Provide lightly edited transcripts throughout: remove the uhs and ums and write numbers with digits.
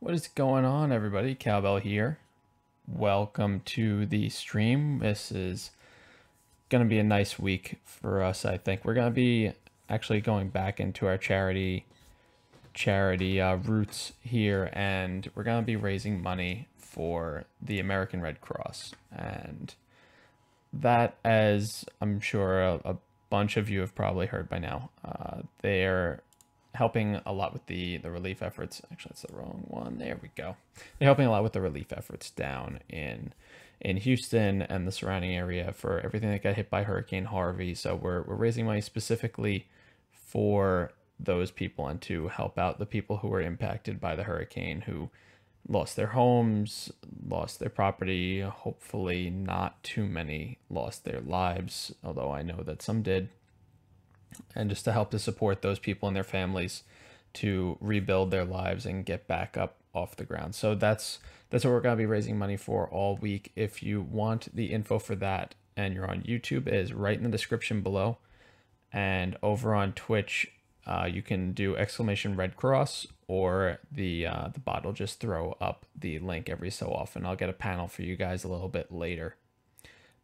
What is going on, everybody? Cowbell here. Welcome to the stream. This is going to be a nice week for us, I think. We're going to be actually going back into our charity roots here, and we're going to be raising money for the American Red Cross. And that, as I'm sure a bunch of you have probably heard by now, they're helping a lot with the relief efforts. Actually, that's the wrong one. There we go. They're helping a lot with the relief efforts down in Houston and the surrounding area for everything that got hit by Hurricane Harvey. So we're raising money specifically for those people and to help out the people who were impacted by the hurricane, who lost their homes, lost their property. Hopefully not too many lost their lives, although I know that some did. And just to help to support those people and their families to rebuild their lives and get back up off the ground. So that's what we're going to be raising money for all week. If you want the info for that and you're on YouTube, it is right in the description below. And over on Twitch, you can do !Red Cross, or the bot will just throw up the link every so often. I'll get a panel for you guys a little bit later.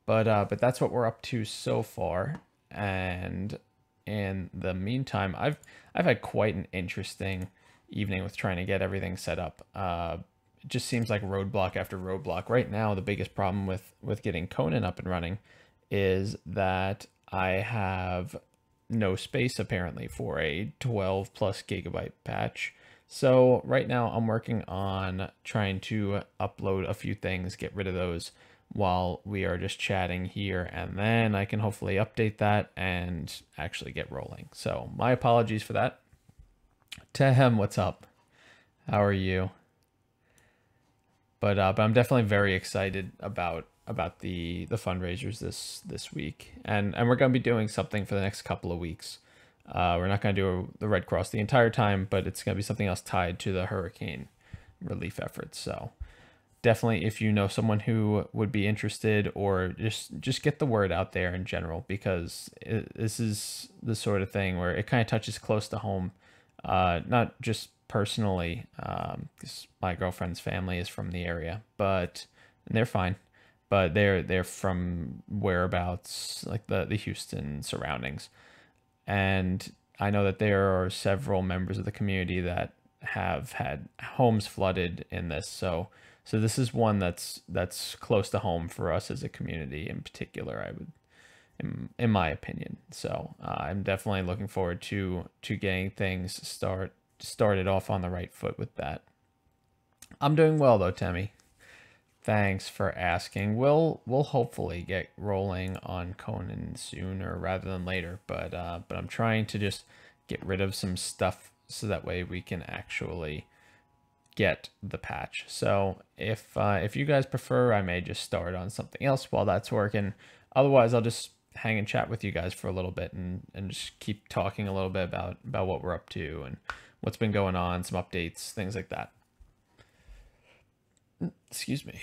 But that's what we're up to so far. And in the meantime, I've had quite an interesting evening with trying to get everything set up. It just seems like roadblock after roadblock. Right now, the biggest problem with getting Conan up and running is that I have no space apparently for a 12 plus gigabyte patch. So right now I'm working on trying to upload a few things, get rid of those while we are just chatting here, and then I can hopefully update that and actually get rolling. So my apologies for that. Tehem, what's up? How are you? But I'm definitely very excited about the fundraisers this week, and we're going to be doing something for the next couple of weeks. We're not going to do the Red Cross the entire time, but it's going to be something else tied to the hurricane relief efforts. So definitely, if you know someone who would be interested, or just get the word out there in general, because this is the sort of thing where it kind of touches close to home, not just personally, because my girlfriend's family is from the area, but and they're fine, but they're from whereabouts, like the Houston surroundings, and I know that there are several members of the community that have had homes flooded in this. So this is one that's close to home for us as a community in particular, I would, in my opinion. So I'm definitely looking forward to getting things started off on the right foot with that. I'm doing well though, Temmie. Thanks for asking. We'll hopefully get rolling on Conan sooner rather than later, but I'm trying to just get rid of some stuff so that way we can actually get the patch. So if you guys prefer, I may just start on something else while that's working. Otherwise, I'll just hang and chat with you guys for a little bit and just keep talking a little bit about what we're up to and what's been going on, some updates, things like that. Excuse me.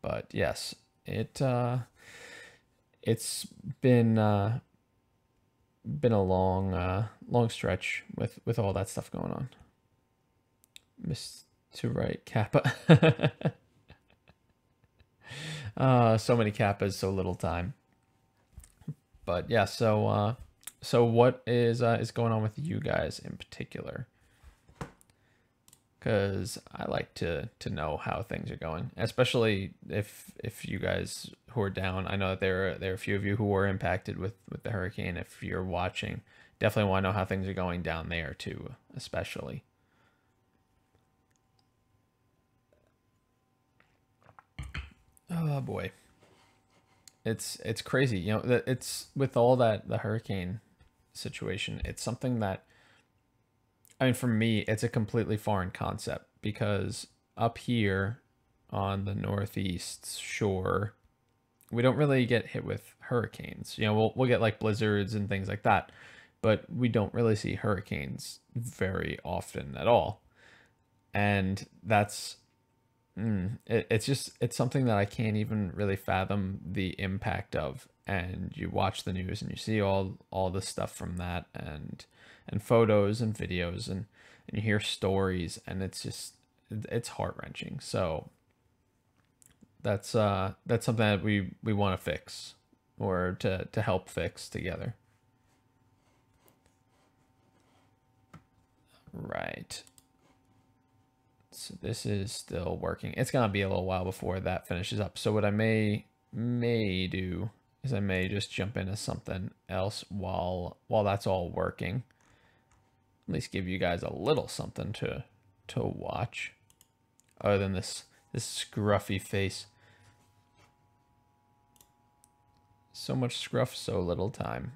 But yes, it's been a long stretch with all that stuff going on. Mr. Right, Kappa. So many Kappas, so little time. But yeah, so what is going on with you guys in particular? Because I like to know how things are going, especially if you guys who are down. I know that there are a few of you who were impacted with the hurricane. If you're watching, definitely want to know how things are going down there too, especially. Oh boy, it's crazy. You know, that it's with all that the hurricane situation. It's something that, I mean, for me, it's a completely foreign concept because up here on the northeast shore, we don't really get hit with hurricanes. You know, we'll get like blizzards and things like that, but we don't really see hurricanes very often at all. And that's it's something that I can't even really fathom the impact of. And you watch the news and you see all the stuff from that, and photos and videos, and and you hear stories, and it's heart-wrenching. So that's something that we want to fix, or to help fix together. Right. So this is still working. It's gonna be a little while before that finishes up. So what I may do is I may just jump into something else while that's all working. At least give you guys a little something to watch, other than this scruffy face. So much scruff, so little time.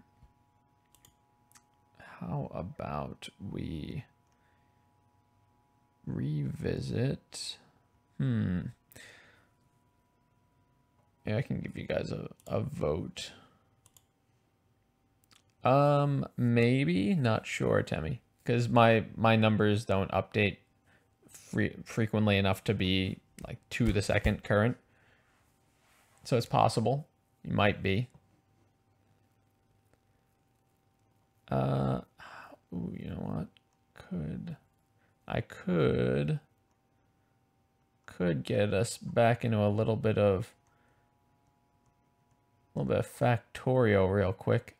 How about we revisit? Yeah, I can give you guys a vote. Maybe, not sure, Temmie, because my numbers don't update frequently enough to be like to the second current. So it's possible. You might be. Ooh, you know what? I could get us back into a little bit of Factorio real quick.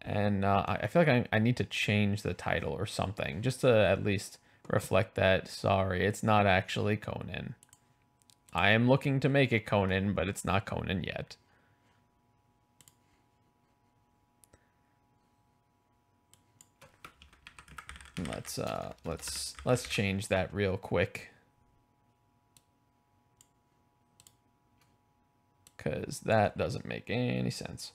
And I feel like I need to change the title or something, just to at least reflect that, sorry, it's not actually Conan. I am looking to make it Conan, but it's not Conan yet. Let's change that real quick, because that doesn't make any sense.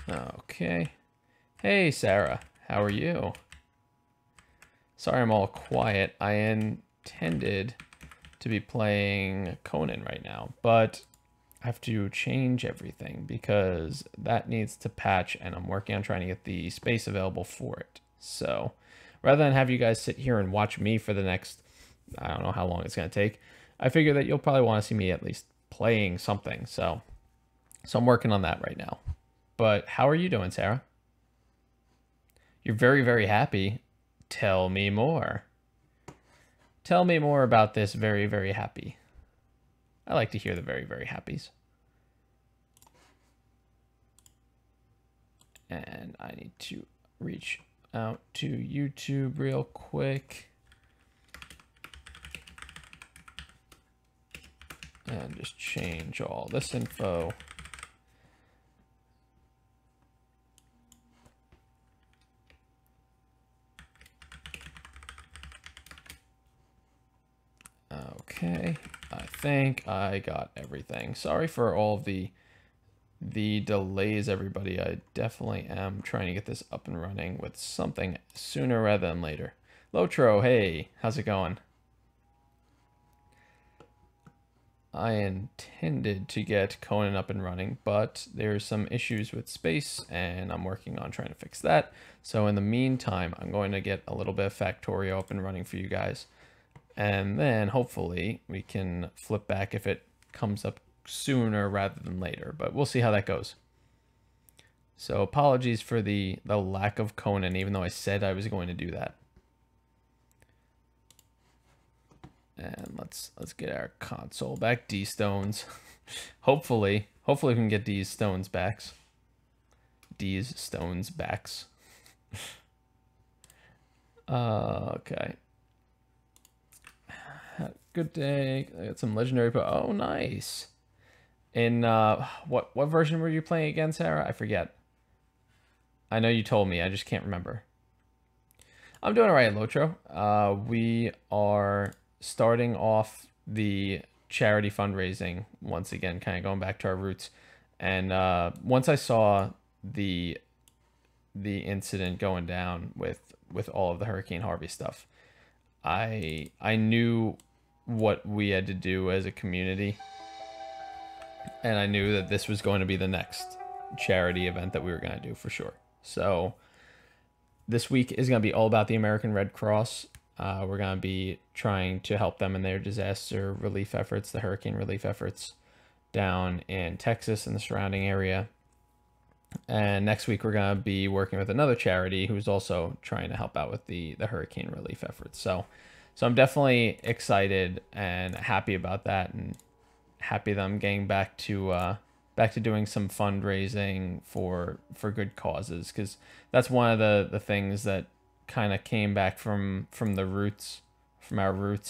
Okay. Hey, Sarah. How are you? Sorry I'm all quiet. I intended to be playing Conan right now, but I have to change everything because that needs to patch, and I'm working on trying to get the space available for it. So rather than have you guys sit here and watch me for the next, I don't know how long it's going to take, I figure that you'll probably want to see me at least playing something. So I'm working on that right now. But how are you doing, Sarah? You're very, very happy. Tell me more. Tell me more about this very, very happy. I like to hear the very, very happies. And I need to reach out to YouTube real quick. And just change all this info. Okay, I think I got everything. Sorry for all of the delays, everybody. I definitely am trying to get this up and running with something sooner rather than later. Lotro, hey, how's it going? I intended to get Conan up and running, but there's some issues with space, and I'm working on trying to fix that. So in the meantime, I'm going to get a little bit of Factorio up and running for you guys. And then hopefully we can flip back if it comes up sooner rather than later, but we'll see how that goes. So apologies for the lack of Conan, even though I said I was going to do that. And let's get our console back. D stones. hopefully we can get these stones backs. These stones backs. Okay. Good day. I got some legendary, but oh, nice. In what version were you playing again, Sarah? I forget. I know you told me. I just can't remember. I'm doing all right, Lotro. We are starting off the charity fundraising once again, kind of going back to our roots. And once I saw the incident going down with all of the Hurricane Harvey stuff, I knew what we had to do as a community, and I knew that this was going to be the next charity event that we were going to do for sure. So this week is going to be all about the American Red Cross. We're going to be trying to help them in their disaster relief efforts, the hurricane relief efforts down in Texas and the surrounding area. And next week, we're going to be working with another charity who's also trying to help out with the hurricane relief efforts. So I'm definitely excited and happy about that, and happy that I'm getting back to doing some fundraising for good causes, because that's one of the things that kind of came back from our roots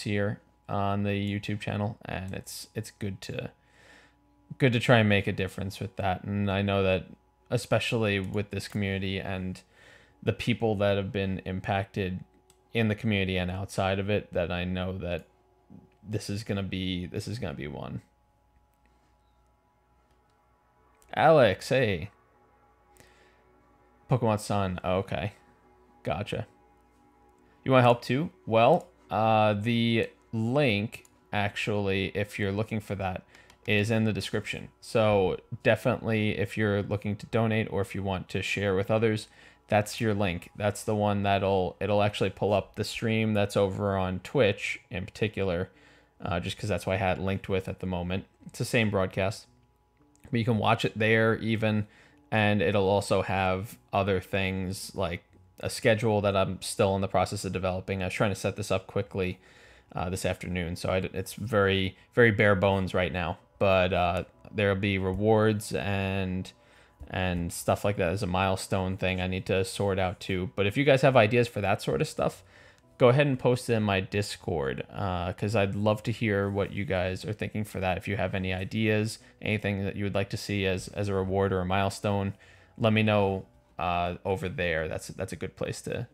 here on the YouTube channel, and it's good to try and make a difference with that. And I know that especially with this community and the people that have been impacted in the community and outside of it, that I know that this is gonna be one. Alex, hey. Pokemon Sun. Oh, okay. Gotcha. You want to help too? Well, the link, actually, if you're looking for that, is in the description. So definitely, if you're looking to donate or if you want to share with others, that's your link. That's the one it'll actually pull up the stream that's over on Twitch in particular, just because that's what I had linked with at the moment. It's the same broadcast, but you can watch it there even, and it'll also have other things like a schedule that I'm still in the process of developing. I was trying to set this up quickly this afternoon, so it's very, very bare bones right now. But there'll be rewards and stuff like that as a milestone thing I need to sort out too. But if you guys have ideas for that sort of stuff, go ahead and post it in my Discord, because I'd love to hear what you guys are thinking for that. If you have any ideas, anything that you would like to see as a reward or a milestone, let me know over there. That's a good place to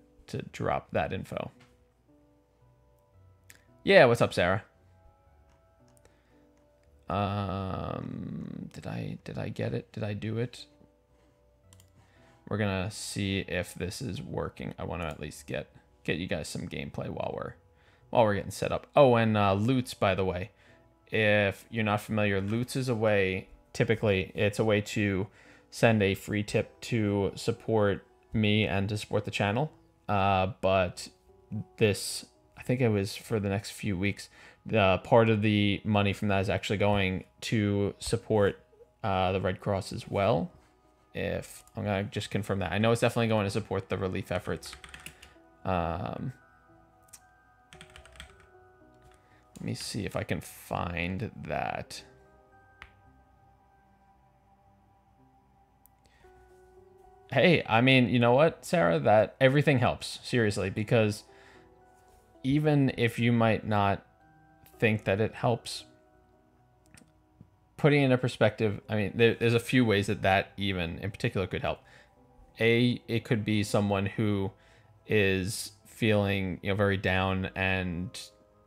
drop that info. Yeah, what's up, Sarah? Did I get it? Did I do it? We're gonna see if this is working. I want to at least get you guys some gameplay while we're getting set up. Oh, and Loots, by the way, if you're not familiar, Loots is a way, typically it's a way to send a free tip to support me and to support the channel. But this, I think it was for the next few weeks, the part of the money from that is actually going to support the Red Cross as well. If I'm gonna just confirm that, I know it's definitely going to support the relief efforts. Let me see if I can find that. Hey, I mean, you know what, Sarah? That everything helps, seriously, because even if you might not think that it helps, putting it in a perspective, I mean, there's a few ways that even in particular could help. It could be someone who is feeling, very down and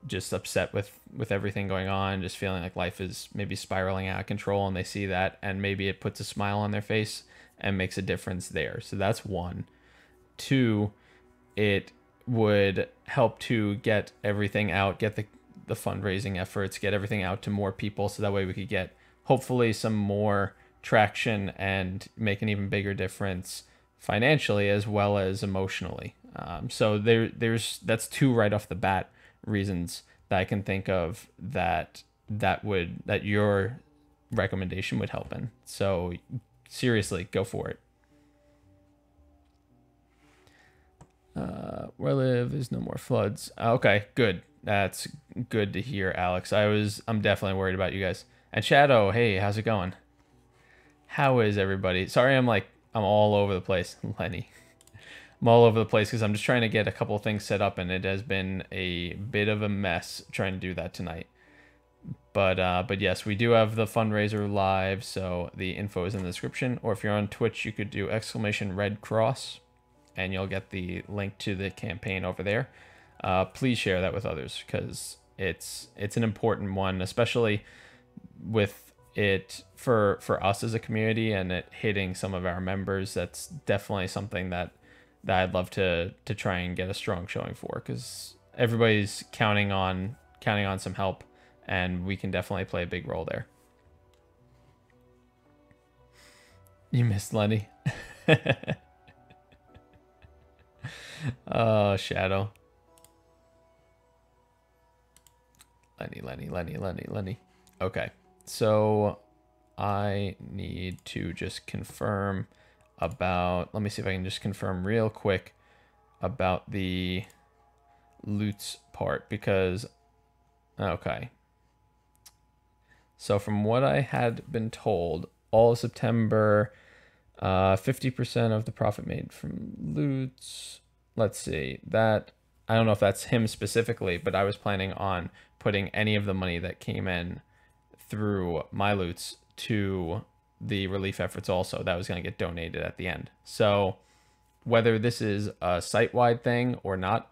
just upset with everything going on, just feeling like life is maybe spiraling out of control, and they see that and maybe it puts a smile on their face and makes a difference there. So that's one. Two, it would help to get everything out, get the fundraising efforts, get everything out to more people, so that way we could get hopefully some more traction and make an even bigger difference financially as well as emotionally. So that's two right off the bat reasons that I can think of that your recommendation would help in. So seriously, go for it. Where I live, there's no more floods. Okay, good. That's good to hear, Alex. I'm definitely worried about you guys. And Shadow, hey, how's it going? How is everybody? Sorry, I'm all over the place, Lenny. I'm all over the place because I'm just trying to get a couple of things set up, and it has been a bit of a mess trying to do that tonight. But yes, we do have the fundraiser live, so the info is in the description. Or if you're on Twitch, you could do !Red Cross, and you'll get the link to the campaign over there. Please share that with others, because it's an important one, especially with it for us as a community and it hitting some of our members. That's definitely something that I'd love to try and get a strong showing for, because everybody's counting on some help, and we can definitely play a big role there. You missed Lenny. Oh, Shadow. Lenny. Okay, so I need to just confirm about, let me see if I can just confirm real quick about the loots part, because, okay. So from what I had been told, all of September, 50% of the profit made from loots. Let's see, that, I don't know if that's him specifically, but I was planning on putting any of the money that came in through my loots to the relief efforts also. That was going to get donated at the end. So whether this is a site-wide thing or not,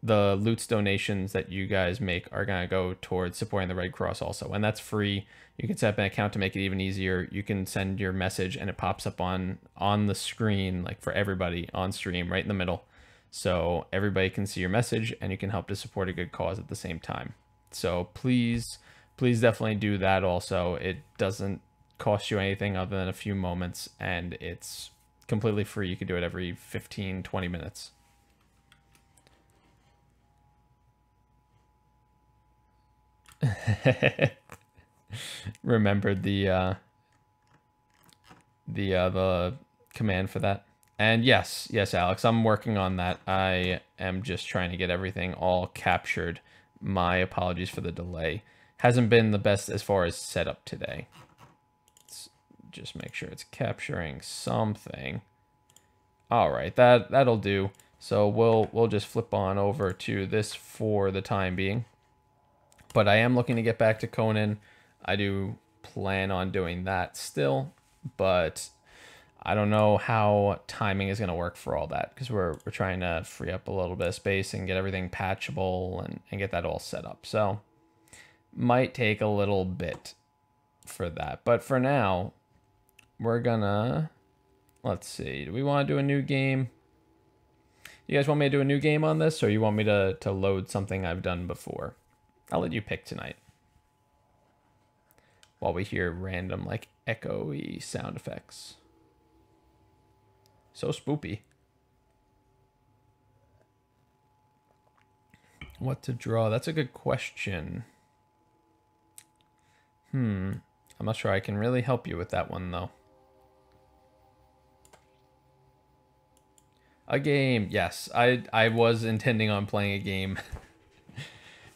the loots donations that you guys make are going to go towards supporting the Red Cross also. And that's free. You can set up an account to make it even easier. You can send your message and it pops up on the screen, like for everybody on stream right in the middle. So everybody can see your message and you can help to support a good cause at the same time. So please definitely do that also. It doesn't cost you anything other than a few moments, and it's completely free. You can do it every 15, 20 minutes. Remembered the command for that. And yes, Alex, I'm working on that. I am just trying to get everything all captured. My apologies for the delay. Hasn't been the best as far as setup today. Let's just make sure it's capturing something. All right, that'll do. So we'll just flip on over to this for the time being. But I am looking to get back to Conan. I do plan on doing that still, but I don't know how timing is going to work for all that, because we're trying to free up a little bit of space and get everything patchable and get that all set up. So might take a little bit for that. But for now, we're gonna, let's see, do we want to do a new game? You guys want me to do a new game on this, or you want me to load something I've done before? I'll let you pick tonight. While we hear random, like, echoey sound effects. So spoopy. What to draw? That's a good question. I'm not sure I can really help you with that one, though. A game, yes. I was intending on playing a game.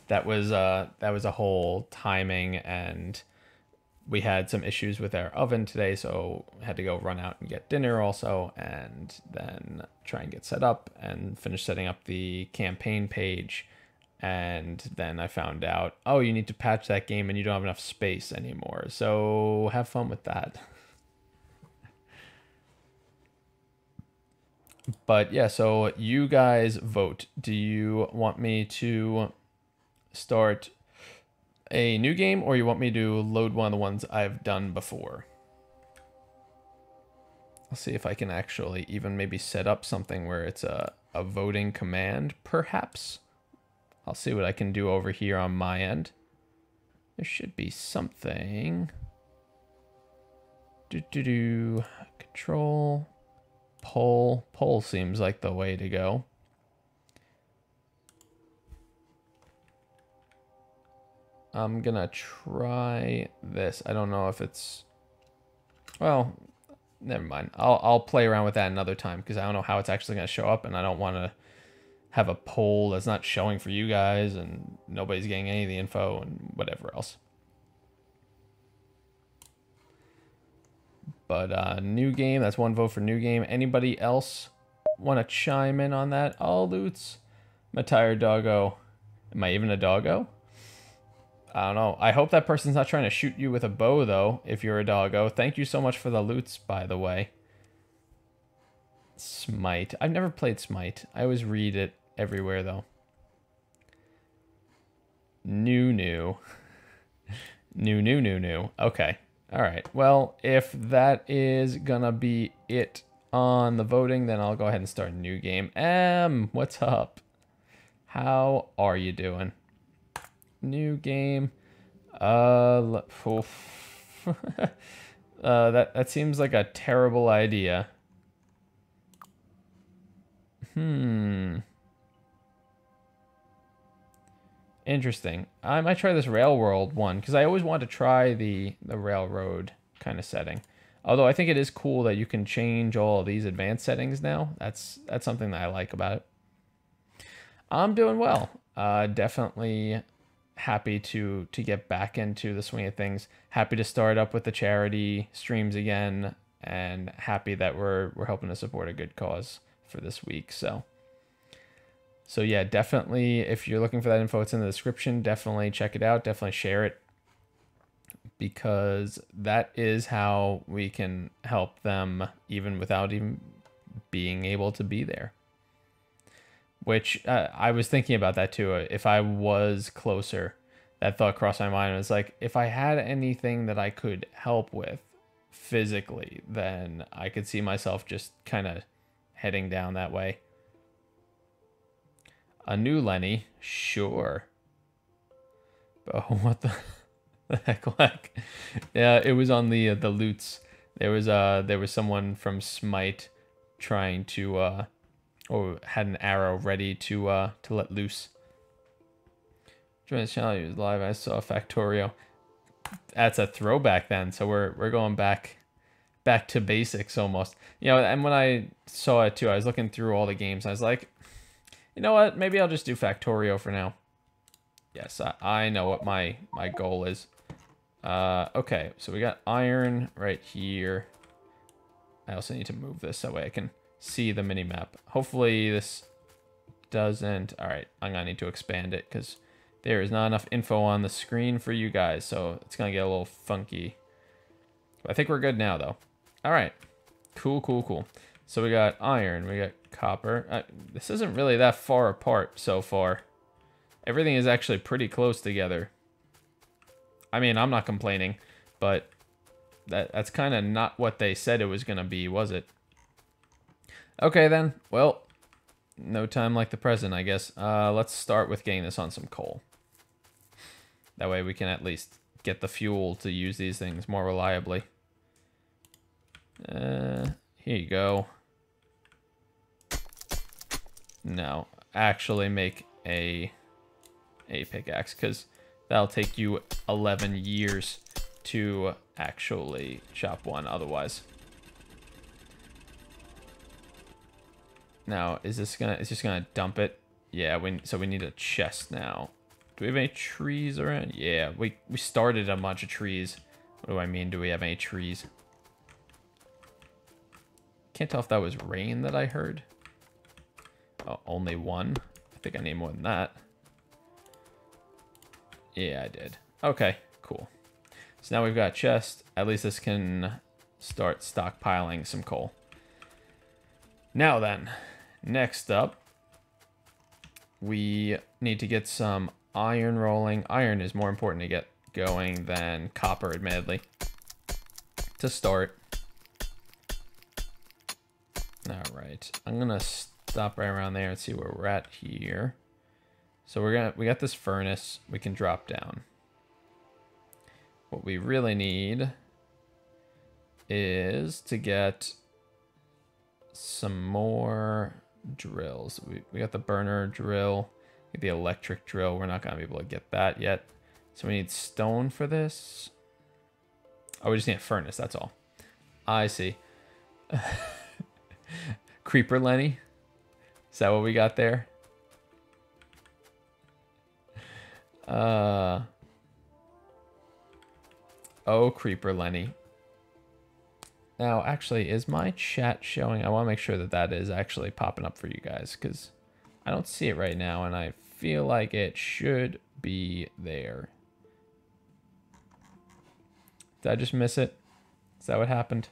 That was a whole timing, and we had some issues with our oven today, so had to go run out and get dinner also, and then try and get set up and finish setting up the campaign page. And then I found out, oh, you need to patch that game and you don't have enough space anymore. So have fun with that. But yeah, so you guys vote. Do you want me to start a new game, or you want me to load one of the ones I've done before? I'll see if I can actually even maybe set up something where it's a voting command, perhaps. I'll see what I can do over here on my end. There should be something. Control. Poll. Poll seems like the way to go. I'm gonna try this. I don't know if it's, well, never mind. I'll play around with that another time, because I don't know how it's actually gonna show up, and I don't want to have a poll that's not showing for you guys and nobody's getting any of the info and whatever else. But new game, that's one vote for new game. Anybody else want to chime in on that? Oh, Loots. I'm a tired doggo. Am I even a doggo? I don't know. I hope that person's not trying to shoot you with a bow, though, if you're a doggo. Thank you so much for the Loots, by the way. Smite. I've never played Smite. I always read it everywhere, though. New. Okay. All right. Well, if that is gonna be it on the voting, then I'll go ahead and start a new game. What's up? How are you doing? New game. That seems like a terrible idea. Interesting. I might try this Railworld one because I always want to try the railroad kind of setting. Although I think it is cool that you can change all of these advanced settings now. That's something that I like about it. I'm doing well. Definitely happy to get back into the swing of things. Happy to start up with the charity streams again, and happy that we're helping to support a good cause for this week. So yeah, definitely if you're looking for that info, it's in the description. Definitely check it out. Definitely share it, because that is how we can help them even without even being able to be there. Which I was thinking about that too. If I was closer, that thought crossed my mind. It was like, if I had anything that I could help with physically, then I could see myself just kind of heading down that way. A new Lenny, sure. Oh, what the heck, like, yeah, it was on the loots. There was someone from Smite trying to or had an arrow ready to let loose. Join this channel, he was live. I saw Factorio. That's a throwback then. So we're going back to basics almost. You know, and when I saw it too, I was looking through all the games. I was like, you know what? Maybe I'll just do Factorio for now. Yes, I know what my goal is. Okay, so we got iron right here. I also need to move this that way I can see the mini map. Hopefully this doesn't. All right, I'm gonna need to expand it because there is not enough info on the screen for you guys, so it's gonna get a little funky. But I think we're good now though. All right, cool. So we got iron, we got copper. This isn't really that far apart so far. Everything is actually pretty close together. I mean, I'm not complaining, but that's kind of not what they said it was gonna be, was it? Okay then, well, no time like the present, I guess. Let's start with getting this on some coal. That way we can at least get the fuel to use these things more reliably. Here you go. No, actually make a pickaxe, because that'll take you 11 years to actually chop one otherwise. Now, it's just gonna dump it? Yeah, so we need a chest now. Do we have any trees around? Yeah, we started a bunch of trees. What do I mean, do we have any trees? Can't tell if that was rain that I heard. Oh, only one? I think I need more than that. Yeah, I did. Okay, cool. So now we've got a chest. At least this can start stockpiling some coal. Now then, next up, we need to get some iron rolling. Iron is more important to get going than copper, admittedly, to start. All right, I'm gonna stop right around there and see where we're at here. So we got this furnace we can drop down. What we really need is to get some more drills. We got the burner drill, the electric drill. We're not gonna be able to get that yet. So we need stone for this. Oh, we just need a furnace, that's all. I see. Creeper Lenny? Is that what we got there? Oh, Creeper Lenny. Now, actually, is my chat showing? I want to make sure that that is actually popping up for you guys, because I don't see it right now, and I feel like it should be there. Did I just miss it? Is that what happened?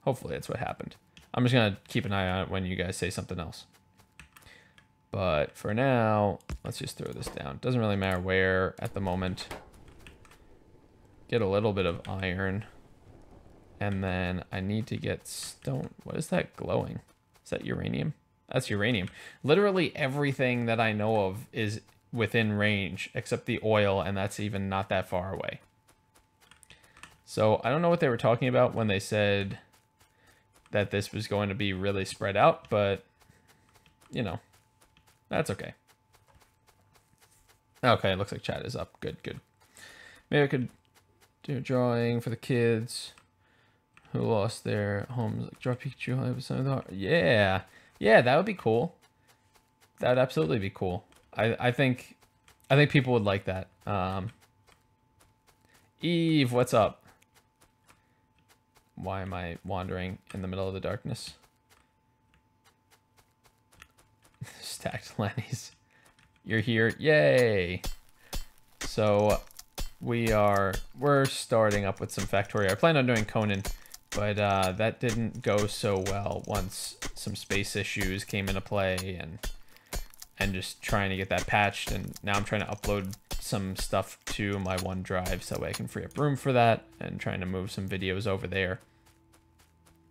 Hopefully that's what happened. I'm just going to keep an eye on it when you guys say something else. But for now, let's just throw this down. Doesn't really matter where at the moment. Get a little bit of iron. And then I need to get stone. What is that glowing? Is that uranium? That's uranium. Literally everything that I know of is within range except the oil, and that's even not that far away. So I don't know what they were talking about when they said that this was going to be really spread out, but you know. That's okay. Okay, it looks like chat is up. Good, good. Maybe I could do a drawing for the kids who lost their homes. Like draw Pikachu. Yeah. Yeah, that would be cool. That would absolutely be cool. I think people would like that. Eve, what's up? Why am I wandering in the middle of the darkness? Stacked Lenny's. You're here. Yay. So we're starting up with some Factorio. I planned on doing Conan, but that didn't go so well once some space issues came into play and just trying to get that patched. And now I'm trying to upload some stuff to my OneDrive so that way I can free up room for that, and trying to move some videos over there.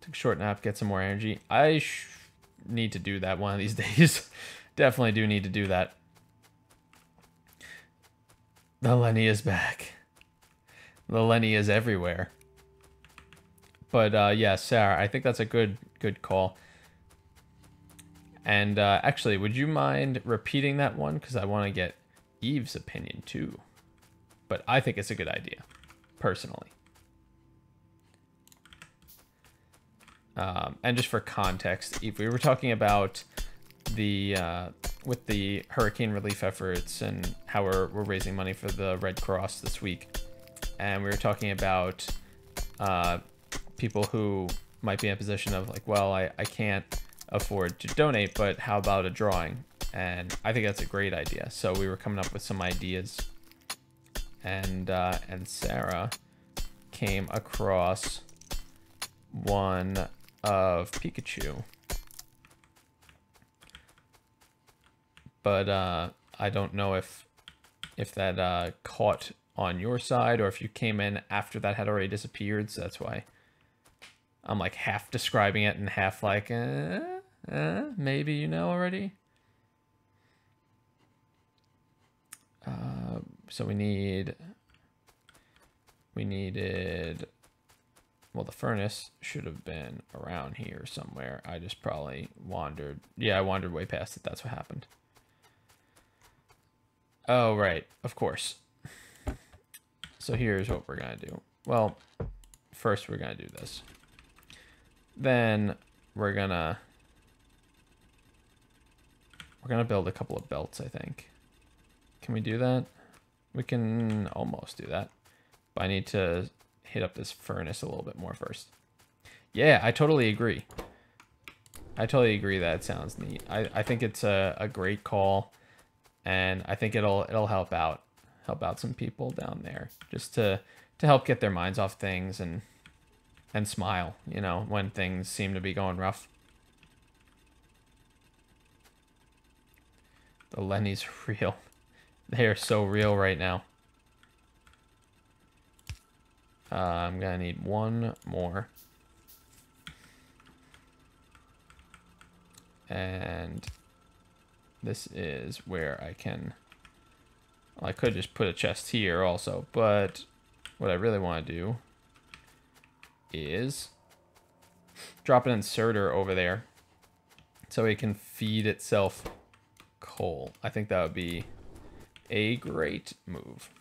Took a short nap, get some more energy. I need to do that one of these days. Definitely do need to do that. The Lenny is back. The Lenny is everywhere. But yeah, Sarah, I think that's a good call. And actually, would you mind repeating that one? Because I want to get Eve's opinion too. But I think it's a good idea, personally. And just for context, Eve, we were talking about the with the hurricane relief efforts and how we're raising money for the Red Cross this week, and we were talking about people who might be in a position of like, well, I can't afford to donate, but how about a drawing? And I think that's a great idea. So we were coming up with some ideas, and Sarah came across one of Pikachu. But I don't know if that caught on your side or if you came in after that had already disappeared. So that's why I'm like half describing it and half like, maybe you know already. So we needed, well, the furnace should have been around here somewhere. I just probably wandered. Yeah, I wandered way past it. That's what happened. Oh, right. Of course. So here's what we're going to do. Well, first we're going to do this. Then we're going to build a couple of belts, I think. Can we do that? We can almost do that. But I need to hit up this furnace a little bit more first. Yeah, I totally agree. I totally agree that it sounds neat. I think it's a great call, and I think it'll help out some people down there just to help get their minds off things and smile, you know, when things seem to be going rough. The Lenny's real. They are so real right now. I'm gonna need one more. And this is where I can, well, I could just put a chest here also, but what I really want to do is drop an inserter over there so it can feed itself coal. I think that would be a great move.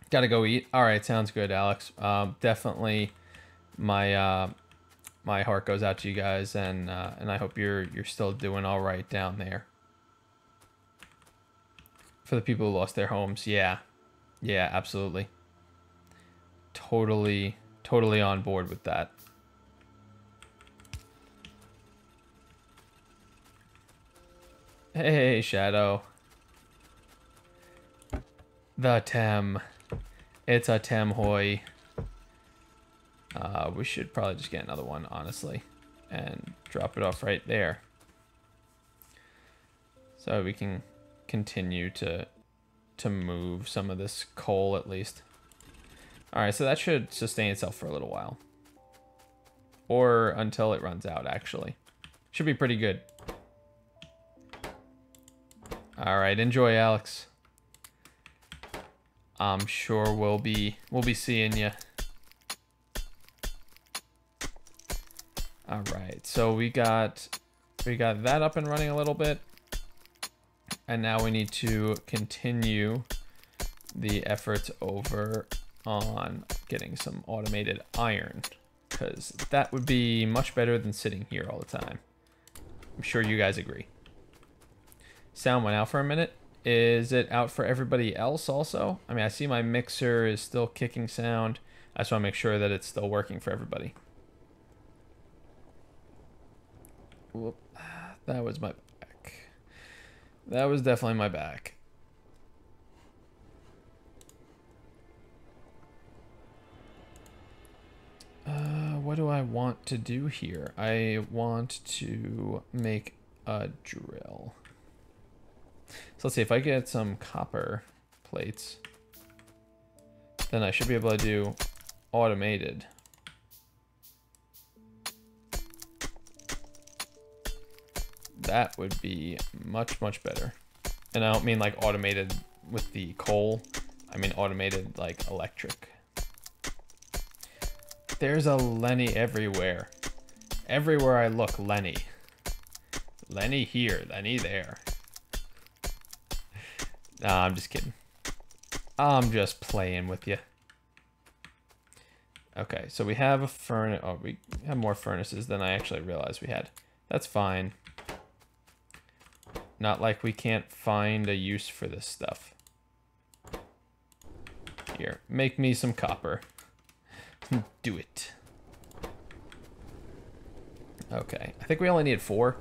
Gotta go eat. All right, sounds good, Alex. Definitely, my heart goes out to you guys, and I hope you're still doing all right down there. For the people who lost their homes, yeah, absolutely, totally on board with that. Hey, Shadow. The Tem. It's a Temhoy. We should probably just get another one, honestly, and drop it off right there. So we can continue to move some of this coal at least. Alright, so that should sustain itself for a little while. Or until it runs out, actually. Should be pretty good. Alright, enjoy, Alex. I'm sure we'll be seeing you. All right, so we got that up and running a little bit. And now we need to continue the efforts over on getting some automated iron, because that would be much better than sitting here all the time. I'm sure you guys agree. Sound went out for a minute. Is it out for everybody else also? I mean, I see my mixer is still kicking sound. I just want to make sure that it's still working for everybody. Whoop. That was my back. That was definitely my back. What do I want to do here? I want to make a drill. So let's see, if I get some copper plates, then I should be able to do automated. That would be much, much better. And I don't mean like automated with the coal. I mean automated like electric. There's a Lenny everywhere. Everywhere I look, Lenny. Lenny here, Lenny there. Nah, I'm just kidding. I'm just playing with you. Okay, so we have a furnace. Oh, we have more furnaces than I actually realized we had. That's fine. Not like we can't find a use for this stuff. Here, make me some copper. Do it. Okay, I think we only need 4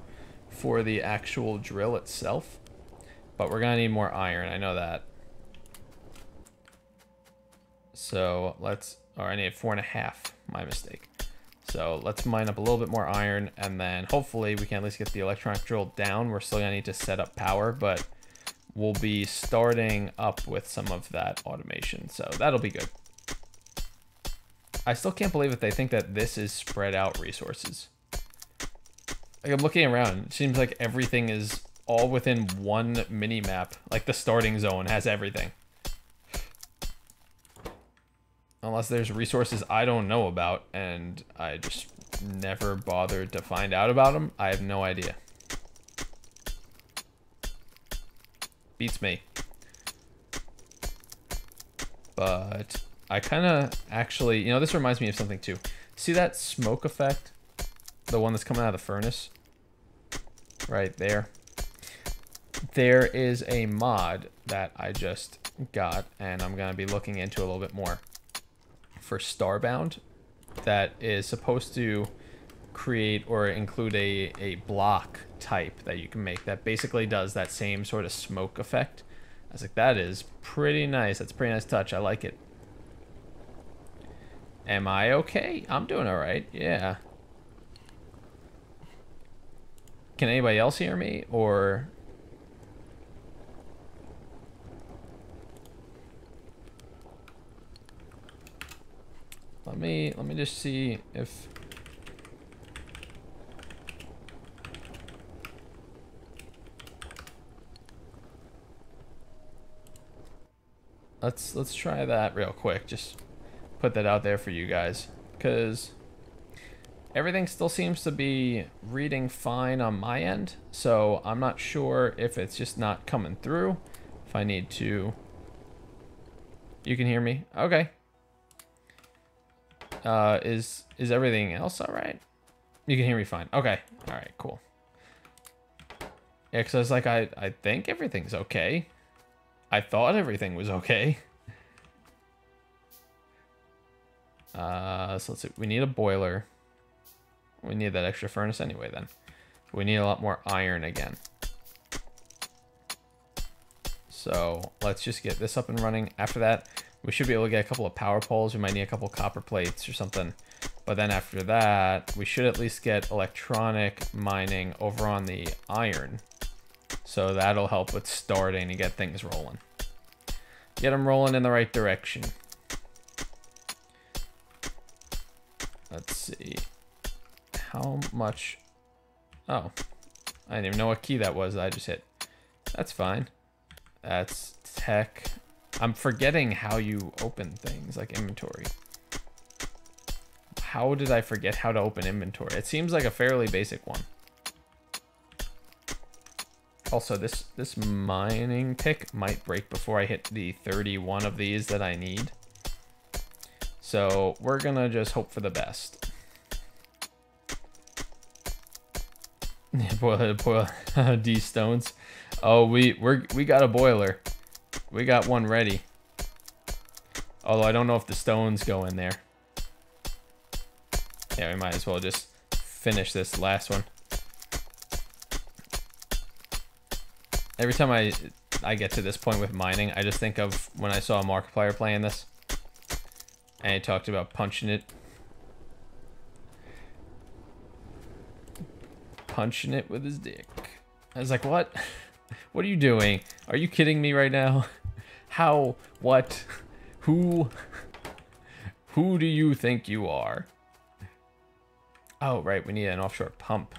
for the actual drill itself, but we're gonna need more iron, I know that. So let's, or I need 4.5, my mistake. So let's mine up a little bit more iron, and then hopefully we can at least get the electronic drill down. We're still gonna need to set up power, but we'll be starting up with some of that automation, so that'll be good. I still can't believe that they think that this is spread out resources. Like, I'm looking around, it seems like everything is all within one mini map. Like the starting zone has everything. Unless there's resources I don't know about and I just never bothered to find out about them, I have no idea. Beats me. But I kind of actually, you know, this reminds me of something too. See that smoke effect? The one that's coming out of the furnace? Right there. There is a mod that I just got, and I'm going to be looking into a little bit more, for Starbound, that is supposed to create or include a block type that you can make that basically does that same sort of smoke effect. I was like, that is pretty nice. That's a pretty nice touch. I like it. Am I okay? I'm doing all right. Yeah. Can anybody else hear me, or? Let me just see if. Let's try that real quick. Just put that out there for you guys, because everything still seems to be reading fine on my end, so I'm not sure if it's just not coming through. If I need to. You can hear me? Okay. Is everything else all right? You can hear me fine. Okay. All right, cool. Yeah, because I was like, I think everything's okay. I thought everything was okay. So let's see. We need a boiler. We need that extra furnace anyway then. We need a lot more iron again. So let's just get this up and running. After that, we should be able to get a couple of power poles. We might need a couple of copper plates or something. But then after that, we should at least get electronic mining over on the iron. So that'll help with starting to get things rolling. Get them rolling in the right direction. Let's see. How much? Oh, I didn't even know what key that was that I just hit. That's fine. That's tech. I'm forgetting how you open things like inventory. How did I forget how to open inventory? It seems like a fairly basic one. Also, this mining pick might break before I hit the 31 of these that I need. So we're gonna just hope for the best. boil these stones. Oh, we got a boiler. We got one ready. Although I don't know if the stones go in there. Yeah, we might as well just finish this last one. Every time I get to this point with mining, I just think of when I saw a Markiplier playing this. And he talked about punching it. Punching it with his dick. I was like, what? What are you doing? Are you kidding me right now? How? What? Who? Who do you think you are? Oh, right. We need an offshore pump.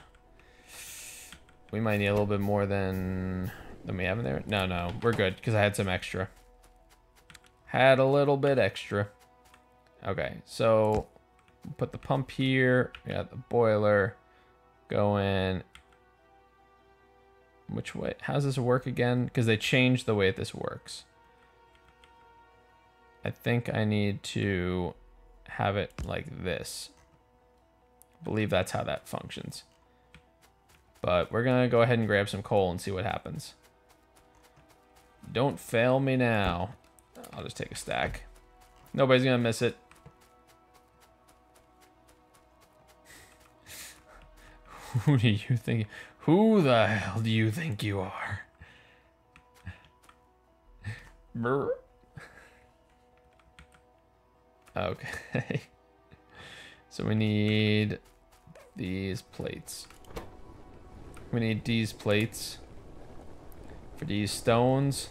We might need a little bit more than we have in there. No, we're good because I had some extra. Had a little bit extra. Okay, so put the pump here. We got the boiler going. Which way? How does this work again? Because they changed the way this works. I think I need to have it like this. I believe that's how that functions. But we're going to go ahead and grab some coal and see what happens. Don't fail me now. I'll just take a stack. Nobody's going to miss it. Who do you think? Who the hell do you think you are? Brr. Okay. So we need these plates. We need these plates for these stones.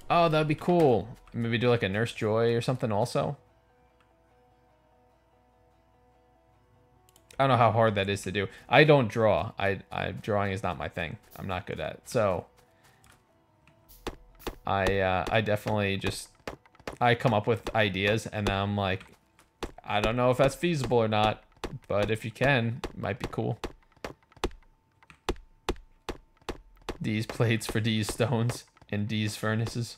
Oh, that'd be cool. Maybe do like a Nurse Joy or something also. I don't know how hard that is to do. I don't draw. Drawing is not my thing. I'm not good at it. So I definitely just I come up with ideas and then I'm like, I don't know if that's feasible or not, but if you can, it might be cool. These plates for these stones and these furnaces.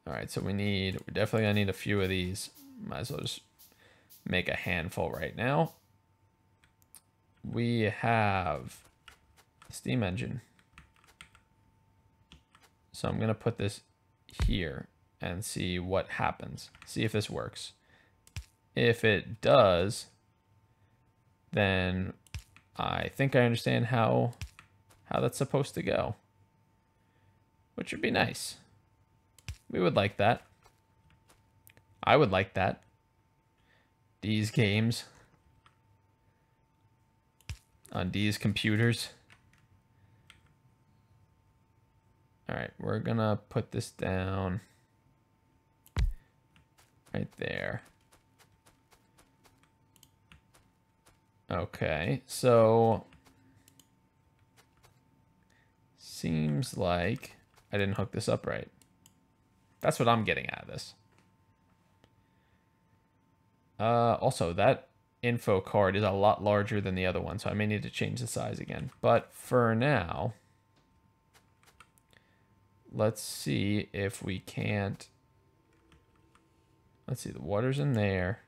All right, so we're definitely gonna need a few of these. Might as well just make a handful right now. We have a steam engine. So I'm gonna put this here and see what happens. See if this works. If it does, then I think I understand how that's supposed to go. Which would be nice. We would like that. I would like that. These games on these computers. All right, we're gonna put this down right there. Okay, so seems like I didn't hook this up right. That's what I'm getting out of this. Also, that info card is a lot larger than the other one, so I may need to change the size again. But for now, let's see if we can't. Let's see, the water's in there.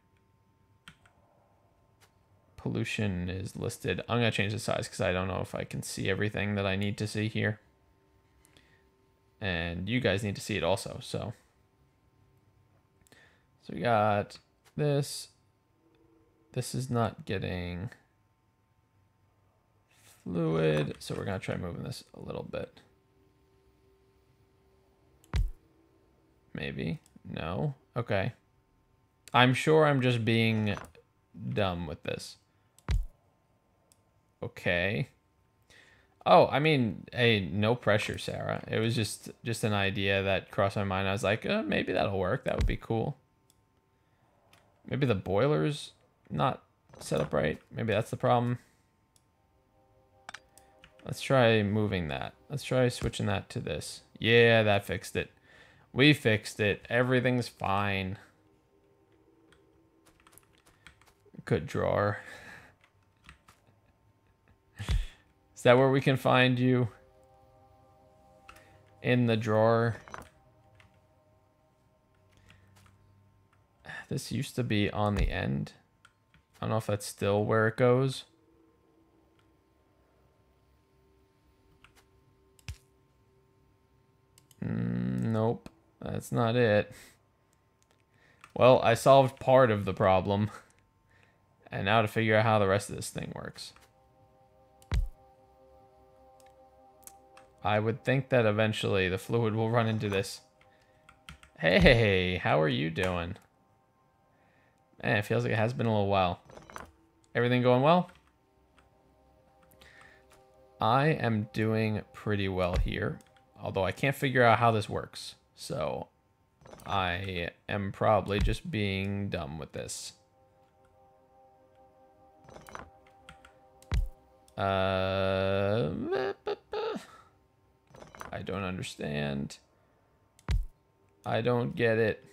Pollution is listed. I'm going to change the size because I don't know if I can see everything that I need to see here. And you guys need to see it also, so we got this. This is not getting fluid, so we're gonna try moving this a little bit. Maybe. No. Okay. I'm sure I'm just being dumb with this. Okay. Oh, I mean, hey, no pressure, Sarah. It was just an idea that crossed my mind. I was like, maybe that'll work. That would be cool. Maybe the boiler's not set up right. Maybe that's the problem. Let's try moving that. Let's try switching that to this. Yeah, that fixed it. We fixed it. Everything's fine. Good drawer. Is that where we can find you? In the drawer? This used to be on the end. I don't know if that's still where it goes. Nope, that's not it. Well, I solved part of the problem. And now to figure out how the rest of this thing works. I would think that eventually the fluid will run into this. Hey, how are you doing? Man, it feels like it has been a little while. Everything going well? I am doing pretty well here. Although I can't figure out how this works. So I am probably just being dumb with this. I don't understand. I don't get it.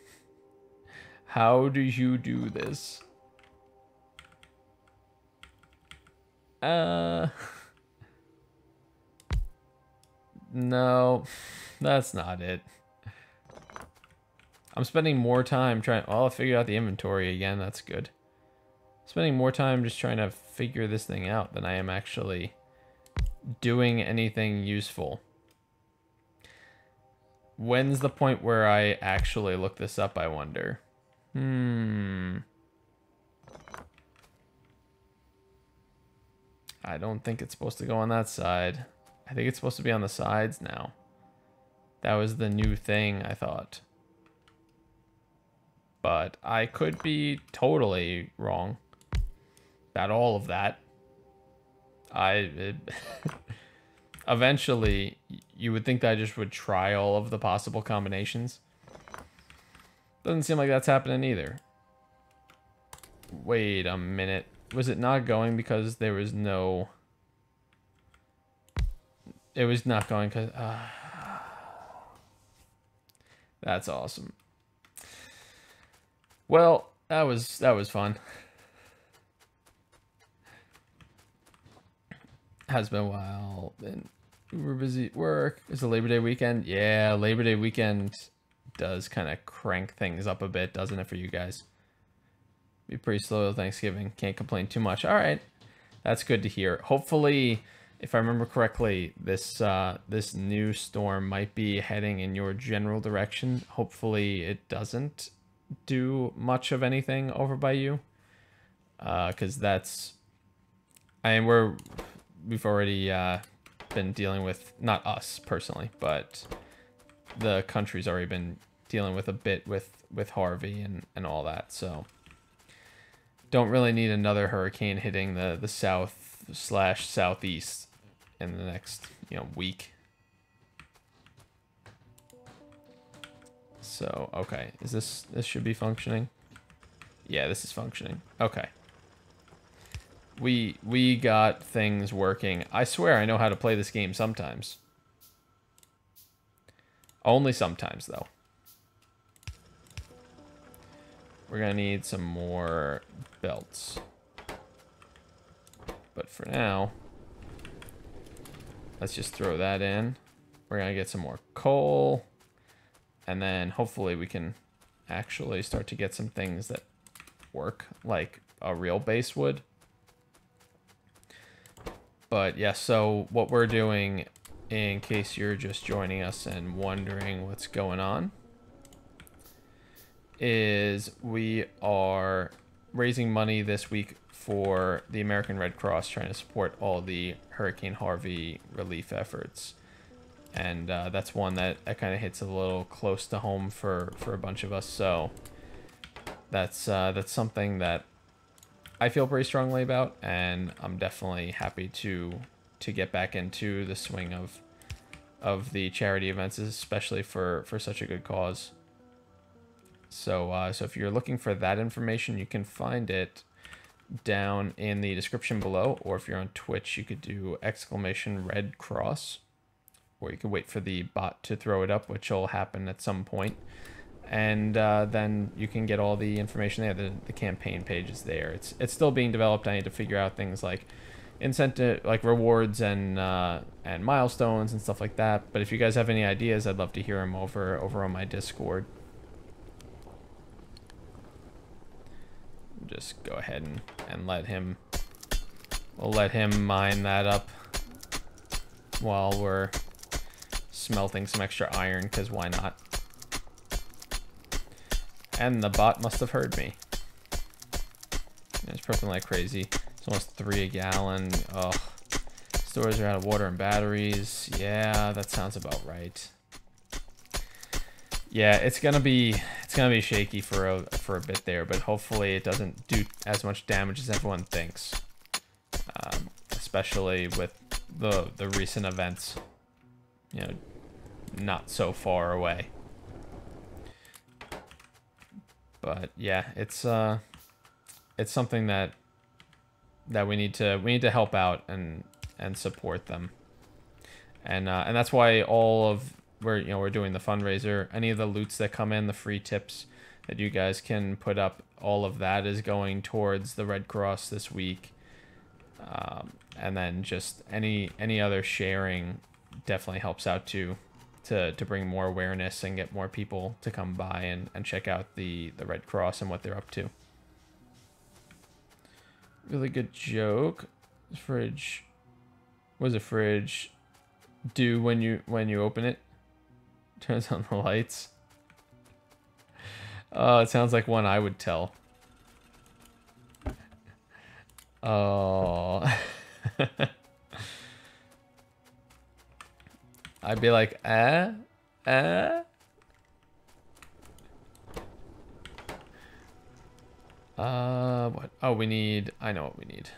How do you do this? No, that's not it. I'm spending more time trying... Well, I figured out the inventory again. That's good. Spending more time just trying to figure this thing out than I am actually doing anything useful. When's the point where I actually look this up, I wonder? I don't think it's supposed to go on that side. I think it's supposed to be on the sides now. That was the new thing, I thought. But I could be totally wrong about all of that. Eventually, you would think that I just would try all of the possible combinations. Doesn't seem like that's happening either. Wait a minute. Was it not going because there was no... It was not going because... That's awesome. Well, that was fun. Has been a while. Been uber busy at work. It's a Labor Day weekend. Yeah, Labor Day weekend does kind of crank things up a bit, doesn't it, for you guys? Be pretty slow Thanksgiving. Can't complain too much. All right, that's good to hear. Hopefully, if I remember correctly, this this new storm might be heading in your general direction. Hopefully, it doesn't do much of anything over by you, because that's... I mean, we've already been dealing with, not us personally, but the country's already been dealing with a bit with Harvey and all that, so don't really need another hurricane hitting the south/southeast in the next, week. So, okay, this should be functioning? Yeah, this is functioning. Okay. We got things working. I swear I know how to play this game sometimes. Only sometimes, though. We're gonna need some more belts. But for now, let's just throw that in. We're gonna get some more coal. And then hopefully we can actually start to get some things that work like a real base would. But yeah, so what we're doing, in case you're just joining us and wondering what's going on, is we are raising money this week for the American Red Cross, trying to support all the Hurricane Harvey relief efforts. And that's one that kind of hits a little close to home for a bunch of us. So that's something that I feel pretty strongly about, and I'm definitely happy to get back into the swing of the charity events, especially for such a good cause. So so if you're looking for that information, you can find it down in the description below, or if you're on Twitch, you could do !Red Cross, or you could wait for the bot to throw it up, which will happen at some point. and then you can get all the information there. The campaign page is there. It's still being developed. I need to figure out things like incentive, like rewards and milestones and stuff like that. But if you guys have any ideas, I'd love to hear them over on my Discord. Just go ahead and let him. We'll let him mine that up while we're smelting some extra iron, because why not? And the bot must have heard me. It's purpling like crazy. It's almost 3 a gallon. Ugh. Stores are out of water and batteries. Yeah, that sounds about right. Yeah, it's gonna be shaky for a bit there, but hopefully it doesn't do as much damage as everyone thinks. Especially with the recent events, you know, not so far away. But yeah, it's something that we need to help out and support them, and that's why we're doing the fundraiser. Any of the loots that come in, the free tips that you guys can put up, all of that is going towards the Red Cross this week. And then just any other sharing definitely helps out too, to bring more awareness and get more people to come by and check out the Red Cross and what they're up to. Really good joke. Fridge. What does a fridge do when you open it? Turns on the lights. Oh, it sounds like one I would tell. Oh. I'd be like, what? Oh, I know what we need.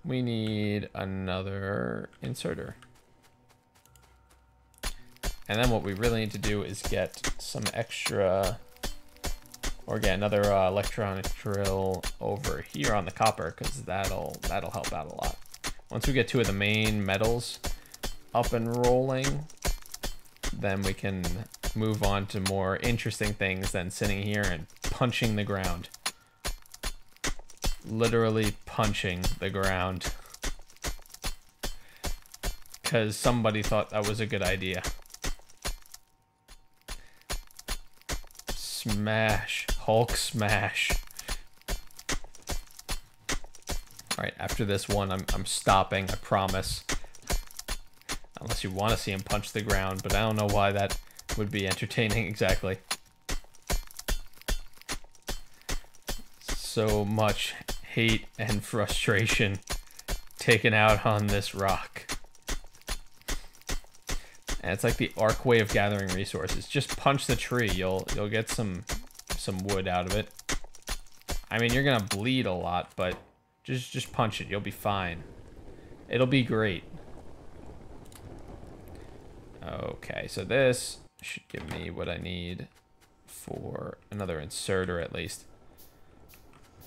We need another inserter. And then what we really need to do is get some extra, or get another electronic drill over here on the copper, because that'll help out a lot. Once we get 2 of the main metals up and rolling, then we can move on to more interesting things than sitting here and punching the ground. Literally punching the ground. Because somebody thought that was a good idea. Smash. Hulk smash. Alright, after this one, I'm stopping, I promise. Unless you want to see him punch the ground, but I don't know why that would be entertaining exactly. So much hate and frustration taken out on this rock. And it's like the arc way of gathering resources. Just punch the tree, you'll get some wood out of it. I mean, you're gonna bleed a lot, but just punch it, you'll be fine. It'll be great. Okay, so this should give me what I need for another inserter at least.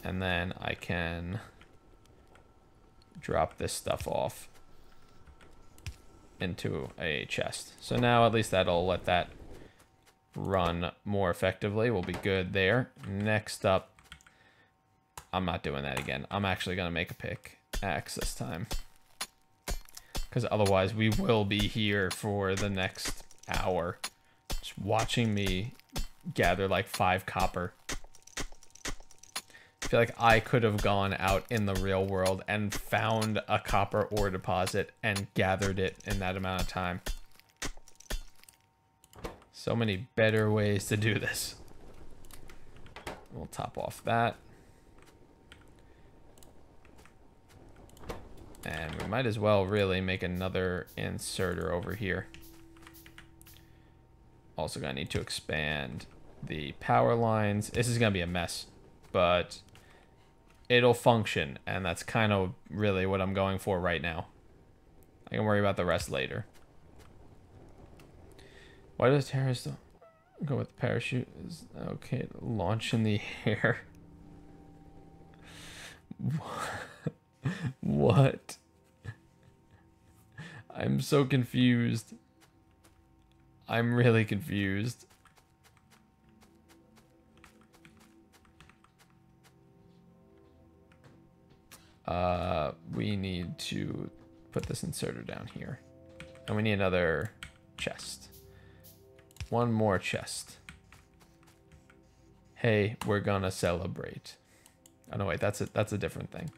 And then I can drop this stuff off into a chest. So now at least that'll let that run more effectively. We'll be good there. Next up, I'm not doing that again. I'm actually going to make a pickaxe this time, because otherwise we will be here for the next hour just watching me gather like 5 copper. I feel like I could have gone out in the real world and found a copper ore deposit and gathered it in that amount of time. So many better ways to do this. We'll top off that. And we might as well really make another inserter over here. Also gonna need to expand the power lines. This is gonna be a mess, but it'll function, and that's kind of really what I'm going for right now. I can worry about the rest later. Why does terrorist go with the parachute? Okay, launch in the air. What? I'm so confused. I'm really confused. We need to put this inserter down here. And we need another chest. One more chest. Hey, we're gonna celebrate. Oh no, wait, that's a different thing.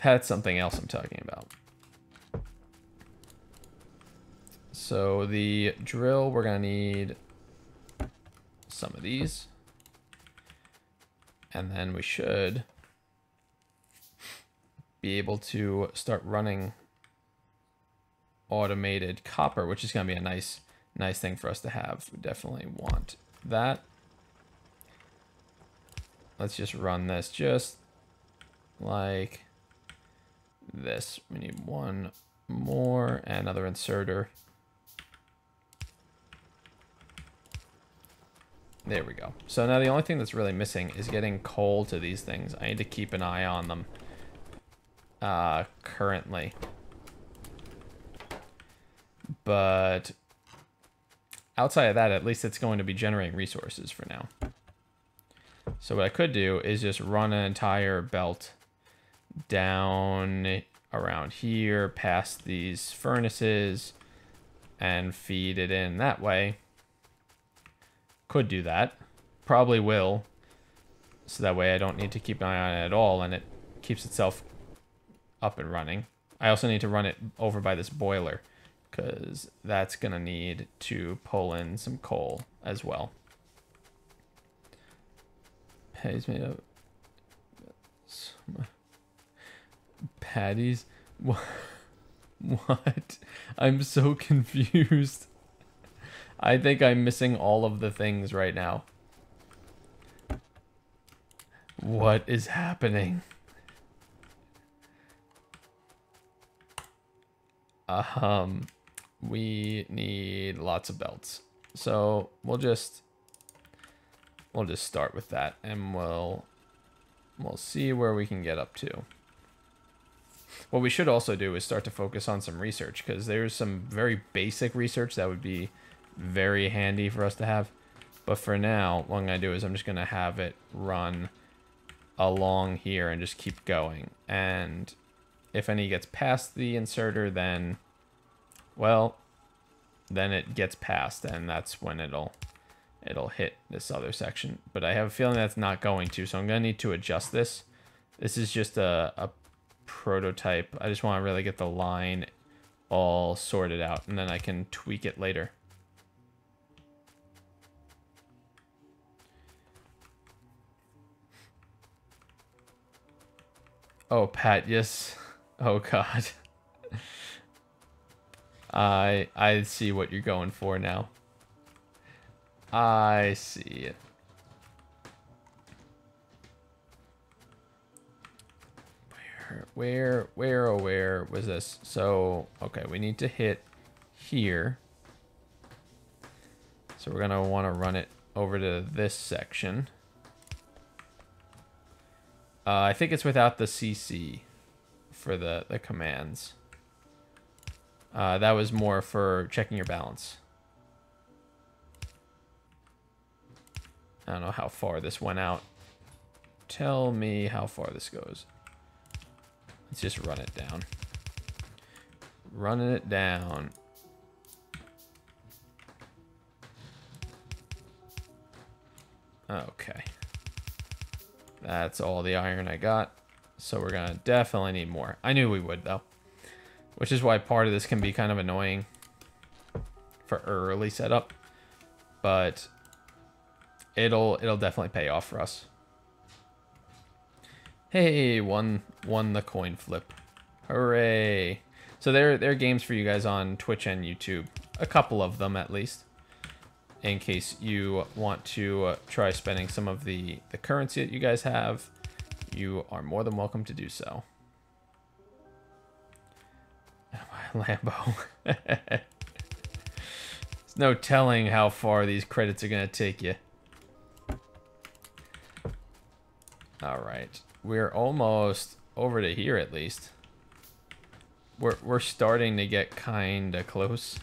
That's something else I'm talking about. So the drill, we're gonna need some of these. And then we should be able to start running automated copper, which is gonna be a nice thing for us to have. We definitely want that. Let's just run this just like this. We need one more and another inserter. There we go. So now the only thing that's really missing is getting coal to these things. I need to keep an eye on them currently. But outside of that, at least it's going to be generating resources for now. So what I could do is just run an entire belt down around here, past these furnaces, and feed it in that way. Could do that. Probably will. So that way I don't need to keep an eye on it at all, and it keeps itself up and running. I also need to run it over by this boiler, because that's going to need to pull in some coal as well. Patties made of patties. What? I'm so confused. I think I'm missing all of the things right now. What is happening? We need lots of belts. So we'll just start with that, and we'll see where we can get up to. What we should also do is start to focus on some research, because there's some very basic research that would be very handy for us to have. But for now, what I'm going to do is I'm just going to have it run along here and just keep going. And if any gets past the inserter, then, well, then it gets past, and that's when it'll hit this other section. But I have a feeling that's not going to, so I'm going to need to adjust this. This is just a prototype. I just want to really get the line all sorted out, and then I can tweak it later. Oh, Pat, yes. Oh, God. I see what you're going for now. I see it. Where was this? So, okay, we need to hit here. So we're gonna want to run it over to this section. I think it's without the CC for the commands. That was more for checking your balance. I don't know how far this went out. Tell me how far this goes. Let's just run it down. Running it down. Okay. That's all the iron I got. So we're gonna definitely need more. I knew we would though. Which is why part of this can be kind of annoying for early setup. But it'll definitely pay off for us. Hey, won the coin flip. Hooray. So there are games for you guys on Twitch and YouTube. A couple of them at least. In case you want to try spending some of the currency that you guys have, you are more than welcome to do so. My Lambo. There's no telling how far these credits are going to take you. Alright. We're almost over to here at least. We're starting to get kinda close.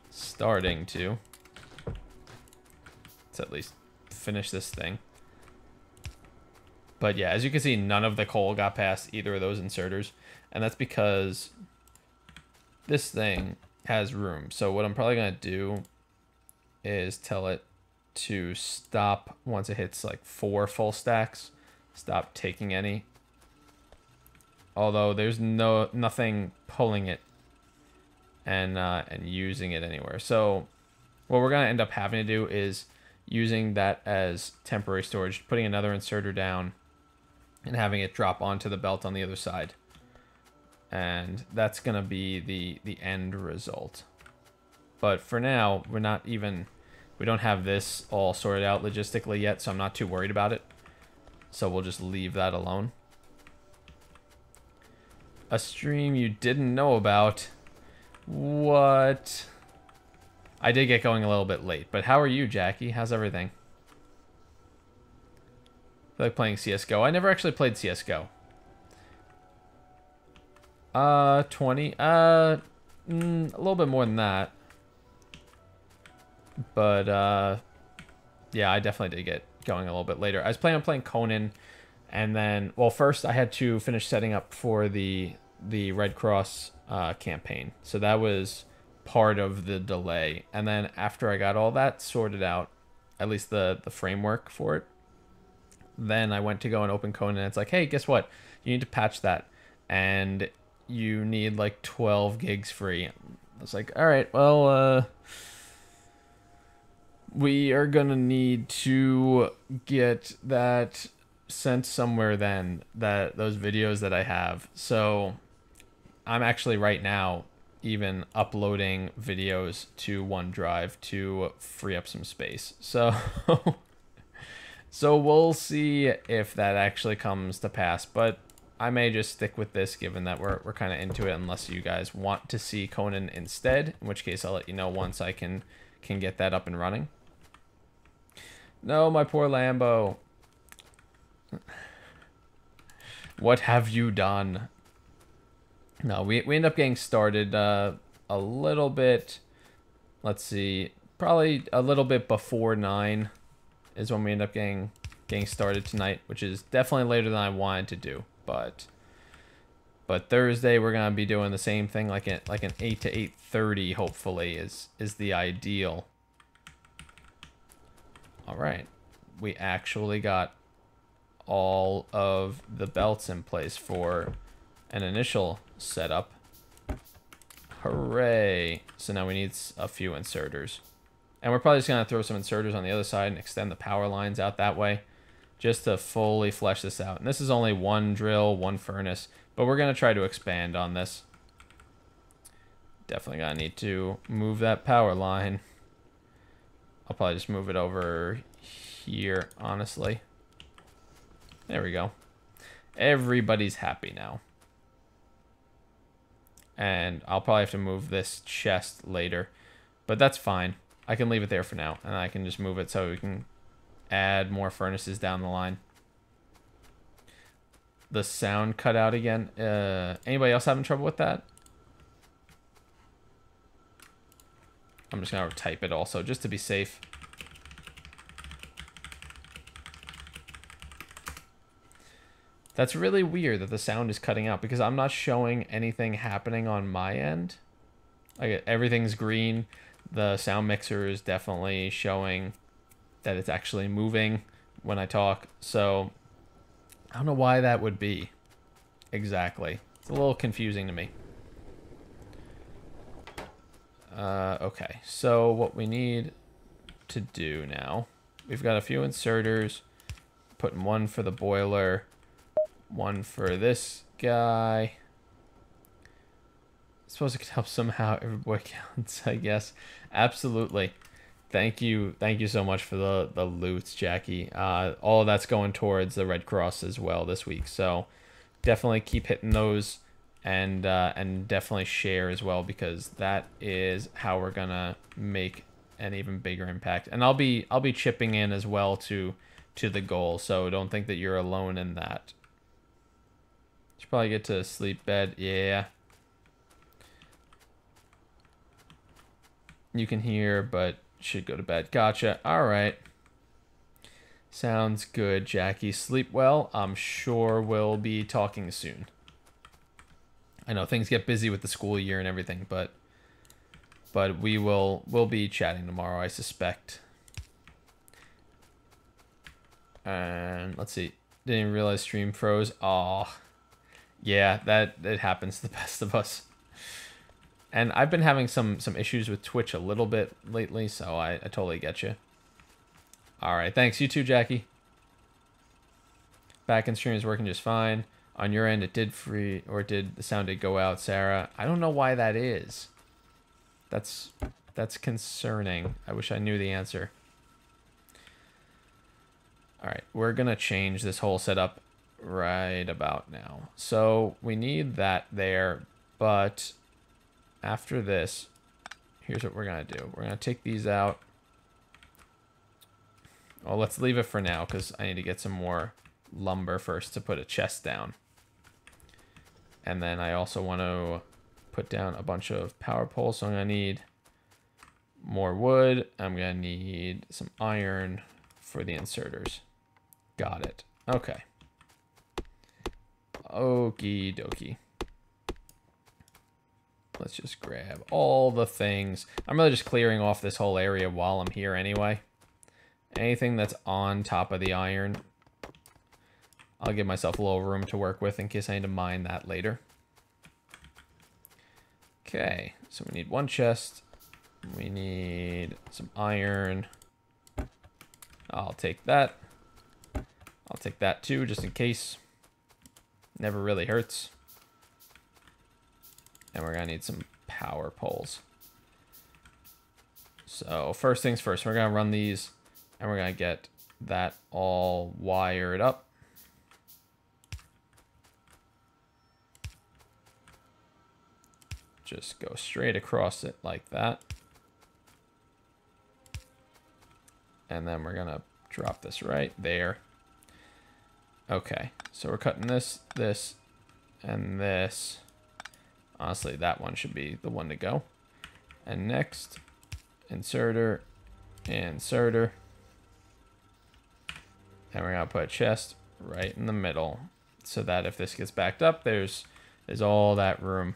Starting to. Let's at least finish this thing. But yeah, as you can see, none of the coal got past either of those inserters. And that's because this thing has room. So what I'm probably going to do is tell it to stop once it hits like 4 full stacks. Stop taking any. Although there's nothing pulling it and using it anywhere. So what we're going to end up having to do is using that as temporary storage, putting another inserter down and having it drop onto the belt on the other side. And that's going to be the end result. But for now, we don't have this all sorted out logistically yet, so I'm not too worried about it. So we'll just leave that alone. A stream you didn't know about. What? I did get going a little bit late, but how are you, Jackie? How's everything? I feel like playing CSGO. I never actually played CSGO. 20. A little bit more than that. But, yeah, I definitely did get going a little bit later. I was planning on playing Conan, and then, well, first I had to finish setting up for the Red Cross campaign. So that was part of the delay. And then after I got all that sorted out, at least the framework for it, then I went to go and open Conan, and it's like, hey, guess what? You need to patch that. And you need like 12 gigs free. I was like, all right, well, we are gonna need to get that sent somewhere then, those videos that I have. So I'm actually right now even uploading videos to OneDrive to free up some space. So so we'll see if that actually comes to pass, but I may just stick with this given that we're kind of into it, unless you guys want to see Conan instead, in which case I'll let you know once I can get that up and running. No, my poor Lambo. What have you done? No, we end up getting started a little bit, let's see, probably a little bit before 9 is when we end up getting started tonight, which is definitely later than I wanted to do, but Thursday we're gonna be doing the same thing, like an 8 to 8:30 hopefully is the ideal. All right, we actually got all of the belts in place for an initial setup. Hooray! So now we need a few inserters. And we're probably just going to throw some inserters on the other side and extend the power lines out that way, just to fully flesh this out. And this is only one drill, one furnace, but we're going to try to expand on this. Definitely going to need to move that power line. I'll probably just move it over here, honestly. There we go. Everybody's happy now. And I'll probably have to move this chest later, but that's fine. I can leave it there for now, and I can just move it so we can add more furnaces down the line. The sound cut out again. Anybody else having trouble with that? I'm just gonna type it also, just to be safe. That's really weird that the sound is cutting out, because I'm not showing anything happening on my end. Like, everything's green. The sound mixer is definitely showing that it's actually moving when I talk. So I don't know why that would be exactly. It's a little confusing to me. Okay, so what we need to do now, we've got a few inserters, putting one for the boiler, one for this guy. I suppose it could help somehow. Every boy counts, I guess. Absolutely. Thank you so much for the loots, Jackie. All of that's going towards the Red Cross as well this week, so definitely keep hitting those, and definitely share as well, because that is how we're gonna make an even bigger impact. And I'll be chipping in as well to the goal, so don't think that you're alone in that. Should probably get to sleep bed. Yeah. You can hear, but should go to bed. Gotcha. All right. Sounds good, Jackie. Sleep well. I'm sure we'll be talking soon. I know things get busy with the school year and everything, but we'll be chatting tomorrow, I suspect. And let's see. Didn't even realize stream froze. Aw. Yeah, that it happens to the best of us. And I've been having some issues with Twitch a little bit lately, so I totally get you. All right, thanks. You too, Jackie. Back in stream is working just fine. On your end, it did free, or did the sound did go out, Sarah? I don't know why that is. That's concerning. I wish I knew the answer. All right, we're gonna change this whole setup right about now. So we need that there, but after this, here's what we're gonna do. We're gonna take these out. Well, let's leave it for now because I need to get some more lumber first to put a chest down. And then I also want to put down a bunch of power poles. So I'm going to need more wood. I'm going to need some iron for the inserters. Got it. Okay. Okie dokie. Let's just grab all the things. I'm really just clearing off this whole area while I'm here anyway. Anything that's on top of the iron, I'll give myself a little room to work with in case I need to mine that later. Okay, so we need one chest. We need some iron. I'll take that. I'll take that too, just in case. Never really hurts. And we're gonna need some power poles. So first things first, we're gonna run these and we're gonna get that all wired up. Just go straight across it like that. And then we're gonna drop this right there. Okay, so we're cutting this, this, and this. Honestly, that one should be the one to go. And next, inserter, inserter. And we're gonna put a chest right in the middle so that if this gets backed up, there's all that room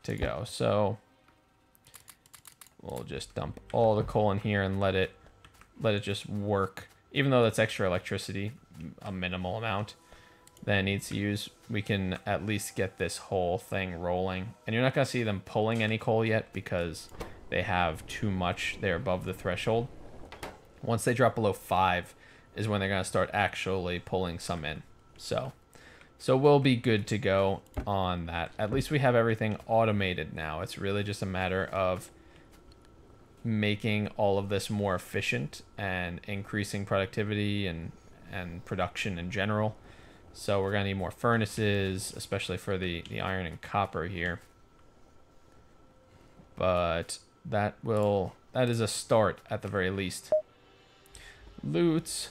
to go. So we'll just dump all the coal in here and let it just work. Even though that's extra electricity, a minimal amount that it needs to use, we can at least get this whole thing rolling. And you're not gonna see them pulling any coal yet because they have too much. They're above the threshold. Once they drop below 5 is when they're gonna start actually pulling some in. So we'll be good to go on that. At least we have everything automated now. It's really just a matter of making all of this more efficient and increasing productivity and production in general. So we're gonna need more furnaces, especially for the iron and copper here. But that is a start at the very least. Loots.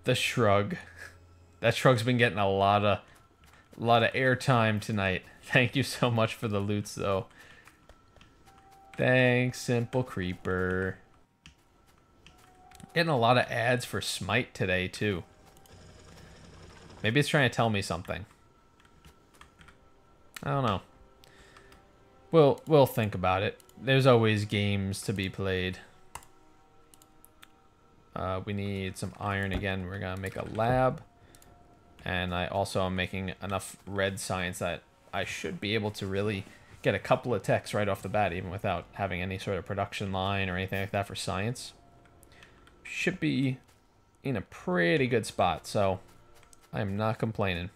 The shrug. That shrug's been getting a lot of airtime tonight. Thank you so much for the loots, though. Thanks, Simple Creeper. Getting a lot of ads for Smite today, too. Maybe it's trying to tell me something. I don't know. We'll think about it. There's always games to be played. We need some iron again. We're gonna make a lab. And I also am making enough red science that I should be able to really get a couple of techs right off the bat, even without having any sort of production line or anything like that for science. Should be in a pretty good spot, so I'm not complaining.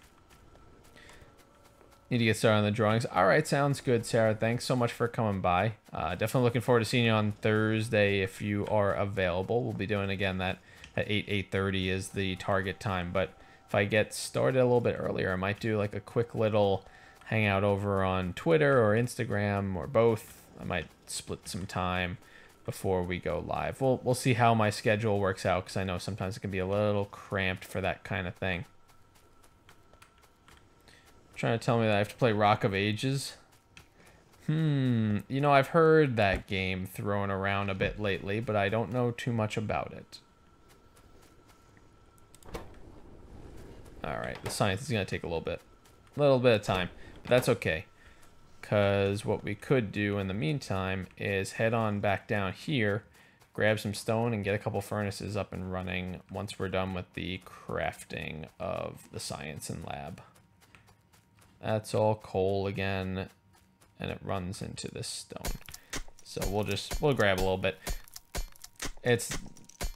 Need to get started on the drawings. All right, sounds good, Sarah. Thanks so much for coming by. Definitely looking forward to seeing you on Thursday if you are available. We'll be doing again that at 8:30 is the target time, but if I get started a little bit earlier, I might do like a quick little hangout over on Twitter or Instagram or both. I might split some time before we go live. We'll see how my schedule works out because I know sometimes it can be a little cramped for that kind of thing. Trying to tell me that I have to play Rock of Ages. You know, I've heard that game thrown around a bit lately, but I don't know too much about it. All right, the science is gonna take a little bit of time, but that's okay. Because what we could do in the meantime is head on back down here, grab some stone, and get a couple furnaces up and running once we're done with the crafting of the science and lab. That's all coal again, and it runs into this stone. So we'll grab a little bit. It's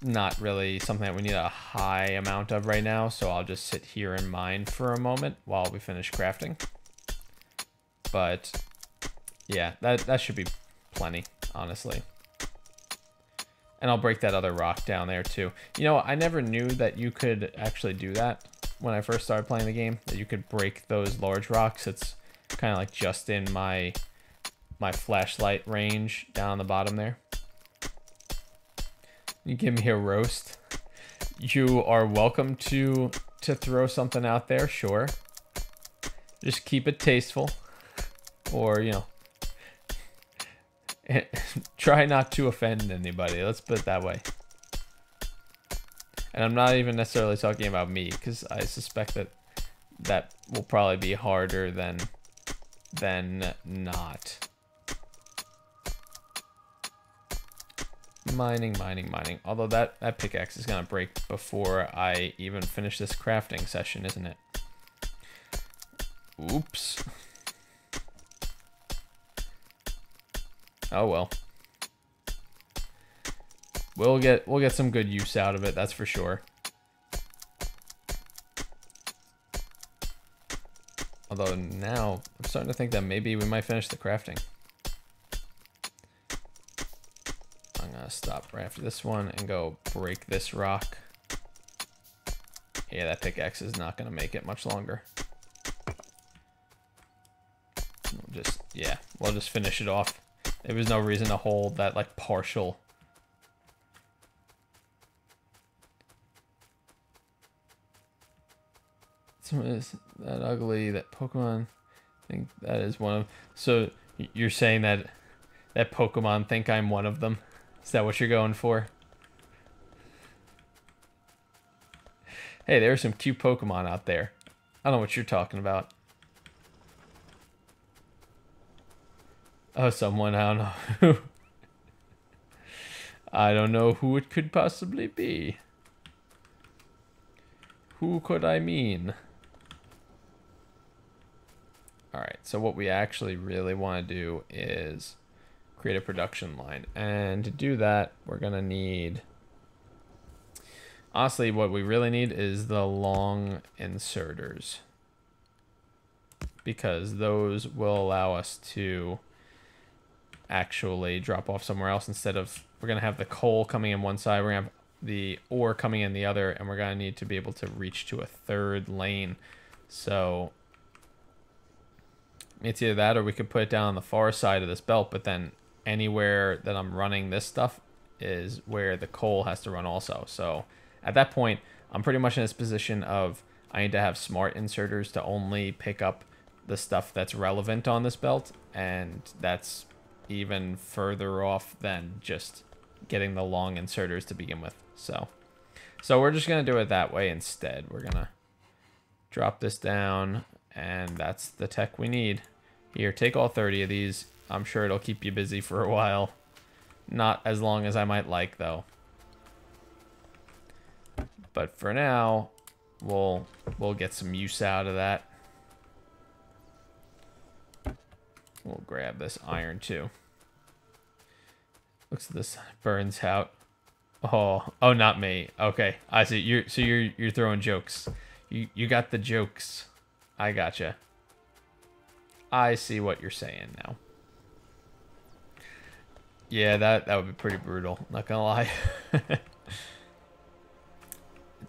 not really something that we need a high amount of right now, so I'll just sit here and mine for a moment while we finish crafting. But yeah, that should be plenty, honestly. And I'll break that other rock down there too. You know, I never knew that you could actually do that when I first started playing the game, that you could break those large rocks. It's kind of like just in my flashlight range down the bottom there. You give me a roast. You are welcome to throw something out there, sure. Just keep it tasteful. Or, you know, try not to offend anybody. Let's put it that way. And I'm not even necessarily talking about me, because I suspect that will probably be harder than not. Mining. Although that pickaxe is gonna break before I even finish this crafting session, isn't it? Oops. Oh well. We'll get some good use out of it, that's for sure. Although now I'm starting to think that maybe we might finish the crafting. I'm gonna stop right after this one and go break this rock. Yeah, that pickaxe is not gonna make it much longer. We'll just finish it off. There was no reason to hold that, like, partial. So is that ugly, that Pokemon? I think that is one of... So you're saying that Pokemon think I'm one of them? Is that what you're going for? Hey, there are some cute Pokemon out there. I don't know what you're talking about. Oh, someone, I don't know who. I don't know who it could possibly be. Who could I mean? Alright, so what we actually really want to do is create a production line. And to do that, we're going to need... Honestly, what we really need is the long inserters. Because those will allow us to actually drop off somewhere else instead of... We're going to have the coal coming in one side, we're going to have the ore coming in the other, and we're going to need to be able to reach to a third lane. So it's either that or we could put it down on the far side of this belt, but then anywhere that I'm running this stuff is where the coal has to run also. So at that point, I'm pretty much in this position of I need to have smart inserters to only pick up the stuff that's relevant on this belt, and that's even further off than just getting the long inserters to begin with. So we're just going to do it that way instead. We're going to drop this down, and that's the tech we need. Here, take all 30 of these. I'm sure it'll keep you busy for a while. Not as long as I might like, though. But for now, we'll get some use out of that. We'll grab this iron too. Looks like this burns out. Oh, not me. Okay, I see. You're throwing jokes. You got the jokes. I gotcha. I see what you're saying now. Yeah, that would be pretty brutal. Not gonna lie.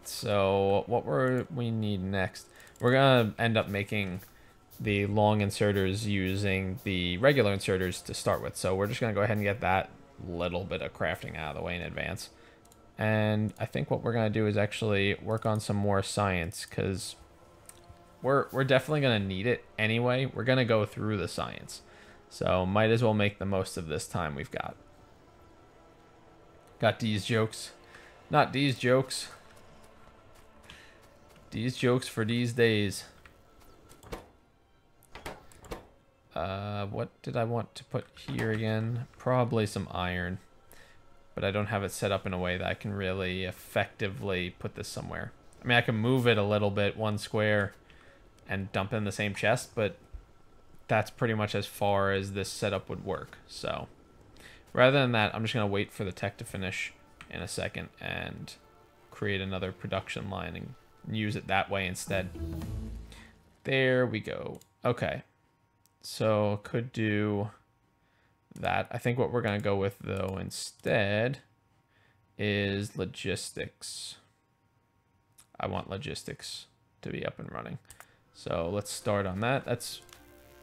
So what we need next? We're gonna end up making the long inserters using the regular inserters to start with. So we're just gonna go ahead and get that little bit of crafting out of the way in advance. And I think what we're gonna do is actually work on some more science, because we're definitely gonna need it anyway. We're gonna go through the science, so might as well make the most of this time we've got. Got these jokes, not these jokes. These jokes for these days. What did I want to put here again? Probably some iron. But I don't have it set up in a way that I can really effectively put this somewhere. I mean, I can move it a little bit, one square, and dump it in the same chest, but that's pretty much as far as this setup would work. So rather than that, I'm just going to wait for the tech to finish in a second and create another production line and use it that way instead. There we go. Okay. So could do that. I think what we're going to go with, though, instead is logistics. I want logistics to be up and running. So let's start on that. That's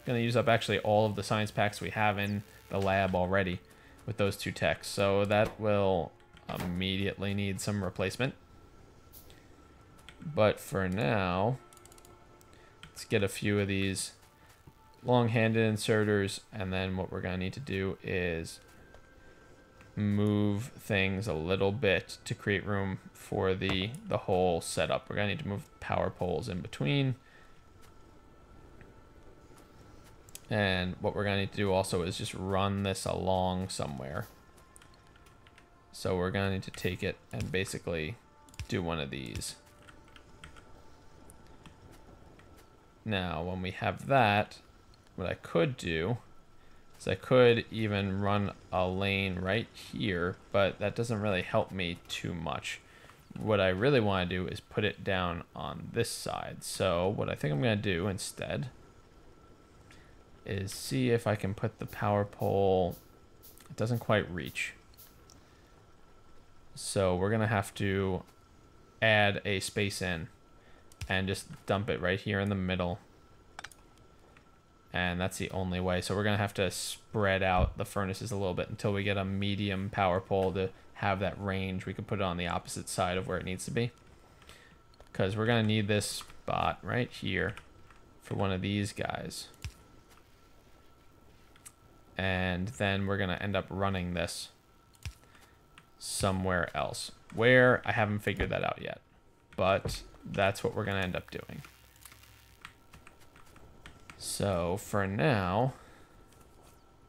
going to use up actually all of the science packs we have in the lab already with those two techs. So that will immediately need some replacement. But for now, let's get a few of these long-handed inserters, and then what we're going to need to do is move things a little bit to create room for the whole setup. We're going to need to move power poles in between. And what we're going to need to do also is just run this along somewhere. So we're going to need to take it and basically do one of these. Now, when we have that, what I could do is I could even run a lane right here, but that doesn't really help me too much. What I really want to do is put it down on this side. So what I think I'm going to do instead is see if I can put the power pole. It doesn't quite reach. So we're going to have to add a space in and just dump it right here in the middle. And that's the only way. So we're going to have to spread out the furnaces a little bit until we get a medium power pole to have that range. We can put it on the opposite side of where it needs to be. Because we're going to need this spot right here for one of these guys. And then we're going to end up running this somewhere else. Where, I haven't figured that out yet. But that's what we're going to end up doing. So for now,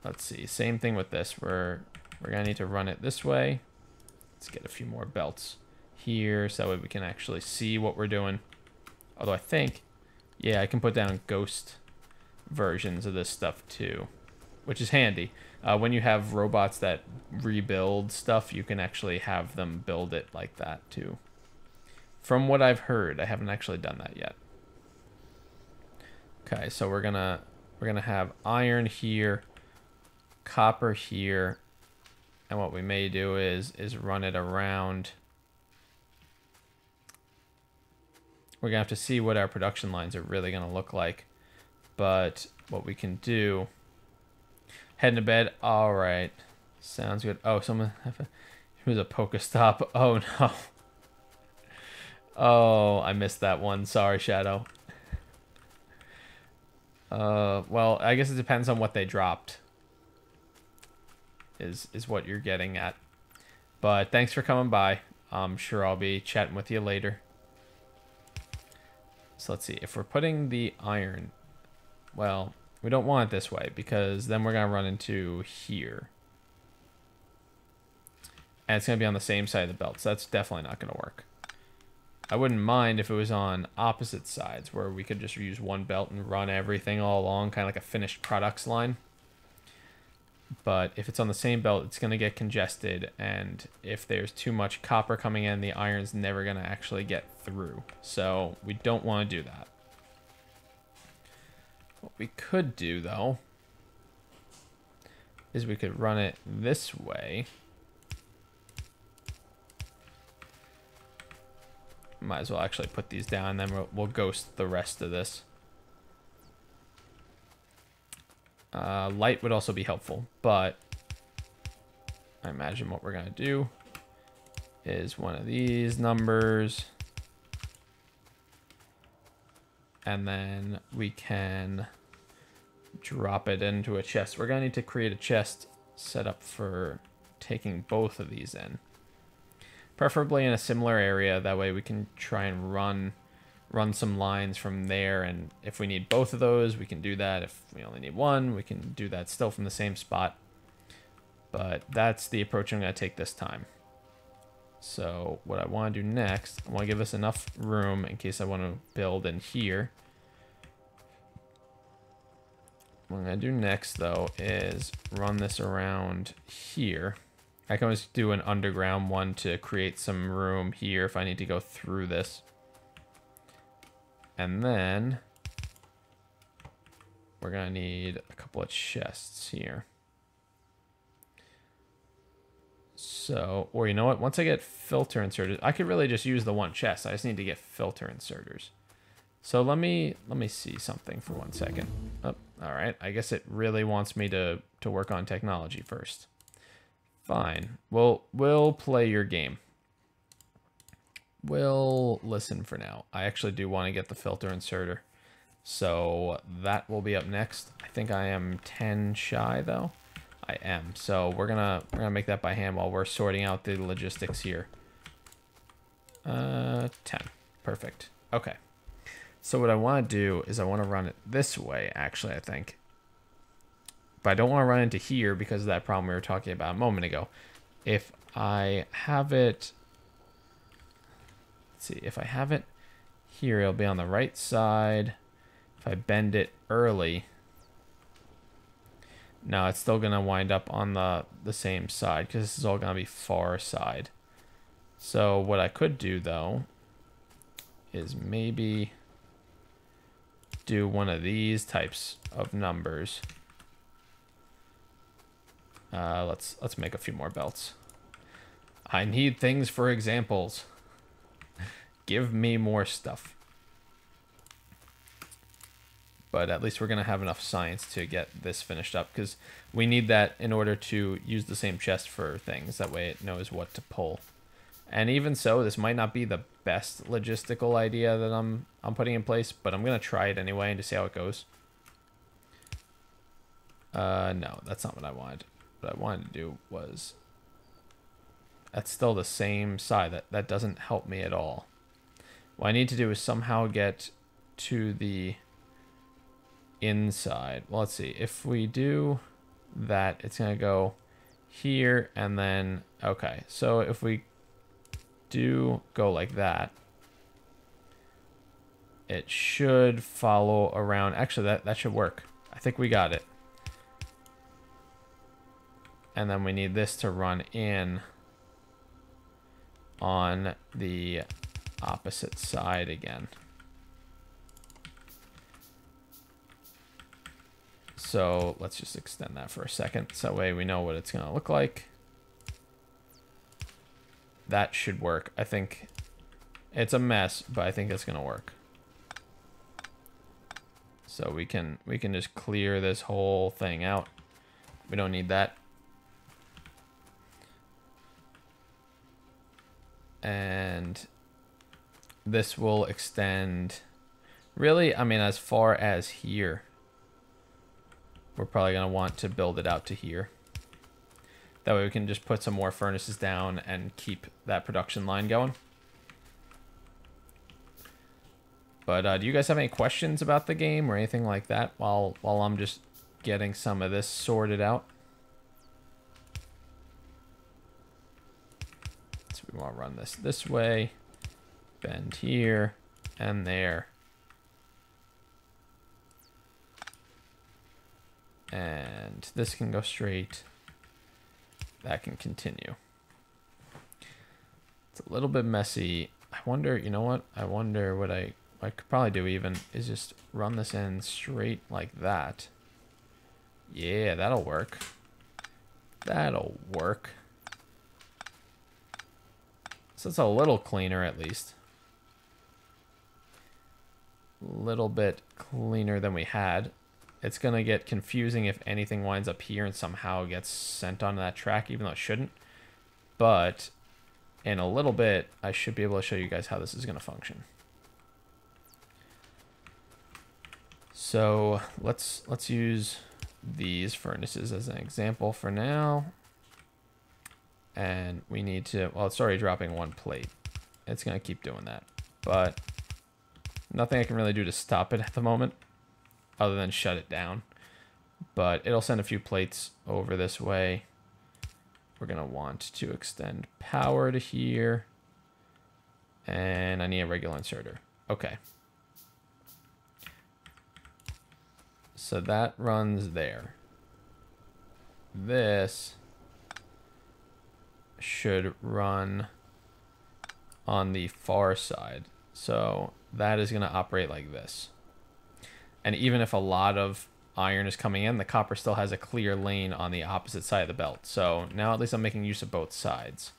let's see, same thing with this. We're gonna need to run it this way. Let's get a few more belts here so that way we can actually see what we're doing. Although I think, yeah, I can put down ghost versions of this stuff too, which is handy. When you have robots that rebuild stuff, you can actually have them build it like that too. From what I've heard, I haven't actually done that yet. Okay, so we're gonna have iron here, copper here, and what we may do is run it around. We're gonna have to see what our production lines are really gonna look like, but what we can do. Heading to bed. All right, sounds good. Oh, someone who's a Pokestop. Oh no. Oh, I missed that one. Sorry, Shadow. Well, I guess it depends on what they dropped. Is what you're getting at. But thanks for coming by. I'm sure I'll be chatting with you later. So let's see. If we're putting the iron, well, we don't want it this way because then we're going to run into here. And it's going to be on the same side of the belt. So that's definitely not going to work. I wouldn't mind if it was on opposite sides where we could just use one belt and run everything all along, kind of like a finished products line. But if it's on the same belt, it's going to get congested, and if there's too much copper coming in, the iron's never going to actually get through. So we don't want to do that. What we could do, though, is we could run it this way. Might as well actually put these down, then we'll ghost the rest of this. Light would also be helpful, but I imagine what we're going to do is one of these numbers. And then we can drop it into a chest. We're going to need to create a chest set up for taking both of these in. Preferably in a similar area, that way we can try and run run some lines from there, and if we need both of those, we can do that. If we only need one, we can do that still from the same spot. But that's the approach I'm going to take this time. So what I want to do next, I want to give us enough room in case I want to build in here. What I'm going to do next, though, is run this around here. I can always do an underground one to create some room here if I need to go through this. And then we're going to need a couple of chests here. So, or you know what? Once I get filter inserted, I could really just use the one chest. I just need to get filter inserters. So let me see something for 1 second. Oh, all right. I guess it really wants me to work on technology first. Fine. Well, we'll play your game. We'll listen for now. I actually do want to get the filter inserter. So that will be up next. I think I am 10 shy though. I am. So we're gonna make that by hand while we're sorting out the logistics here. 10. Perfect. Okay. So what I want to do is I want to run it this way, actually, I think. But I don't want to run into here because of that problem we were talking about a moment ago. If I have it... Let's see. If I have it here, it'll be on the right side. If I bend it early... No, it's still going to wind up on the same side because this is all going to be far side. So what I could do, though, is maybe do one of these types of numbers. Let's make a few more belts. I need things for examples. Give me more stuff. But at least we're going to have enough science to get this finished up because we need that in order to use the same chest for things. That way it knows what to pull. And even so, this might not be the best logistical idea that I'm putting in place, but I'm going to try it anyway and to see how it goes. No, that's not what I wanted. What I wanted to do was... That's still the same side. That doesn't help me at all. What I need to do is somehow get to the inside. Well, let's see. If we do that, it's going to go here and then... Okay, so if we do go like that, it should follow around. Actually, that should work. I think we got it. And then we need this to run in on the opposite side again. So let's just extend that for a second. So that way we know what it's going to look like. That should work. I think it's a mess, but I think it's going to work. So we can just clear this whole thing out. We don't need that. And this will extend, really, I mean, as far as here. We're probably going to want to build it out to here. That way we can just put some more furnaces down and keep that production line going. But do you guys have any questions about the game or anything like that while I'm just getting some of this sorted out? So we want to run this way, bend here and there. And this can go straight. That can continue. It's a little bit messy. I wonder, you know what? I wonder what I could probably do even is just run this in straight like that. Yeah, that'll work. That'll work. So it's a little cleaner at least. A little bit cleaner than we had. It's going to get confusing if anything winds up here and somehow gets sent onto that track, even though it shouldn't. But in a little bit, I should be able to show you guys how this is going to function. So let's use these furnaces as an example for now. And we need to, well, it's already dropping one plate. It's going to keep doing that. But Nothing I can really do to stop it at the moment, other than shut it down. But it'll send a few plates over this way. We're going to want to extend power to here. And I need a regular inserter. Okay. So that runs there. This should run on the far side. So that is going to operate like this. And even if a lot of iron is coming in, the copper still has a clear lane on the opposite side of the belt. So now at least I'm making use of both sides.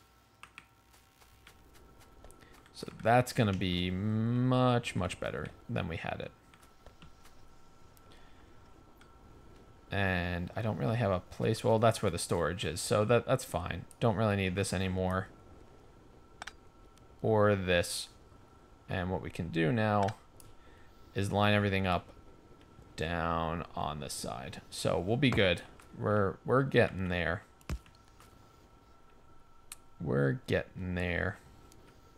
So that's going to be much, much better than we had it. And I don't really have a place. Well, that's where the storage is. So that's fine. Don't really need this anymore. Or this. And what we can do now is line everything up down on this side. So we'll be good. We're getting there. We're getting there.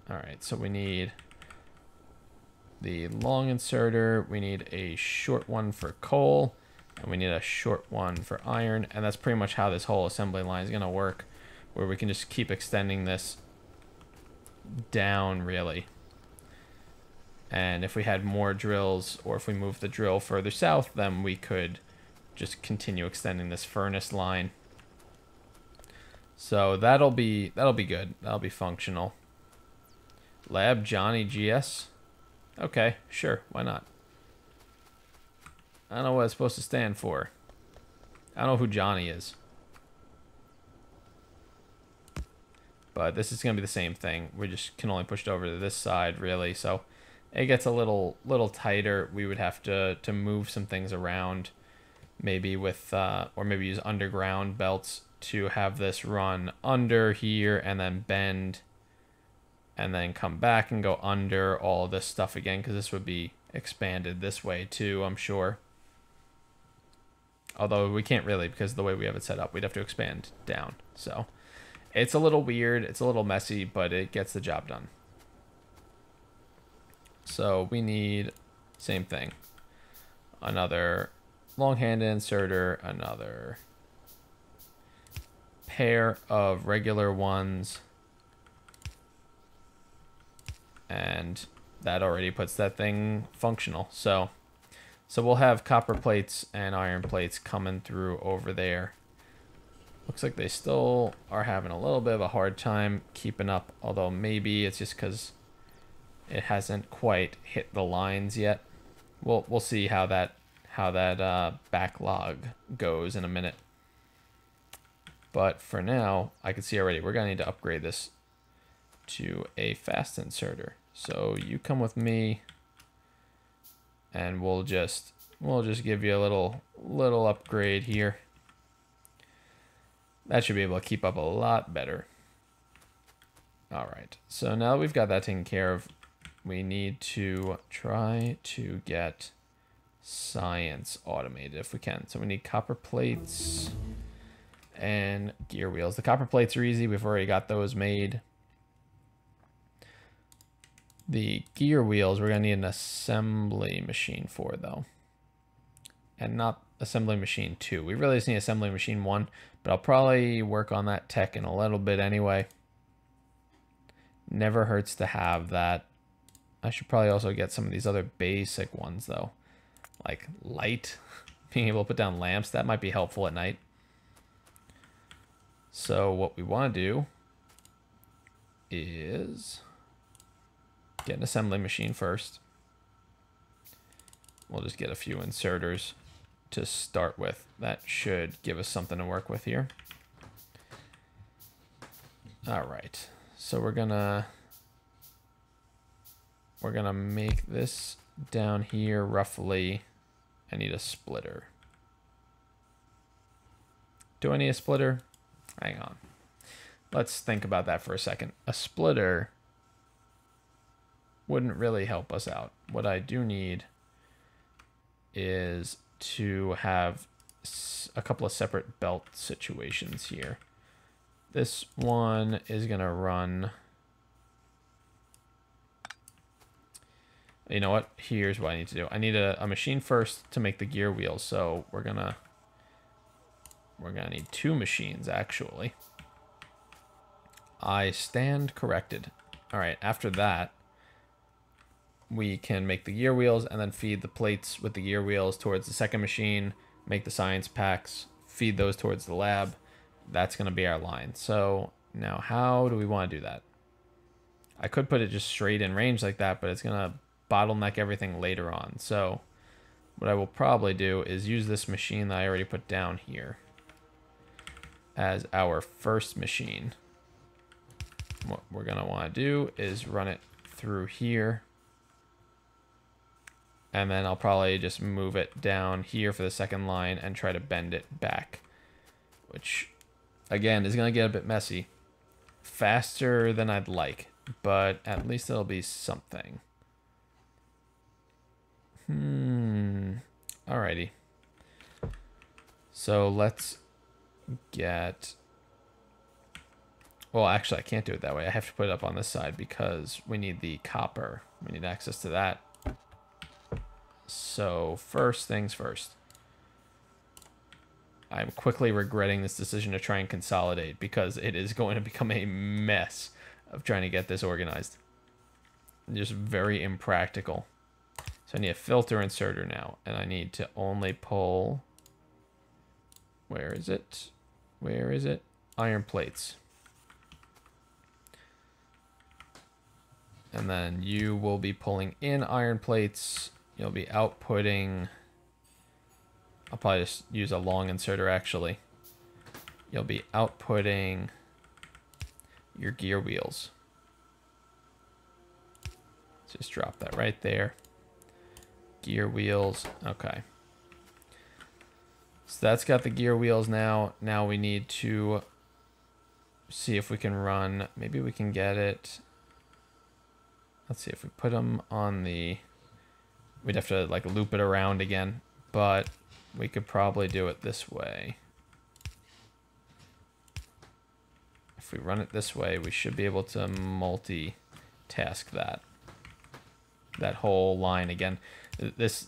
All right, so we need the long inserter. We need a short one for coal. And we need a short one for iron. And that's pretty much how this whole assembly line is going to work, where we can just keep extending this down, really. And if we had more drills, or if we moved the drill further south, then we could just continue extending this furnace line. So that'll be good. That'll be functional. Lab Johnny GS. Okay, sure, why not? I don't know what it's supposed to stand for. I don't know who Johnny is. But this is going to be the same thing. We just can only push it over to this side, really. So it gets a little tighter. We would have to move some things around. Maybe with, or maybe use underground belts to have this run under here and then bend. And then come back and go under all this stuff again. Because this would be expanded this way too, I'm sure. Although we can't really, because of the way we have it set up, we'd have to expand down. So it's a little weird, it's a little messy, but it gets the job done. So we need, same thing, another long-handed inserter, another pair of regular ones, and that already puts that thing functional. So we'll have copper plates and iron plates coming through over there. Looks like they still are having a little bit of a hard time keeping up, although maybe it's just because it hasn't quite hit the lines yet. We'll see how that backlog goes in a minute. But for now, I can see already we're gonna need to upgrade this to a fast inserter. So you come with me. And we'll just give you a little upgrade here. That should be able to keep up a lot better. All right, so now that we've got that taken care of, we need to try to get science automated if we can. So we need copper plates and gear wheels. The copper plates are easy. We've already got those made. The gear wheels, we're going to need an assembly machine for, though. And not assembly machine 2. We really just need assembly machine 1, but I'll probably work on that tech in a little bit anyway. Never hurts to have that. I should probably also get some of these other basic ones, though. Like light. Being able to put down lamps, that might be helpful at night. So what we want to do is get an assembly machine first. We'll just get a few inserters to start with. That should give us something to work with here. All right, so we're gonna make this down here roughly. I need a splitter. Do I need a splitter? Hang on. Let's think about that for a second. A splitter wouldn't really help us out. What I do need is to have a couple of separate belt situations here. This one is gonna run, You know what? Here's what I need to do. I need a machine first to make the gear wheels. So we're gonna need 2 machines actually. I stand corrected. All right, after that, we can make the gear wheels and then feed the plates with the gear wheels towards the second machine, make the science packs, feed those towards the lab. That's going to be our line. So now how do we want to do that? I could put it just straight in range like that, but it's going to bottleneck everything later on. So what I will probably do is use this machine that I already put down here as our first machine. What we're going to want to do is run it through here. And then I'll probably just move it down here for the second line and try to bend it back. Which, again, is going to get a bit messy. Faster than I'd like, but at least it'll be something. Alrighty. So let's get... Well, actually, I can't do it that way. I have to put it up on this side because we need the copper. We need access to that. So first things first. I'm quickly regretting this decision to try and consolidate because it is going to become a mess of trying to get this organized. Just very impractical. So I need a filter inserter now, and I need to only pull... Where is it? Where is it? Iron plates. And then you will be pulling in iron plates. You'll be outputting... I'll probably just use a long inserter, actually. You'll be outputting your gear wheels. Let's just drop that right there. Gear wheels. Okay. So that's got the gear wheels now. Now we need to see if we can run... Maybe we can get it... Let's see if we put them on the... We'd have to like loop it around again, but we could probably do it this way. If we run it this way, we should be able to multitask that whole line again. This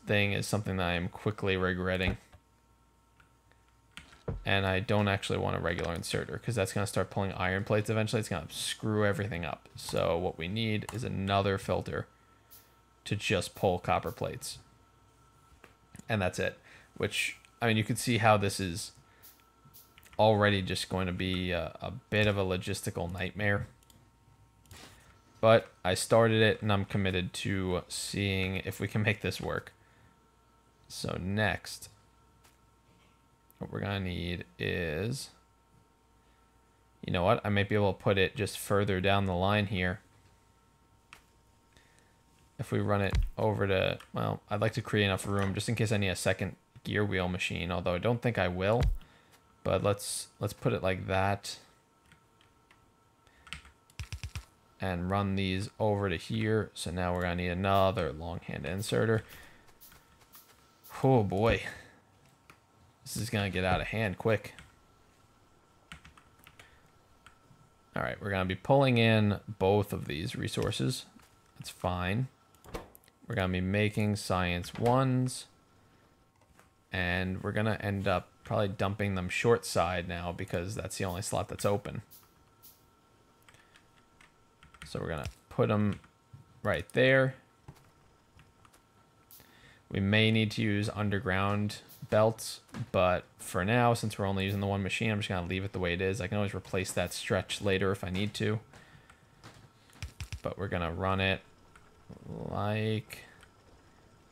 thing is something that I am quickly regretting. And I don't actually want a regular inserter because that's going to start pulling iron plates eventually. It's going to screw everything up. So what we need is another filter to just pull copper plates. And that's it. Which, I mean, you can see how this is already just going to be a bit of a logistical nightmare. But I started it and I'm committed to seeing if we can make this work. So next... What we're going to need is, you know what, I might be able to put it just further down the line here. If we run it over to, well, I'd like to create enough room just in case I need a second gear wheel machine, although I don't think I will. But let's put it like that. And run these over to here. So now we're going to need another long-hand inserter. Oh boy. This is going to get out of hand quick. All right, we're going to be pulling in both of these resources. That's fine. We're going to be making science 1s. And we're going to end up probably dumping them short side now because that's the only slot that's open. So we're going to put them right there. We may need to use underground belts, but for now, since we're only using the one machine, I'm just going to leave it the way it is. I can always replace that stretch later if I need to. But we're going to run it like,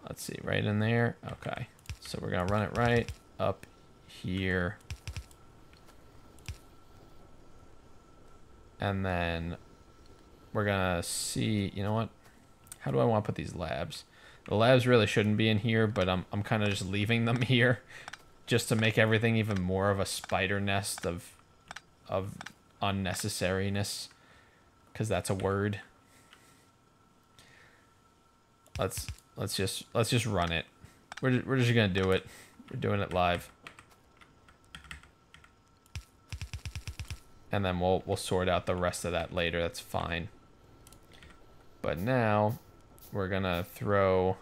let's see, right in there. Okay, so we're going to run it right up here. And then we're going to see, you know what? How do I want to put these labs? The labs really shouldn't be in here, but I'm kind of just leaving them here just to make everything even more of a spider nest of unnecessariness, because that's a word. Let's just run it. We're just gonna do it. We're doing it live. And then we'll sort out the rest of that later. That's fine. But now we're gonna throw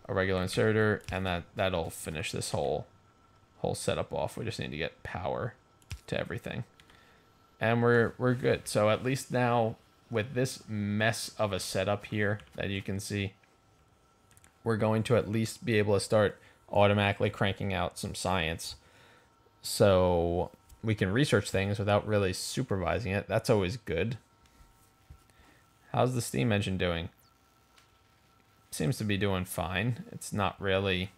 a regular inserter, and that'll finish this whole setup off. We just need to get power to everything, and we're good. So at least now with this mess of a setup here that you can see, we're going to at least be able to start automatically cranking out some science, so we can research things without really supervising it. That's always good. How's the steam engine doing? Seems to be doing fine. It's not really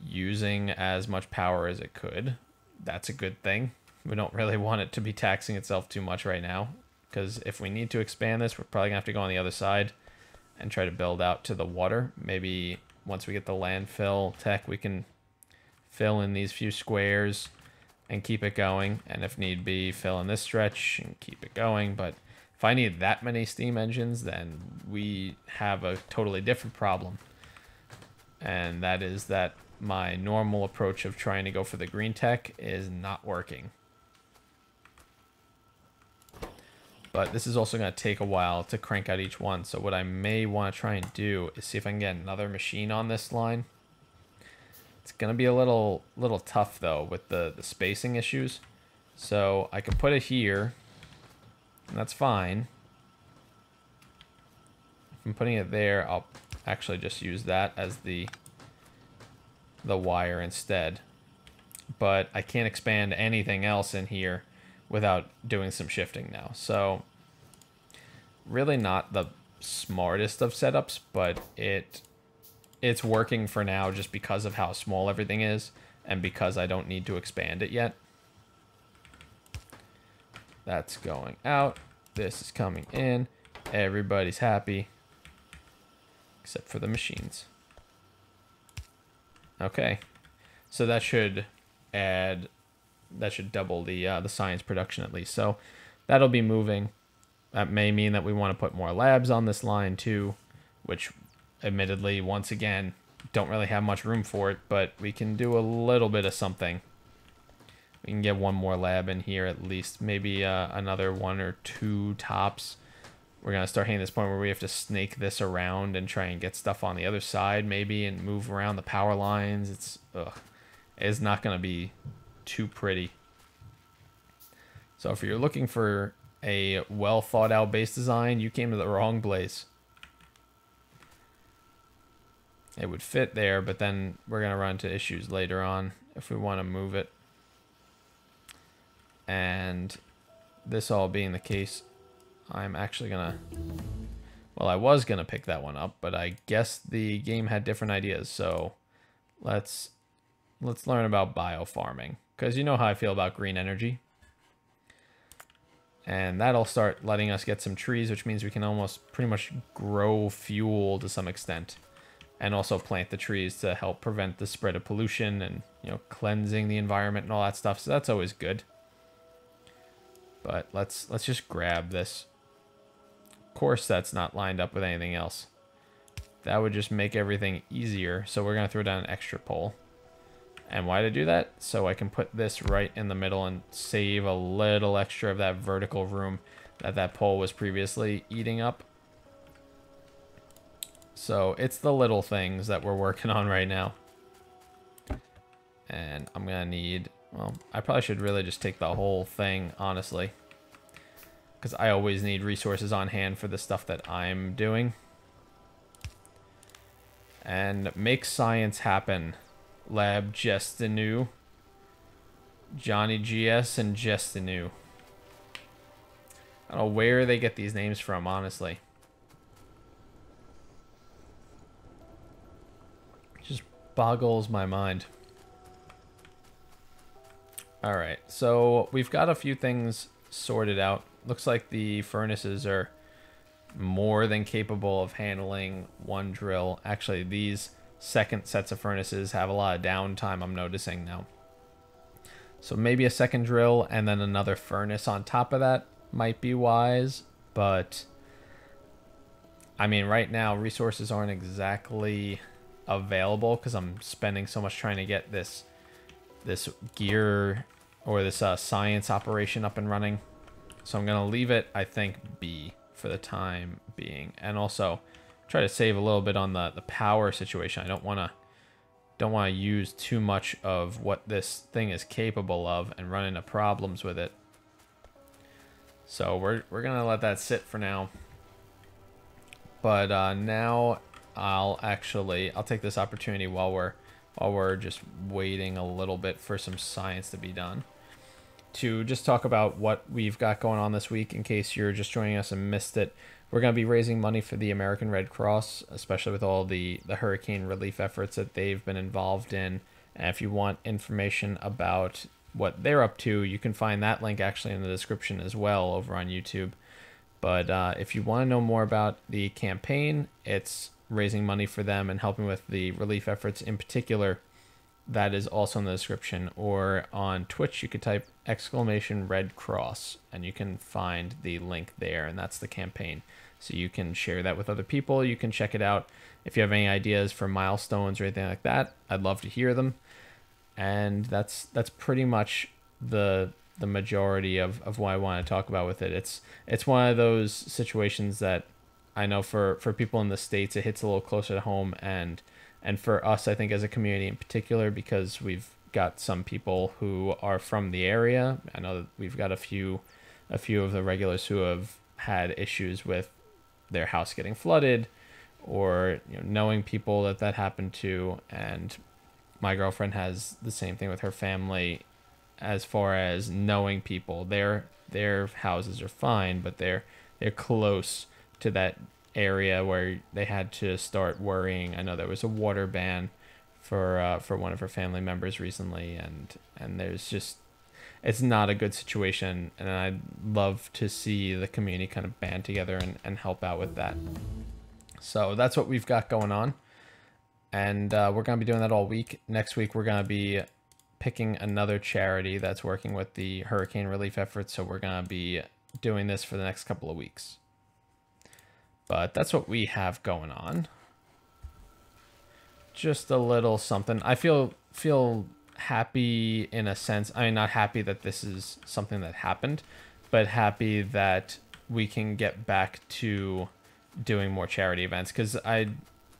using as much power as it could. That's a good thing. We don't really want it to be taxing itself too much right now, because if we need to expand this, we're probably gonna have to go on the other side and try to build out to the water. Maybe once we get the landfill tech, we can fill in these few squares and keep it going, and if need be, fill in this stretch and keep it going. But if I need that many steam engines, then we have a totally different problem, and that is that my normal approach of trying to go for the green tech is not working. But this is also going to take a while to crank out each one. So what I may want to try and do is see if I can get another machine on this line. It's going to be a little tough, though, with the spacing issues. So I can put it here, and that's fine. If I'm putting it there, I'll actually just use that as the wire instead. But I can't expand anything else in here without doing some shifting now. So really not the smartest of setups, but it's working for now just because of how small everything is and because I don't need to expand it yet. That's going out. This is coming in. Everybody's happy except for the machines. Okay, so that should double the science production at least. So that'll be moving. That may mean that we want to put more labs on this line too, which admittedly, once again, don't really have much room for it, but we can do a little bit of something. We can get one more lab in here at least, maybe another 1 or 2 tops. We're going to start hitting this point where we have to snake this around and try and get stuff on the other side maybe and move around the power lines. It's not going to be too pretty. So if you're looking for a well thought out base design, you came to the wrong place. It would fit there, but then we're going to run into issues later on if we want to move it. And this all being the case, I'm actually gonna, well, I was gonna pick that one up, but I guess the game had different ideas. So let's learn about biofarming, because you know how I feel about green energy. And that'll start letting us get some trees, which means we can almost pretty much grow fuel to some extent, and also plant the trees to help prevent the spread of pollution and, you know, cleansing the environment and all that stuff. So that's always good. But let's just grab this. Of course, that's not lined up with anything else. That would just make everything easier. So we're going to throw down an extra pole. And why to do that? So I can put this right in the middle and save a little extra of that vertical room that pole was previously eating up. So it's the little things that we're working on right now. And I'm going to need, well, I probably should really just take the whole thing, honestly, because I always need resources on hand for the stuff that I'm doing. And make science happen. Lab Jestinu. Johnny GS and Jestinu. I don't know where they get these names from, honestly. It just boggles my mind. Alright, so we've got a few things sorted out. Looks like the furnaces are more than capable of handling one drill. Actually, these second sets of furnaces have a lot of downtime, I'm noticing now. So maybe a second drill and then another furnace on top of that might be wise. But, I mean, right now, resources aren't exactly available because I'm spending so much trying to get this gear or this science operation up and running. So I'm going to leave it, I think, B for the time being. And also, try to save a little bit on the power situation. I don't want to use too much of what this thing is capable of and run into problems with it. So we're gonna let that sit for now. But now I'll take this opportunity while we're just waiting a little bit for some science to be done, to just talk about what we've got going on this week in case you're just joining us and missed it. We're going to be raising money for the American Red Cross, especially with all the hurricane relief efforts that they've been involved in. And if you want information about what they're up to, you can find that link actually in the description as well over on YouTube. But if you want to know more about the campaign, it's raising money for them and helping with the relief efforts in particular. That is also in the description. Or on Twitch, you could type !Red Cross and you can find the link there, and that's the campaign. So you can share that with other people. You can check it out. If you have any ideas for milestones or anything like that, I'd love to hear them. And that's pretty much the majority of what I want to talk about with it. It's one of those situations that I know for people in the States, it hits a little closer to home, and for us, I think as a community in particular, because we've got some people who are from the area. I know that we've got a few of the regulars who have had issues with their house getting flooded, or knowing people that happened to. And my girlfriend has the same thing with her family, as far as knowing people. Their houses are fine, but they're close to that area where they had to start worrying. I know there was a water ban for one of her family members recently, and there's just, it's not a good situation, and I'd love to see the community kind of band together and help out with that. So that's what we've got going on, and we're going to be doing that all week. Next week we're going to be picking another charity that's working with the hurricane relief efforts, so we're going to be doing this for the next couple of weeks. But that's what we have going on. Just a little something. I feel happy in a sense. I mean, not happy that this is something that happened, but happy that we can get back to doing more charity events, because I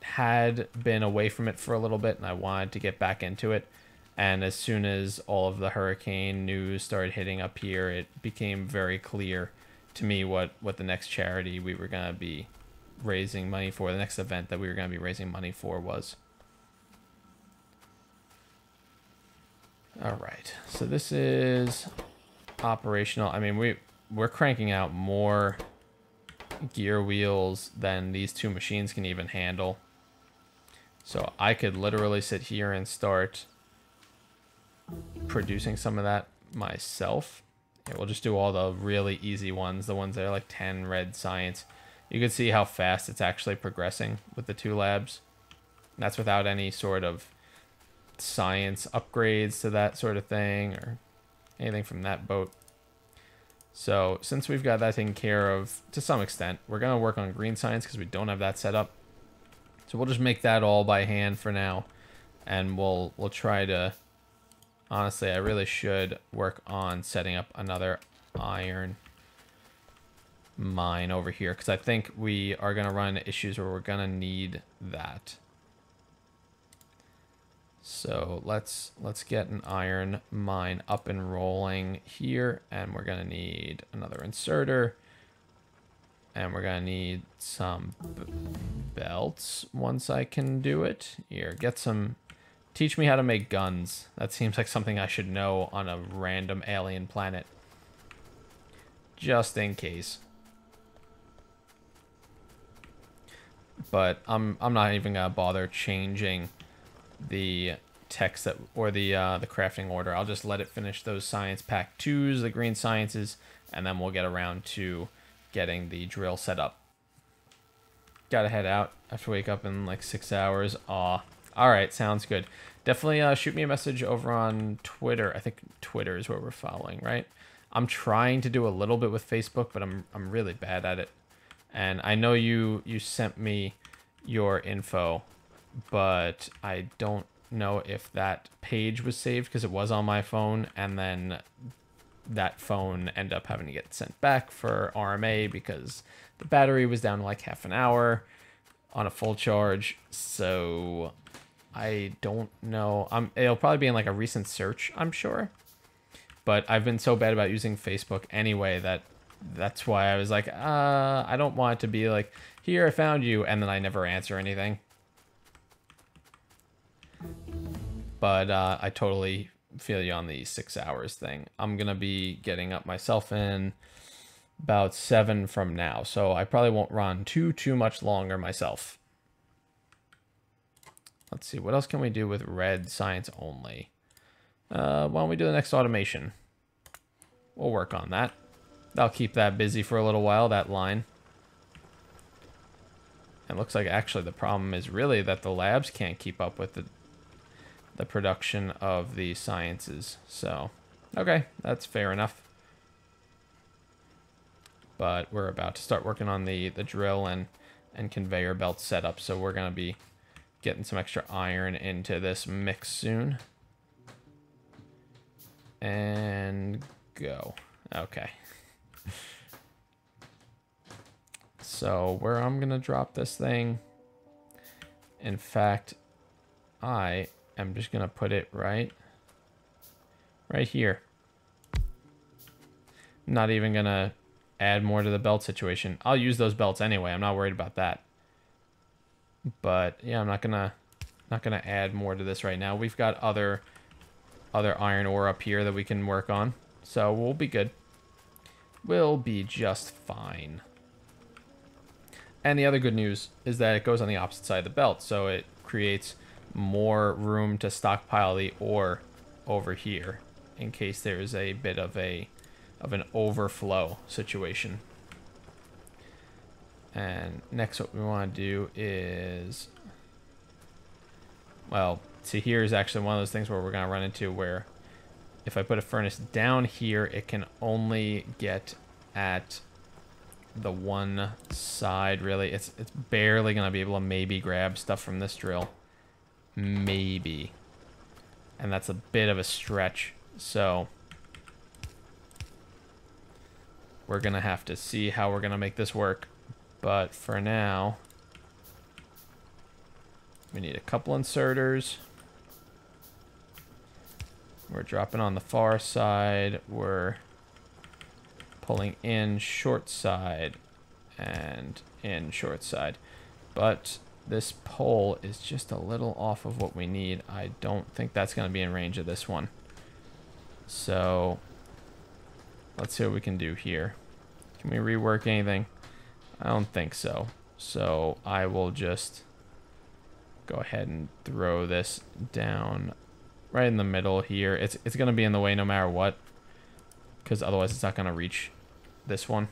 had been away from it for a little bit and I wanted to get back into it. And as soon as all of the hurricane news started hitting up here, it became very clear to me what the next charity we were going to be raising money for, the next event that we were going to be raising money for was. All right, so this is operational. I mean, we're cranking out more gear wheels than these two machines can even handle. So I could literally sit here and start producing some of that myself. Yeah, we'll just do all the really easy ones, the ones that are like 10 red science. You can see how fast it's actually progressing with the two labs. And that's without any sort of science upgrades to that sort of thing or anything from that boat. So since we've got that taken care of to some extent, we're going to work on green science because we don't have that set up. So we'll just make that all by hand for now, and we'll try to, honestly, I really should work on setting up another iron mine over here, because I think we are going to run into issues where we're going to need that. So let's get an iron mine up and rolling here, and we're going to need another inserter, and we're going to need some belts once I can do it. Here, teach me how to make guns. That seems like something I should know on a random alien planet, just in case. But I'm not even gonna bother changing the text or the crafting order. I'll just let it finish those science pack 2s, the green sciences, and then we'll get around to getting the drill set up. Gotta head out. I have to wake up in like 6 hours. Aw. Alright, sounds good. Definitely shoot me a message over on Twitter. I think Twitter is where we're following, right? I'm trying to do a little bit with Facebook, but I'm really bad at it. And I know you sent me your info, but I don't know if that page was saved because it was on my phone, and then that phone ended up having to get sent back for RMA because the battery was down to like half an hour. on a full charge, so I don't know. It'll probably be in like a recent search, I'm sure. But I've been so bad about using Facebook anyway that's why I was like, I don't want it to be like, here, I found you, and then I never answer anything. But I totally feel you on the 6 hours thing. I'm going to be getting up myself in about 7 from now, so I probably won't run too much longer myself. Let's see, what else can we do with red science only? Why don't we do the next automation? We'll work on that. That'll keep that busy for a little while, that line. It looks like actually the problem is really that the labs can't keep up with the production of the sciences. So, okay, that's fair enough. But we're about to start working on the drill and conveyor belt setup, so we're going to be getting some extra iron into this mix soon. And go. Okay. So where I'm going to drop this thing, in fact, I am just going to put it right here. I'm not even going to add more to the belt situation. I'll use those belts anyway. I'm not worried about that. But yeah, I'm not gonna add more to this right now. We've got other iron ore up here that we can work on, so we'll be good. We'll be just fine. And the other good news is that it goes on the opposite side of the belt, so it creates more room to stockpile the ore over here in case there's a bit of an overflow situation. And next what we want to do is, well, see, here is actually one of those things where we're going to run into where if I put a furnace down here, it can only get at the one side, really. It's barely going to be able to maybe grab stuff from this drill. Maybe. And that's a bit of a stretch. So we're going to have to see how we're going to make this work. But for now, we need a couple inserters. We're dropping on the far side. We're pulling in short side and in short side. But this pole is just a little off of what we need. I don't think that's going to be in range of this one. So let's see what we can do here. Can we rework anything? I don't think so. So I will just go ahead and throw this down right in the middle here. It's going to be in the way no matter what, because otherwise it's not going to reach this one.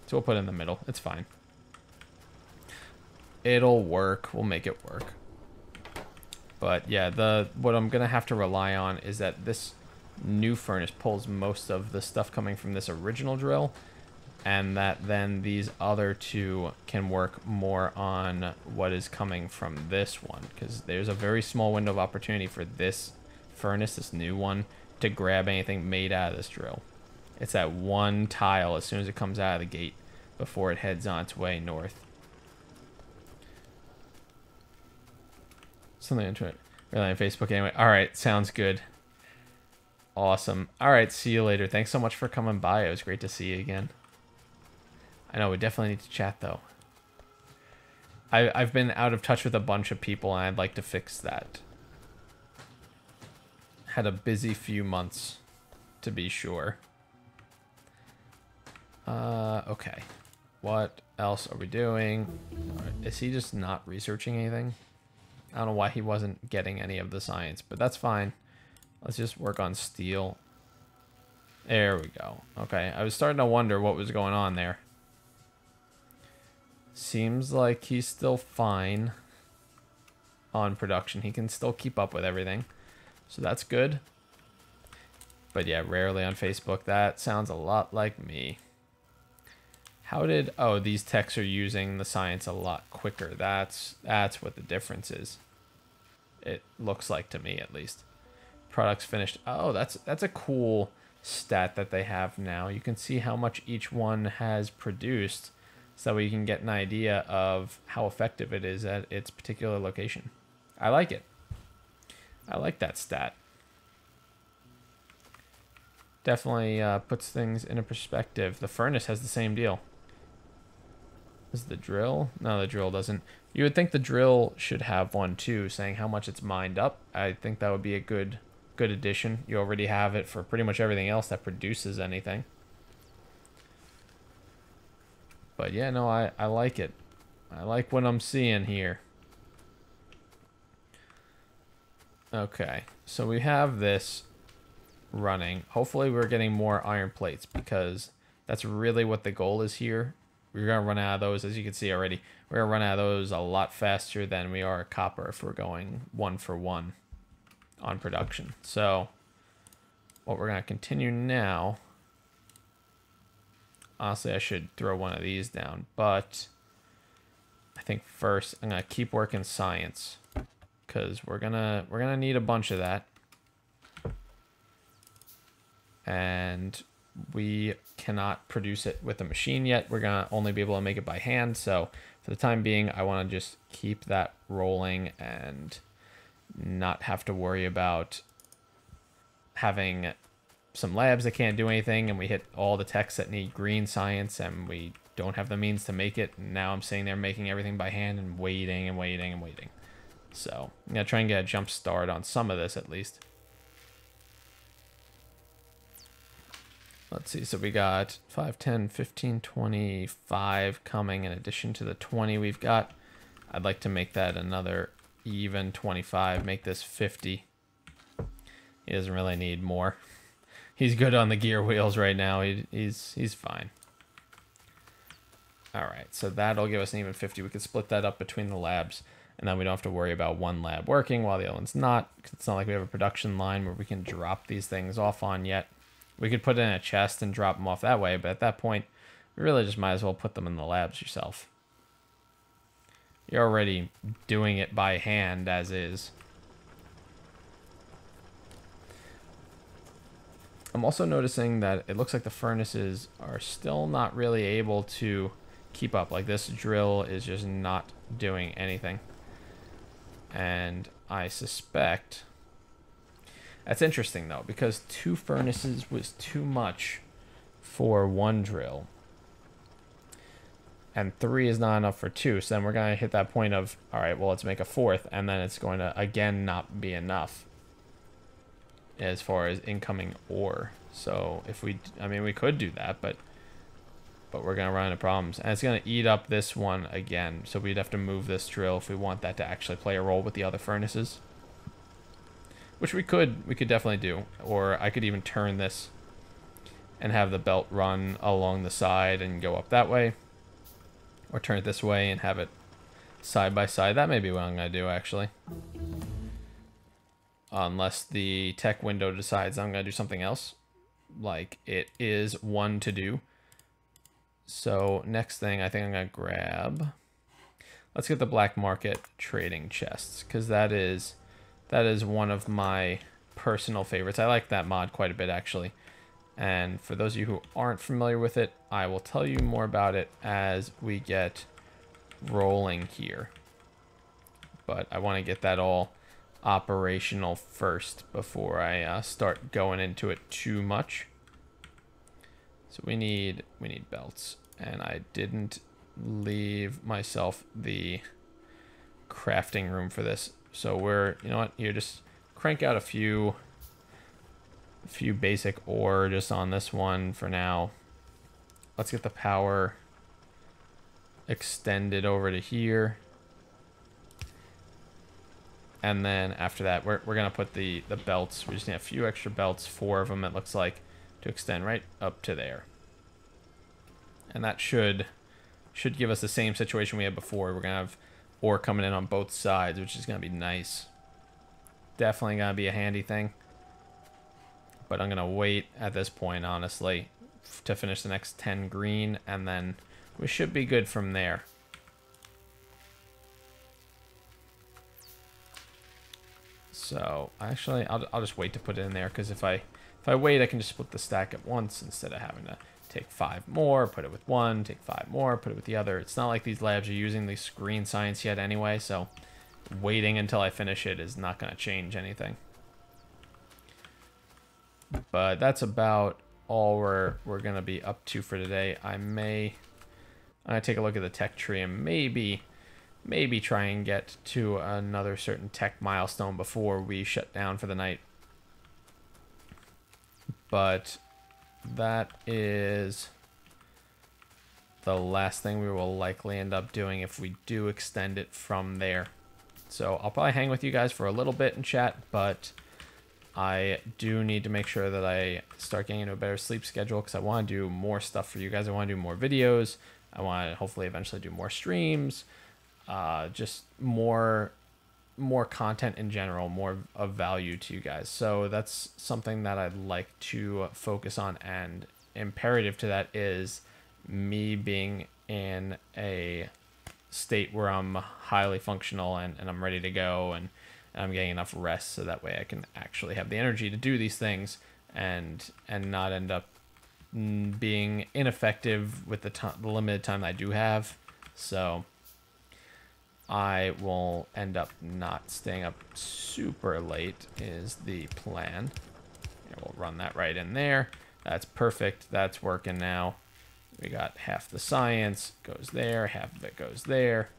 So we'll put it in the middle. It's fine. It'll work. We'll make it work. But yeah, what I'm going to have to rely on is that this new furnace pulls most of the stuff coming from this original drill, and that then these other two can work more on what is coming from this one, because there's a very small window of opportunity for this furnace, this new one, to grab anything made out of this drill. It's that one tile as soon as it comes out of the gate before it heads on its way north. Something interesting. Really on Facebook anyway. All right, sounds good. Awesome. All right, see you later. Thanks so much for coming by. It was great to see you again. I know, we definitely need to chat, though. I've been out of touch with a bunch of people, and I'd like to fix that. Had a busy few months, to be sure. Okay. What else are we doing? Is he just not researching anything? I don't know why he wasn't getting any of the science, but that's fine. Let's just work on steel. There we go. Okay, I was starting to wonder what was going on there. Seems like he's still fine on production. He can still keep up with everything. So that's good. But yeah, rarely on Facebook. That sounds a lot like me. How did... Oh, these techs are using the science a lot quicker. That's what the difference is. It looks like to me, at least. Products finished. Oh, that's a cool stat that they have now. You can see how much each one has produced so we can get an idea of how effective it is at its particular location. I like it. I like that stat. Definitely puts things in a perspective. The furnace has the same deal. Is the drill? No, the drill doesn't. You would think the drill should have one too, saying how much it's mined up. I think that would be a good addition. You already have it for pretty much everything else that produces anything. But yeah, no, I like it. I like what I'm seeing here. Okay, so we have this running. Hopefully we're getting more iron plates, because that's really what the goal is here. We're going to run out of those, as you can see already. We're going to run out of those a lot faster than we are copper if we're going 1 for 1 on production. So what we're going to continue now, honestly I should throw one of these down, but I think first I'm going to keep working science, because we're gonna need a bunch of that. And we cannot produce it with a machine yet. We're gonna only be able to make it by hand. So for the time being, I want to just keep that rolling and not have to worry about having some labs that can't do anything, and we hit all the techs that need green science and we don't have the means to make it. And now I'm sitting there making everything by hand and waiting and waiting and waiting. So I'm gonna try and get a jump start on some of this at least. Let's see, so we got 5, 10, 15, 25 coming in addition to the 20 we've got. I'd like to make that another even 25, make this 50. He doesn't really need more. He's good on the gear wheels right now. He's fine. All right, so that'll give us an even 50. We could split that up between the labs, and then we don't have to worry about one lab working while the other one's not. It's not like we have a production line where we can drop these things off on yet. We could put it in a chest and drop them off that way, but at that point, we really just might as well put them in the labs yourself. You're already doing it by hand as is. I'm also noticing that it looks like the furnaces are still not really able to keep up. Like, this drill is just not doing anything. And I suspect... That's interesting, though, because 2 furnaces was too much for 1 drill. And 3 is not enough for 2. So then we're going to hit that point of, all right, well, let's make a 4th. And then it's going to, again, not be enough as far as incoming ore. So if we, I mean, we could do that, but we're going to run into problems. And it's going to eat up this one again. So we'd have to move this drill if we want that to actually play a role with the other furnaces. Which we could definitely do. Or I could even turn this and have the belt run along the side and go up that way. Or turn it this way and have it side by side. That may be what I'm going to do, actually. Unless the tech window decides I'm going to do something else. Like it is one to do. So next thing I think I'm going to grab... Let's get the black market trading chests. Because that is one of my personal favorites. I like that mod quite a bit, actually. And for those of you who aren't familiar with it, I will tell you more about it as we get rolling here. But I want to get that all operational first before I start going into it too much. So we need belts. And I didn't leave myself the crafting room for this. So we're, you know what, here, just crank out a few basic ore just on this one for now. Let's get the power extended over to here. And then after that, we're going to put the belts. We just need a few extra belts, 4 of them it looks like, to extend right up to there. And that should give us the same situation we had before. We're going to have ore coming in on both sides, which is going to be nice. Definitely going to be a handy thing. But I'm going to wait at this point, honestly, to finish the next 10 green, and then we should be good from there. So, actually, I'll just wait to put it in there, because if I wait, I can just split the stack at once instead of having to take 5 more, put it with one, take 5 more, put it with the other. It's not like these labs are using the green science yet anyway, so waiting until I finish it is not going to change anything. But that's about all we're going to be up to for today. I'm going to take a look at the tech tree and maybe try and get to another certain tech milestone before we shut down for the night. But that is the last thing we will likely end up doing if we do extend it from there. So I'll probably hang with you guys for a little bit and chat, but I do need to make sure that I start getting into a better sleep schedule because I want to do more stuff for you guys. I want to do more videos. I want to hopefully eventually do more streams, just more content in general, more of value to you guys. So that's something that I'd like to focus on, and imperative to that is me being in a state where I'm highly functional and I'm ready to go and I'm getting enough rest so that way I can actually have the energy to do these things and not end up being ineffective with the limited time that I do have. So I will end up not staying up super late is the plan. Yeah, we'll run that right in there. That's perfect. That's working now. We got half the science goes there, half of it goes there.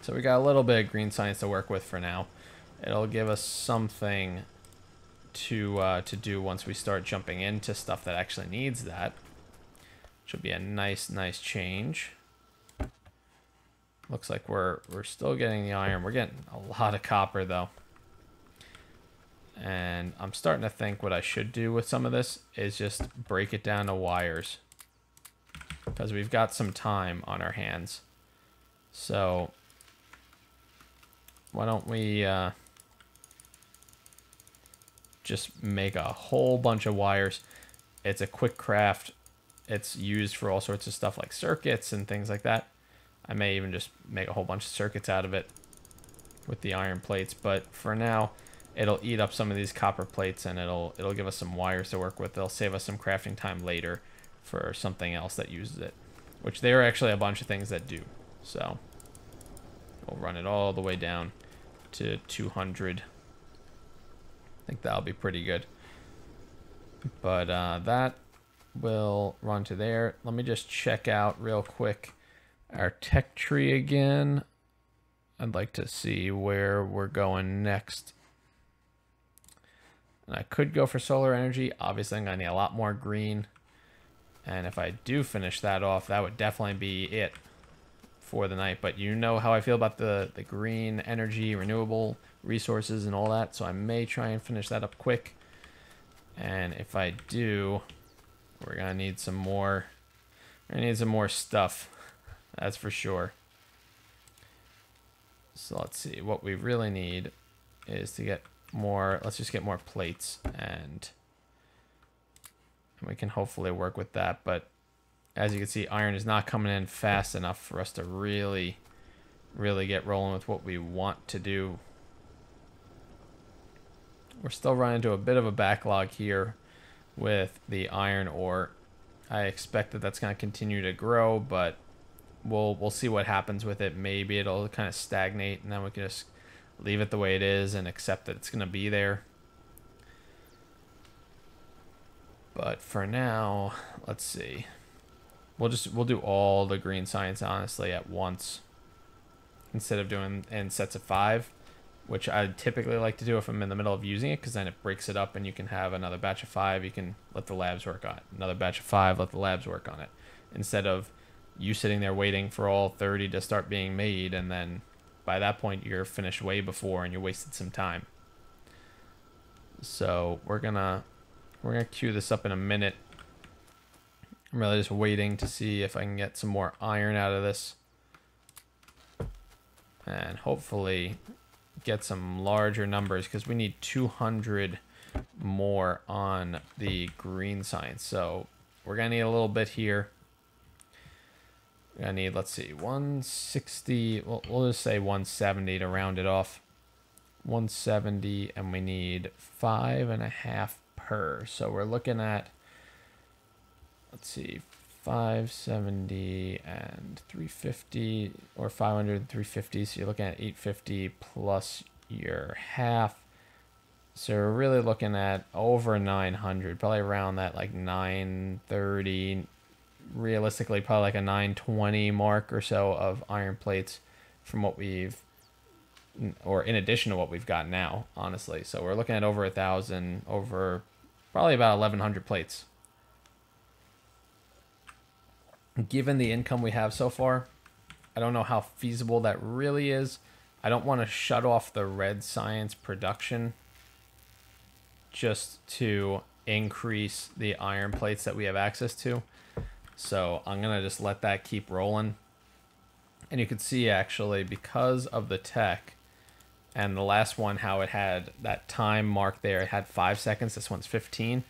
So we got a little bit of green science to work with for now. It'll give us something to do once we start jumping into stuff that actually needs that. Should be a nice change. Looks like we're still getting the iron. We're getting a lot of copper though. And I'm starting to think what I should do with some of this is just break it down to wires, because we've got some time on our hands. So why don't we just make a whole bunch of wires. It's a quick craft. It's used for all sorts of stuff like circuits and things like that. I may even just make a whole bunch of circuits out of it with the iron plates, but for now it'll eat up some of these copper plates and it'll give us some wires to work with. They'll save us some crafting time later for something else that uses it, which there are actually a bunch of things that do. So we'll run it all the way down to 200. I think that'll be pretty good. But that will run to there. Let me just check out real quick our tech tree again. I'd like to see where we're going next. And I could go for solar energy. Obviously, I'm going to need a lot more green. And if I do finish that off, that would definitely be it for the night. But you know how I feel about the green energy, renewable resources and all that. So I may try and finish that up quick. And if I do, we're going to need some more. We're going to need some more stuff. That's for sure. So let's see. What we really need is to get more. Let's just get more plates, and we can hopefully work with that. But as you can see, iron is not coming in fast enough for us to really get rolling with what we want to do. We're still running into a bit of a backlog here with the iron ore. I expect that that's going to continue to grow, but we'll see what happens with it. Maybe it'll kind of stagnate, and then we can just leave it the way it is and accept that it's going to be there. But for now, let's see. We'll do all the green science honestly at once instead of doing in sets of 5, which I typically like to do if I'm in the middle of using it, because then it breaks it up and you can have another batch of 5. You can let the labs work on it. Another batch of 5, let the labs work on it, instead of you sitting there waiting for all 30 to start being made, and then by that point you're finished way before and you wasted some time. So we're gonna queue this up in a minute. I'm really just waiting to see if I can get some more iron out of this, and hopefully get some larger numbers, because we need 200 more on the green science. So we're gonna need a little bit here. We're gonna need, let's see, 160. We'll just say 170 to round it off. 170, and we need 5.5 per. So we're looking at, let's see, 570 and 350, or 500 and 350. So you're looking at 850 plus your half. So we're really looking at over 900, probably around that like 930, realistically probably like a 920 mark or so of iron plates from what we've, or in addition to what we've got now, honestly. So we're looking at over 1,000, over probably about 1,100 plates. Given the income we have so far, I don't know how feasible that really is. I don't want to shut off the red science production just to increase the iron plates that we have access to. So I'm going to just let that keep rolling. And you can see actually, because of the tech and the last one, how it had that time mark there, it had 5 seconds. This one's 15.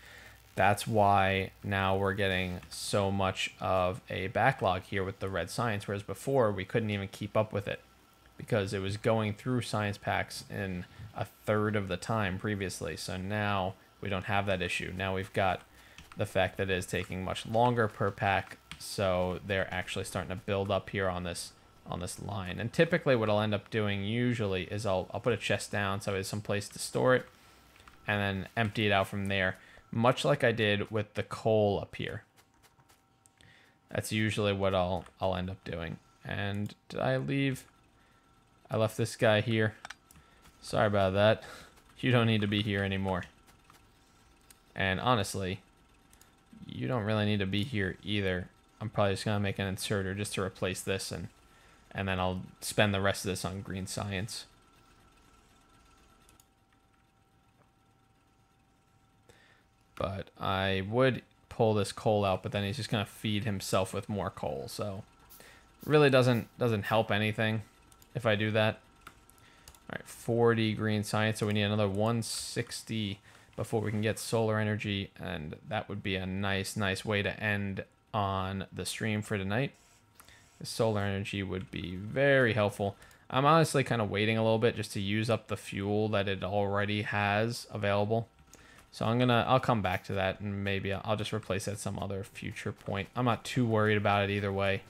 That's why now we're getting so much of a backlog here with the red science, whereas before we couldn't even keep up with it because it was going through science packs in a third of the time previously. So now we don't have that issue. Now we've got the fact that it is taking much longer per pack, so they're actually starting to build up here on this line. And typically what I'll end up doing usually is I'll put a chest down so there's some place to store it and then empty it out from there, much like I did with the coal up here. That's usually what I'll end up doing. And did I leave? I left this guy here. Sorry about that. You don't need to be here anymore. And honestly, you don't really need to be here either. I'm probably just gonna make an inserter just to replace this, and then I'll spend the rest of this on green science. But I would pull this coal out, but then he's just gonna feed himself with more coal. So really doesn't help anything if I do that. All right, 40 green science, so we need another 160 before we can get solar energy, and that would be a nice way to end on the stream for tonight. The solar energy would be very helpful. I'm honestly kind of waiting a little bit just to use up the fuel that it already has available. So I'll come back to that, and maybe I'll just replace it at some other future point. I'm not too worried about it either way.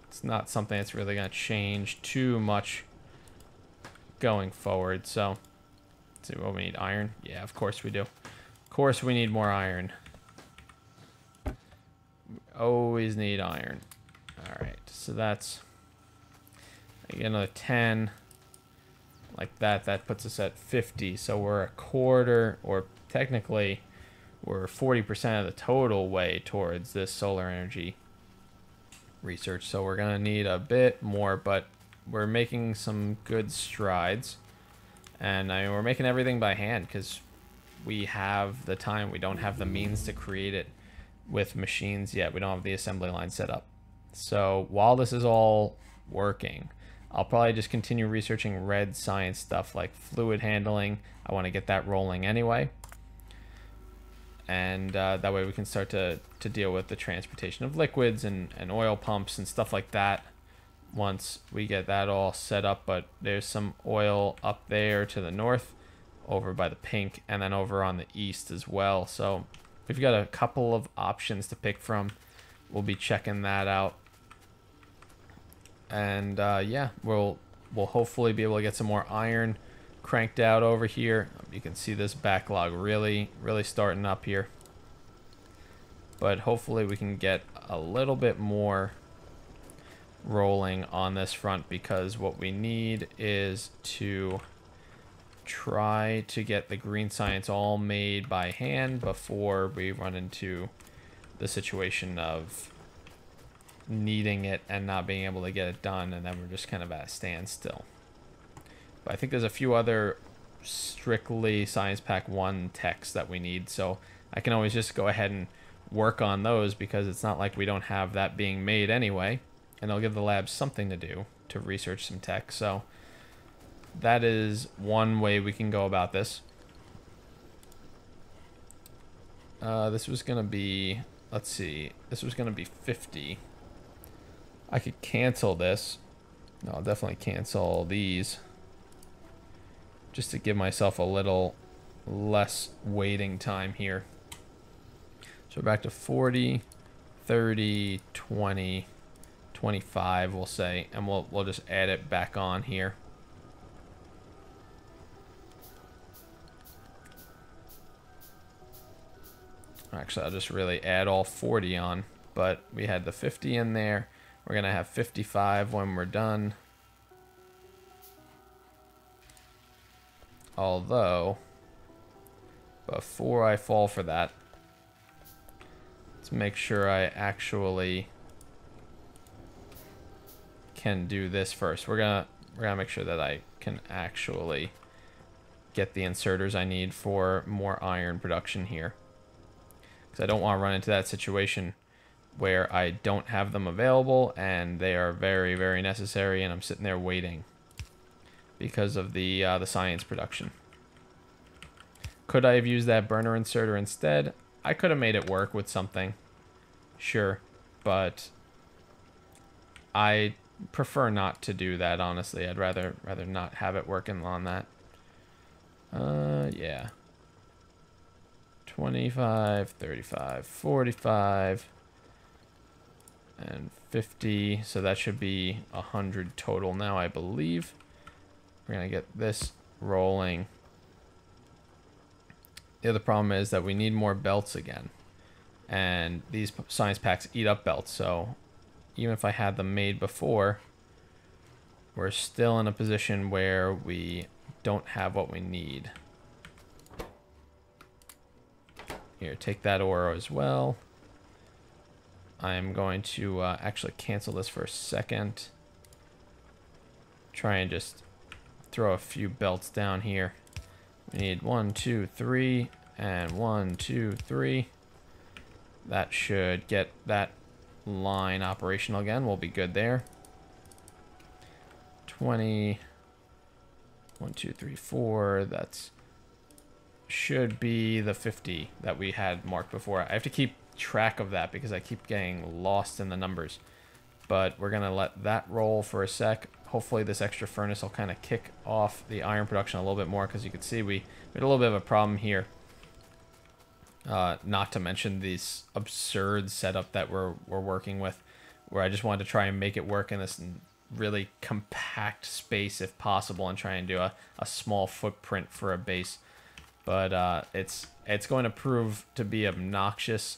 It's not something that's really going to change too much going forward. So let's see what we need. Iron. Yeah, of course we do. Of course we need more iron. We always need iron. All right, so that's, I get another 10 like that. That puts us at 50. So we're a quarter, or technically we're 40% of the total way towards this solar energy research. So we're gonna need a bit more, but we're making some good strides. And I mean, we're making everything by hand because we have the time. We don't have the means to create it with machines yet. We don't have the assembly line set up. So while this is all working, I'll probably just continue researching red science stuff like fluid handling. I want to get that rolling anyway. And that way we can start to deal with the transportation of liquids and oil pumps and stuff like that once we get that all set up. But there's some oil up there to the north over by the pink, and then over on the east as well. So we've got a couple of options to pick from. We'll be checking that out. And yeah, we'll hopefully be able to get some more iron cranked out over here. You can see this backlog really starting up here. But hopefully we can get a little bit more rolling on this front, because what we need is to try to get the green science all made by hand before we run into the situation of needing it and not being able to get it done, and then we're just kind of at a standstill. But I think there's a few other strictly Science Pack 1 techs that we need, so I can always just go ahead and work on those, because it's not like we don't have that being made anyway, and it'll give the lab something to do to research some tech. So that is one way we can go about this. This was gonna be, let's see, this was gonna be 50. I could cancel this. No, I'll definitely cancel these, just to give myself a little less waiting time here. So we're back to 40, 30, 20, 25, we'll say, and we'll just add it back on here. Actually, I'll just really add all 40 on, but we had the 50 in there. We're gonna have 55 when we're done. Although, before I fall for that, let's make sure I actually can do this first. We're gonna make sure that I can actually get the inserters I need for more iron production here, because I don't want to run into that situation where I don't have them available and they are very, very necessary, and I'm sitting there waiting because of the science production. Could I have used that burner inserter instead? I could have made it work with something, sure, but I prefer not to do that, honestly. I'd rather not have it working on that. Yeah. 25, 35, 45, and 50. So that should be 100 total now, I believe. We're gonna get this rolling. The other problem is that we need more belts again, and these science packs eat up belts. So even if I had them made before, we're still in a position where we don't have what we need. Here, take that ore as well. I'm going to actually cancel this for a second. Try and just throw a few belts down here. We need 1, 2, 3, and 1, 2, 3. That should get that line operational again. We'll be good there. 20, 1, 2, 3, 4. That's should be the 50 that we had marked before. I have to keep track of that because I keep getting lost in the numbers. But we're gonna let that roll for a sec. Hopefully this extra furnace will kind of kick off the iron production a little bit more, because you can see we had a little bit of a problem here. Not to mention this absurd setup that we're working with, where I just wanted to try and make it work in this really compact space if possible, and try and do a small footprint for a base. But it's going to prove to be obnoxious,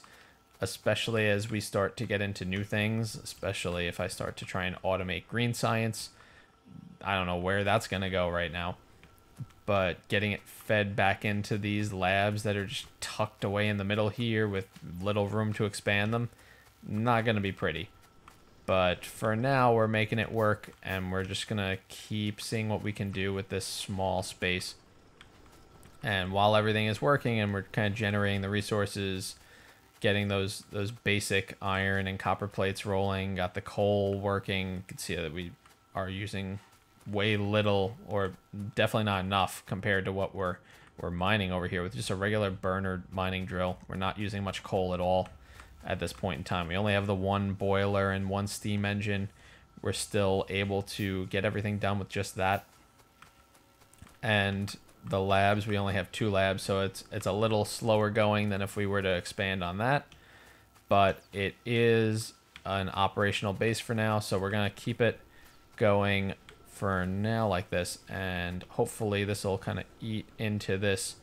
especially as we start to get into new things, especially if I start to try and automate green science. I don't know where that's going to go right now, but getting it fed back into these labs that are just tucked away in the middle here with little room to expand them, not going to be pretty. But for now, we're making it work, and we're just going to keep seeing what we can do with this small space. And while everything is working and we're kind of generating the resources, getting those basic iron and copper plates rolling, got the coal working, you can see that we are using way little, or definitely not enough compared to what we're mining over here with just a regular burner mining drill. We're not using much coal at all at this point in time. We only have the one boiler and one steam engine. We're still able to get everything done with just that. And the labs, we only have 2 labs, so it's a little slower going than if we were to expand on that. But it is an operational base for now, so we're going to keep it going for now like this, and hopefully this will kind of eat into this.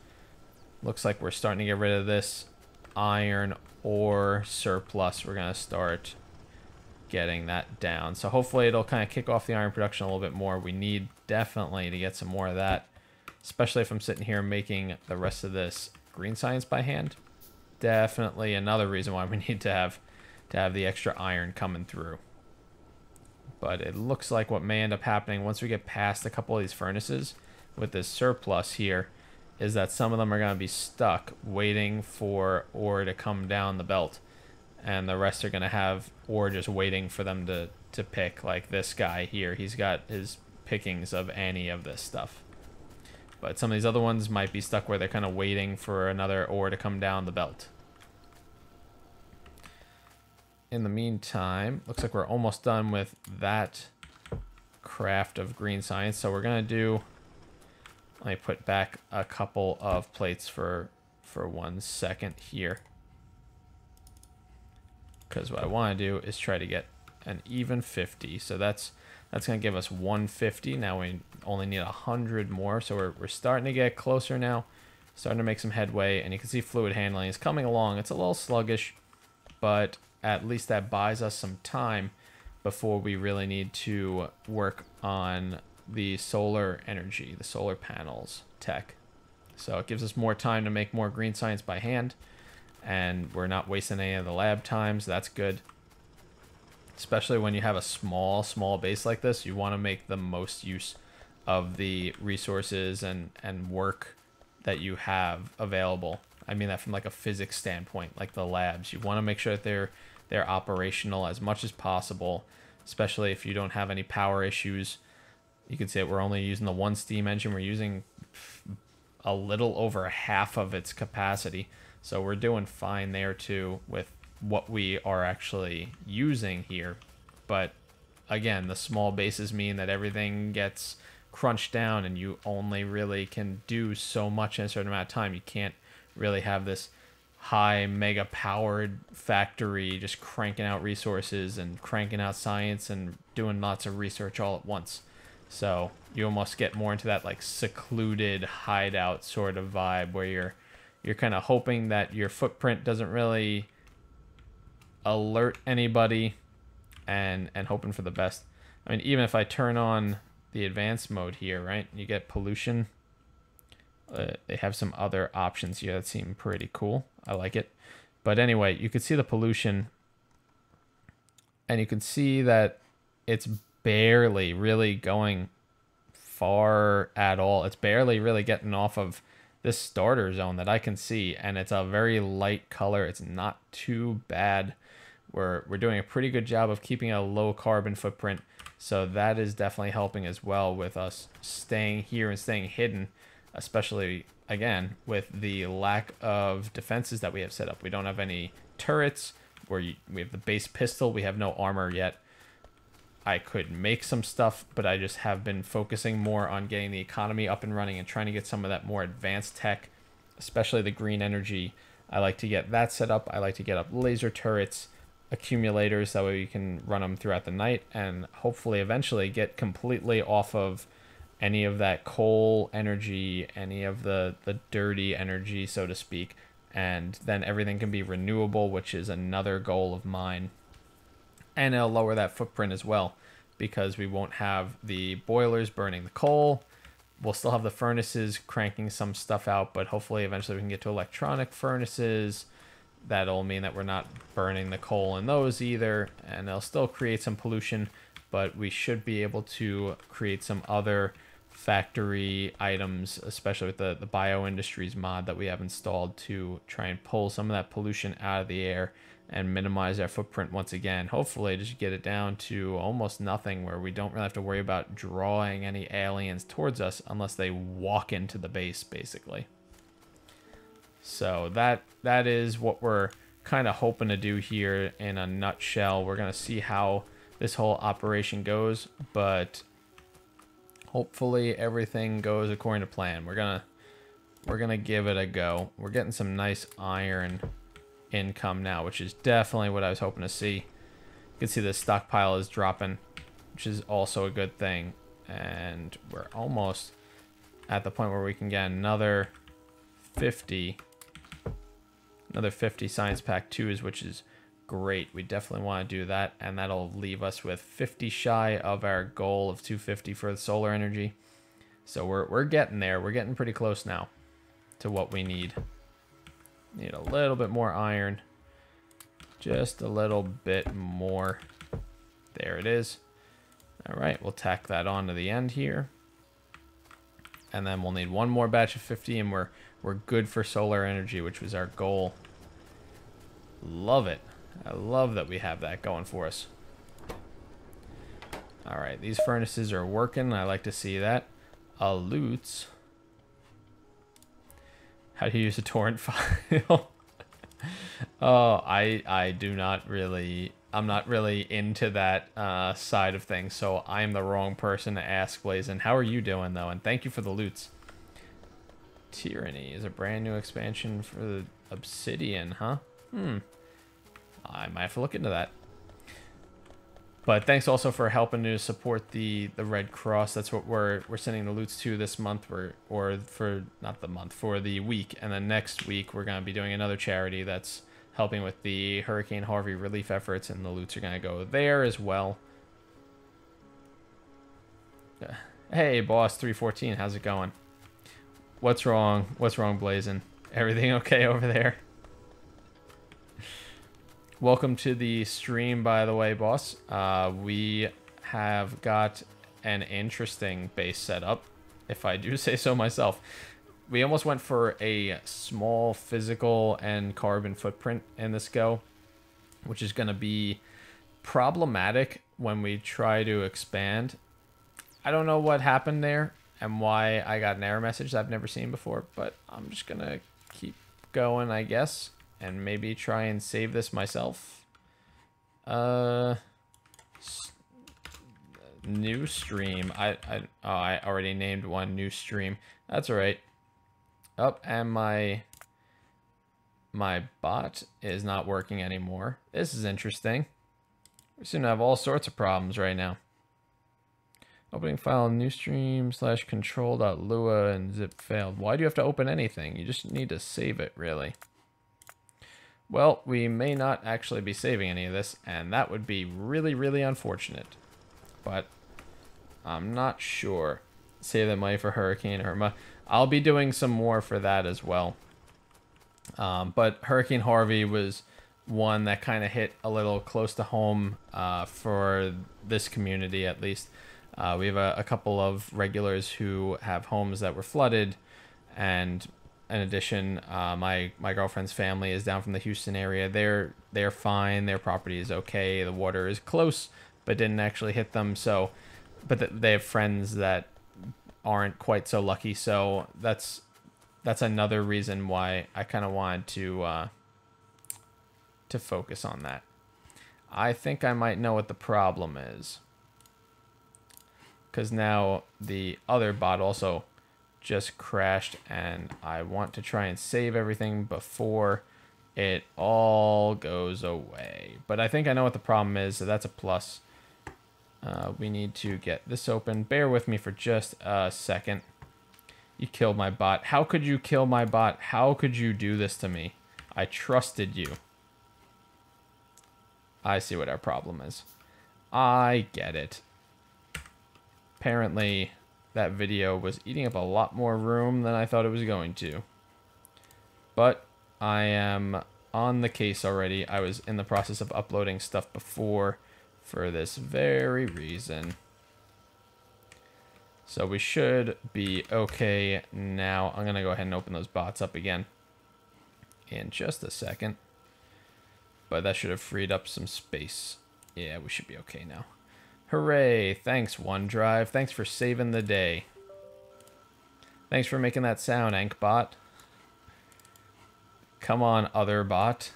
Looks like we're starting to get rid of this iron ore surplus. We're going to start getting that down, so hopefully it'll kind of kick off the iron production a little bit more. We need definitely to get some more of that, especially if I'm sitting here making the rest of this green science by hand. Definitely another reason why we need to have the extra iron coming through. But it looks like what may end up happening once we get past a couple of these furnaces with this surplus here is that some of them are going to be stuck waiting for ore to come down the belt, and the rest are going to have ore just waiting for them to pick. Like this guy here, he's got his pickings of any of this stuff. But some of these other ones might be stuck where they're kind of waiting for another ore to come down the belt. In the meantime, looks like we're almost done with that craft of green science. So we're going to do, let me put back a couple of plates for 1 second here. because what I want to do is try to get an even 50. So that's going to give us 150. Now we only need 100 more. So we're starting to get closer now. Starting to make some headway. And you can see fluid handling is coming along. It's a little sluggish, but at least that buys us some time before we really need to work on the solar energy, the solar panels tech. So it gives us more time to make more green science by hand. And we're not wasting any of the lab times. That's good. Especially when you have a small base like this, you want to make the most use of the resources and work that you have available. I mean that from like a physics standpoint, like the labs. You want to make sure that they're operational as much as possible, especially if you don't have any power issues. You can see that we're only using the one steam engine. We're using a little over half of its capacity. So we're doing fine there too with what we are actually using here. But again, the small bases mean that everything gets crunched down and you only really can do so much in a certain amount of time. You can't really have this high mega powered factory just cranking out resources and cranking out science and doing lots of research all at once. So you almost get more into that like secluded hideout sort of vibe where you're kind of hoping that your footprint doesn't really alert anybody and hoping for the best. I mean, even if I turn on the advanced mode here, right, you get pollution. They have some other options here that seem pretty cool. I like it. But anyway, you can see the pollution and you can see that it's barely really going far at all. It's barely really getting off of this starter zone that I can see, and it's a very light color. It's not too bad. We're doing a pretty good job of keeping a low carbon footprint, so that is definitely helping as well with us staying here and staying hidden, especially again with the lack of defenses that we have set up. We don't have any turrets. We have the base pistol. We have no armor yet. I could make some stuff, but I just have been focusing more on getting the economy up and running and trying to get some of that more advanced tech, especially the green energy. I like to get that set up. I like to get up laser turrets, accumulators, that way we can run them throughout the night and hopefully eventually get completely off of any of that coal energy, any of the dirty energy, so to speak, and then everything can be renewable, which is another goal of mine. And it'll lower that footprint as well because we won't have the boilers burning the coal. We'll still have the furnaces cranking some stuff out, but hopefully eventually we can get to electronic furnaces. That'll mean that we're not burning the coal in those either, and it'll still create some pollution, but we should be able to create some other factory items, especially with the bioindustries mod that we have installed, to try and pull some of that pollution out of the air and minimize our footprint once again. Hopefully just get it down to almost nothing, where we don't really have to worry about drawing any aliens towards us unless they walk into the base, basically. So that is what we're kind of hoping to do here in a nutshell. We're going to see how this whole operation goes, but hopefully everything goes according to plan. We're gonna give it a go. We're getting some nice iron income now, which is definitely what I was hoping to see. You can see the stockpile is dropping, which is also a good thing. And we're almost at the point where we can get another 50 science pack 2s, which is great. We definitely want to do that, and that'll leave us with 50 shy of our goal of 250 for the solar energy. So we're getting there. We're getting pretty close now to what we need. Need a little bit more iron, just a little bit more. There it is. All right, we'll tack that on to the end here, and then we'll need one more batch of 50, and we're good for solar energy, which was our goal. Love it. I love that we have that going for us. All right, these furnaces are working. I like to see that. Loots. How do you use a torrent file? Oh, I do not really. I'm not really into that side of things, so I'm the wrong person to ask, Blazin. How are you doing, though? And thank you for the loots. Tyranny is a brand new expansion for the Obsidian, huh? I might have to look into that. But thanks also for helping to support the Red Cross. That's what we're sending the loots to this month, or for not the month, for the week. And then next week we're gonna be doing another charity that's helping with the Hurricane Harvey relief efforts, and the loots are gonna go there as well. Hey, boss 314, how's it going? What's wrong? What's wrong, Blazin'? Everything okay over there? Welcome to the stream, by the way, boss. We have got an interesting base setup, if I do say so myself. We almost went for a small physical and carbon footprint in this go, which is going to be problematic when we try to expand. I don't know what happened there and why I got an error message that I've never seen before, but I'm just going to keep going, I guess. And maybe try and save this myself. New stream. I already named one new stream. That's all right. Oh, and my bot is not working anymore. This is interesting. We seem to have all sorts of problems right now. Opening file new stream / control.lua and zip failed. Why do you have to open anything? You just need to save it, really. Well, we may not actually be saving any of this, and that would be really, really unfortunate. But I'm not sure. Save that money for Hurricane Irma. I'll be doing some more for that as well. But Hurricane Harvey was one that kind of hit a little close to home for this community, at least. We have a couple of regulars who have homes that were flooded, and in addition, my girlfriend's family is down from the Houston area. They're fine. Their property is okay. The water is close, but didn't actually hit them. So, but they have friends that aren't quite so lucky. So that's another reason why I kind of wanted to focus on that. I think I might know what the problem is, because now the other bot also just crashed, and I want to try and save everything before it all goes away. But I think I know what the problem is, so that's a plus. We need to get this open. Bear with me for just a second. You killed my bot. How could you kill my bot? How could you do this to me? I trusted you. I see what our problem is. I get it. Apparently that video was eating up a lot more room than I thought it was going to. But I am on the case already. I was in the process of uploading stuff before for this very reason. So we should be okay now. I'm going to go ahead and open those bots up again in just a second. But that should have freed up some space. Yeah, we should be okay now. Hooray! Thanks, OneDrive. Thanks for saving the day. Thanks for making that sound, Ankbot. Come on, other bot.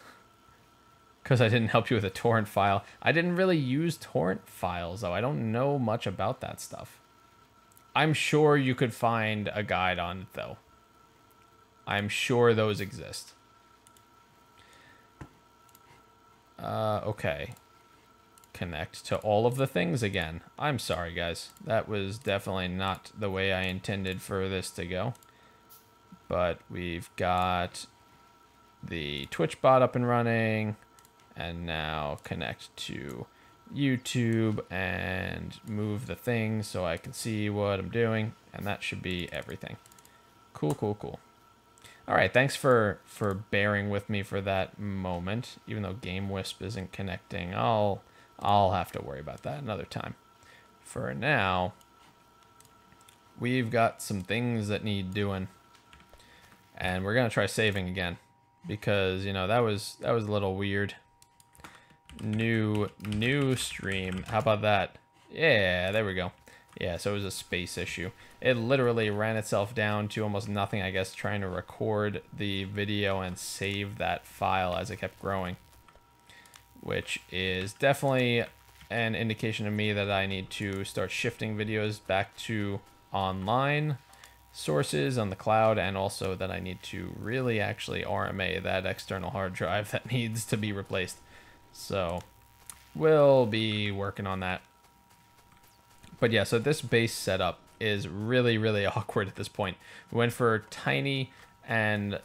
Because I didn't help you with a torrent file. I didn't really use torrent files, though. I don't know much about that stuff. I'm sure you could find a guide on it, though. I'm sure those exist. Okay. Connect to all of the things again. I'm sorry, guys. That was definitely not the way I intended for this to go. But we've got the Twitch bot up and running, and now connect to YouTube and move the things so I can see what I'm doing, and that should be everything. Cool, cool, cool. All right, thanks for bearing with me for that moment. Even though Game Wisp isn't connecting, I'll have to worry about that another time. For now, we've got some things that need doing, and we're gonna try saving again because, you know, that was a little weird. New stream. How about that? Yeah, there we go. Yeah, so it was a space issue. It literally ran itself down to almost nothing, I guess, trying to record the video and save that file as it kept growing, which is definitely an indication to me that I need to start shifting videos back to online sources on the cloud, and also that I need to really actually RMA that external hard drive that needs to be replaced. So we'll be working on that. But yeah, so this base setup is really, really awkward at this point. We went for tiny and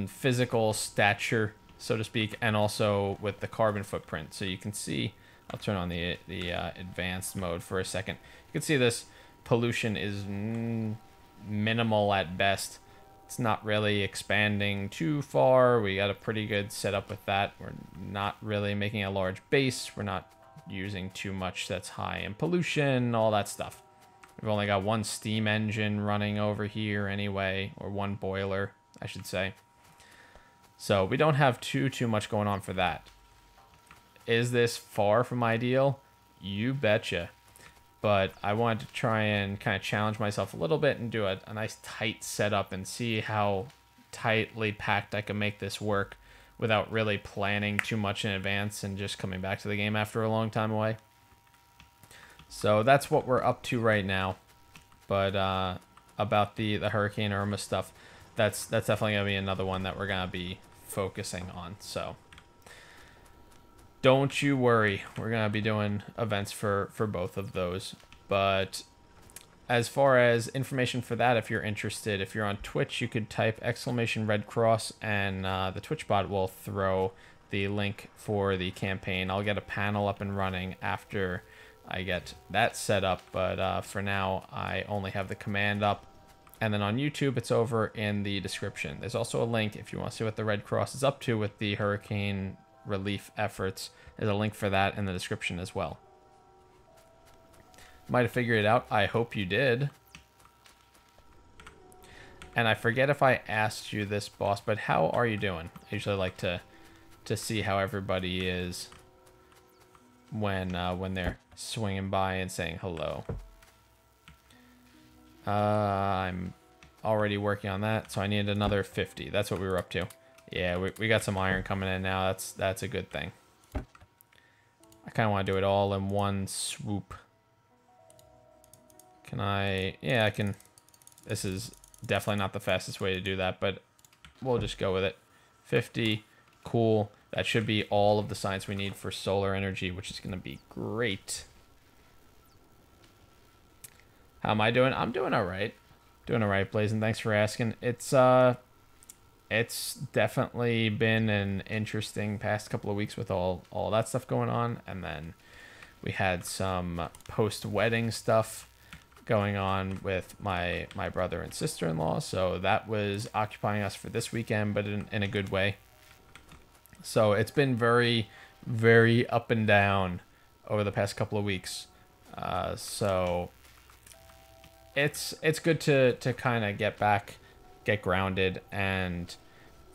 physical stature, so to speak, and also with the carbon footprint. So you can see, I'll turn on the advanced mode for a second. You can see this pollution is minimal at best. It's not really expanding too far. We got a pretty good setup with that. We're not really making a large base. We're not using too much that's high in pollution, all that stuff. We've only got one steam engine running over here anyway, or one boiler, I should say. So we don't have too much going on for that. Is this far from ideal? You betcha. But I wanted to try and kind of challenge myself a little bit and do a nice tight setup and see how tightly packed I can make this work without really planning too much in advance and just coming back to the game after a long time away. So that's what we're up to right now. But about the Hurricane Irma stuff, that's definitely going to be another one that we're going to be focusing on. So don't you worry. We're going to be doing events for both of those. But as far as information for that, if you're interested, if you're on Twitch, you could type !Red Cross and the Twitch bot will throw the link for the campaign. I'll get a panel up and running after I get that set up. But for now, I only have the command up. And then on YouTube, it's over in the description. There's also a link if you want to see what the Red Cross is up to with the hurricane relief efforts. There's a link for that in the description as well. Might have figured it out. I hope you did. And I forget if I asked you this, boss, but how are you doing? I usually like to see how everybody is when they're swinging by and saying hello. I'm already working on that, so I need another 50. That's what we were up to. Yeah, we got some iron coming in now. That's a good thing. I kind of want to do it all in one swoop. Can I? Yeah, I can. This is definitely not the fastest way to do that, but we'll just go with it. 50, cool. That should be all of the science we need for solar energy, which is going to be great. How am I doing? I'm doing all right. Doing all right, Blazin'. Thanks for asking. It's definitely been an interesting past couple of weeks with all that stuff going on, and then we had some post-wedding stuff going on with my brother and sister-in-law, so that was occupying us for this weekend, but in a good way. So it's been very, very up and down over the past couple of weeks. So it's good to kind of get back, get grounded, and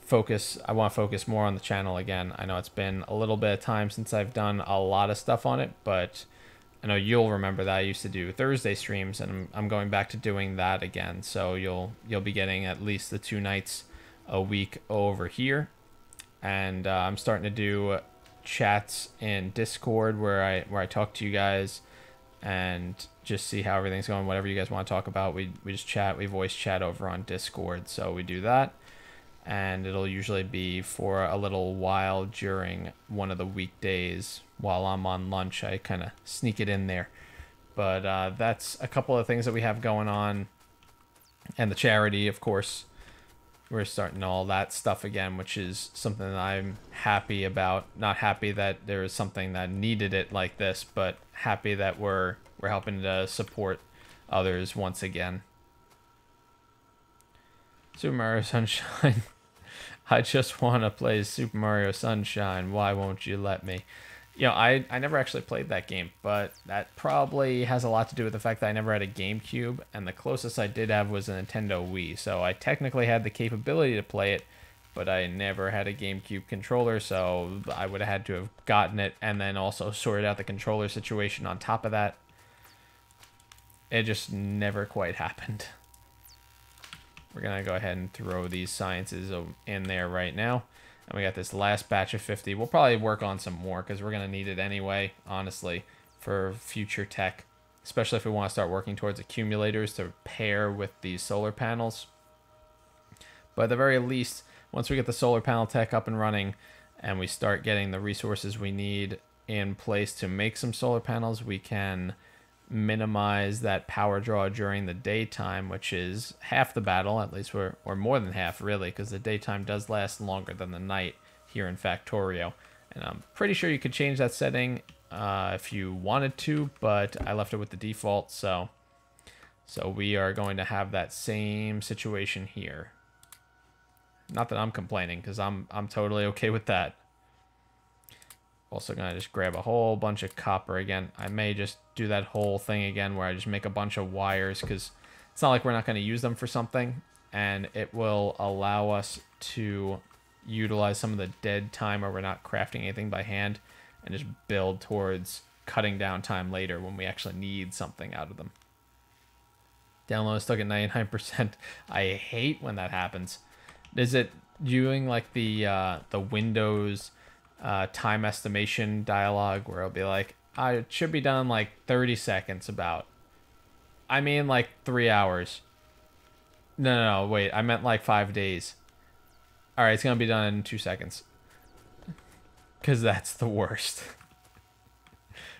focus. I want to focus more on the channel again. I know it's been a little bit of time since I've done a lot of stuff on it, but I know you'll remember that I used to do Thursday streams, and I'm going back to doing that again. So you'll be getting at least the 2 nights a week over here, and I'm starting to do chats in Discord where I talk to you guys and just see how everything's going. Whatever you guys want to talk about, we just chat. We voice chat over on Discord, so we do that. And it'll usually be for a little while during one of the weekdays while I'm on lunch. I kind of sneak it in there. But that's a couple of things that we have going on. And the charity, of course. We're starting all that stuff again, which is something that I'm happy about. Not happy that there is something that needed it like this, but happy that we're helping to support others once again. Super Mario Sunshine. I just want to play Super Mario Sunshine. Why won't you let me? You know, I never actually played that game, but that probably has a lot to do with the fact that I never had a GameCube, and the closest I did have was a Nintendo Wii. So I technically had the capability to play it, but I never had a GameCube controller, so I would have had to have gotten it and then also sorted out the controller situation on top of that. It just never quite happened. We're going to go ahead and throw these sciences in there right now. And we got this last batch of 50. We'll probably work on some more because we're going to need it anyway, honestly, for future tech. Especially if we want to start working towards accumulators to pair with these solar panels. But at the very least, once we get the solar panel tech up and running, and we start getting the resources we need in place to make some solar panels, we can minimize that power draw during the daytime, which is half the battle, at least, or more than half, really, because the daytime does last longer than the night here in Factorio. And I'm pretty sure you could change that setting if you wanted to, but I left it with the default, so we are going to have that same situation here. Not that I'm complaining, because I'm totally okay with that. Also gonna just grab a whole bunch of copper again. I may just do that whole thing again where I just make a bunch of wires, because it's not like we're not going to use them for something, and it will allow us to utilize some of the dead time where we're not crafting anything by hand and just build towards cutting down time later when we actually need something out of them. Download is stuck at 99%. I hate when that happens. Is it doing like the Windows time estimation dialogue where it'll be like, it should be done in like 30 seconds about. I mean like 3 hours. No, wait, I meant like 5 days. All right, it's gonna be done in 2 seconds. Because that's the worst.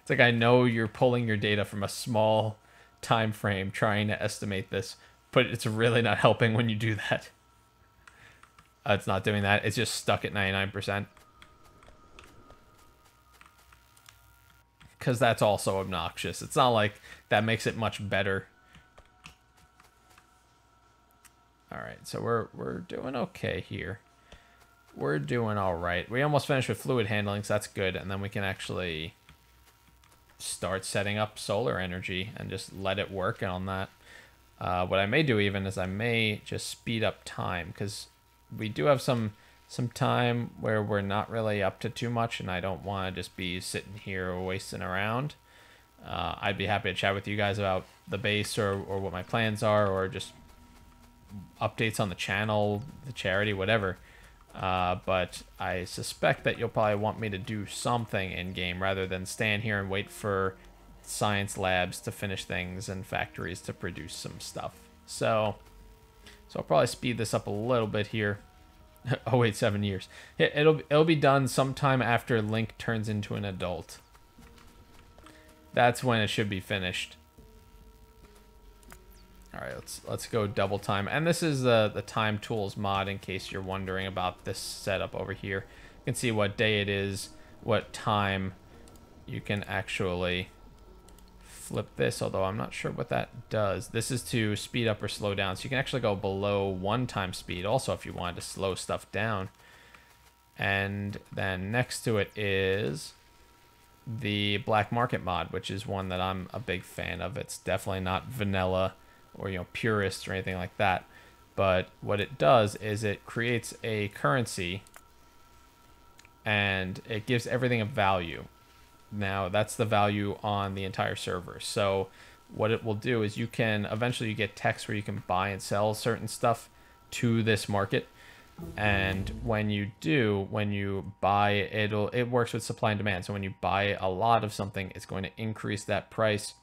It's like, I know you're pulling your data from a small time frame trying to estimate this, but it's really not helping when you do that. It's not doing that. It's just stuck at 99%. Because that's also obnoxious. It's not like that makes it much better. All right, so we're doing okay here. We're doing all right. We almost finished with fluid handling, so that's good. And then we can actually start setting up solar energy and just let it work on that. What I may do even is I may just speed up time, because we do have some time where we're not really up to too much, and I don't want to just be sitting here wasting around. I'd be happy to chat with you guys about the base or what my plans are, or just updates on the channel, the charity, whatever. But I suspect that you'll probably want me to do something in game rather than stand here and wait for science labs to finish things and factories to produce some stuff. So I'll probably speed this up a little bit here. Oh wait, 7 years. It'll be done sometime after Link turns into an adult. That's when it should be finished. All right, let's go double time. And this is the time tools mod, in case you're wondering about this setup over here. You can see what day it is, what time. You can actually flip this, although I'm not sure what that does. This is to speed up or slow down. So you can actually go below 1 time speed also if you wanted to slow stuff down. And then next to it is the black market mod, which is one that I'm a big fan of. It's definitely not vanilla or, you know, purist or anything like that. But what it does is it creates a currency and it gives everything a value. Now that's the value on the entire server. So what it will do is you can eventually get text where you can buy and sell certain stuff to this market. And when you do, when you buy, it works with supply and demand. So when you buy a lot of something, it's going to increase that price.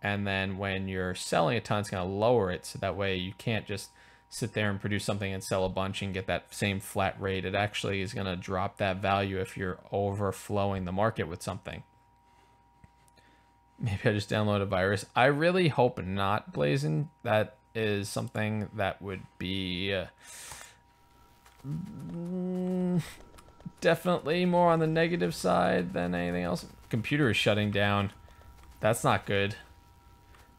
And then when you're selling a ton, it's going to lower it. So that way you can't just sit there and produce something and sell a bunch and get that same flat rate. It actually is going to drop that value if you're overflowing the market with something. Maybe I just download a virus. I really hope not, Blazing. That is something that would be definitely more on the negative side than anything else. Computer is shutting down. That's not good.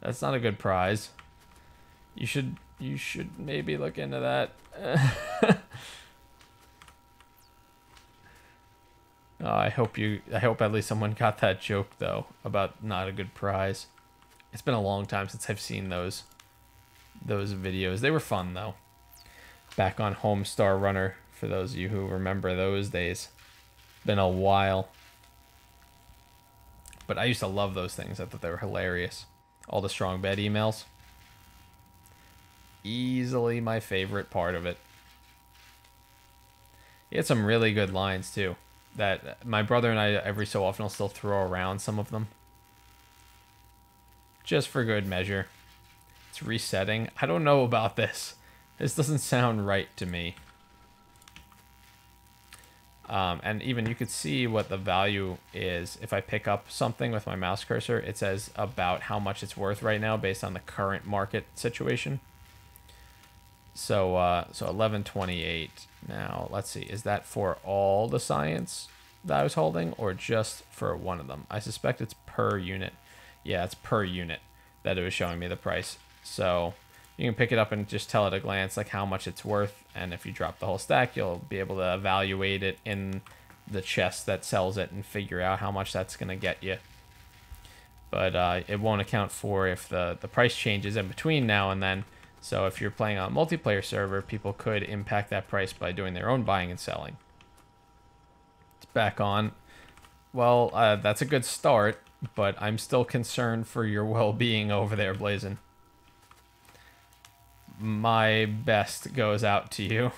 That's not a good prize. You should maybe look into that. I hope at least someone got that joke though about not a good prize. It's been a long time since I've seen those videos. They were fun though. Back on Homestar Runner, for those of you who remember those days. Been a while. But I used to love those things. I thought they were hilarious. All the strong bed emails. Easily my favorite part of it. He had some really good lines too, that my brother and I every so often will still throw around some of them. Just for good measure. It's resetting. I don't know about this. This doesn't sound right to me. And even you could see what the value is. If I pick up something with my mouse cursor, it says about how much it's worth right now based on the current market situation. So 1128. Now, let's see. Is that for all the science that I was holding or just for one of them? I suspect it's per unit. Yeah, it's per unit that it was showing me the price. So you can pick it up and just tell at a glance like how much it's worth. And if you drop the whole stack, you'll be able to evaluate it in the chest that sells it and figure out how much that's going to get you. But it won't account for if the price changes in between now and then. So if you're playing on a multiplayer server, people could impact that price by doing their own buying and selling. It's back on. Well, that's a good start, but I'm still concerned for your well-being over there, Blazin'. My best goes out to you.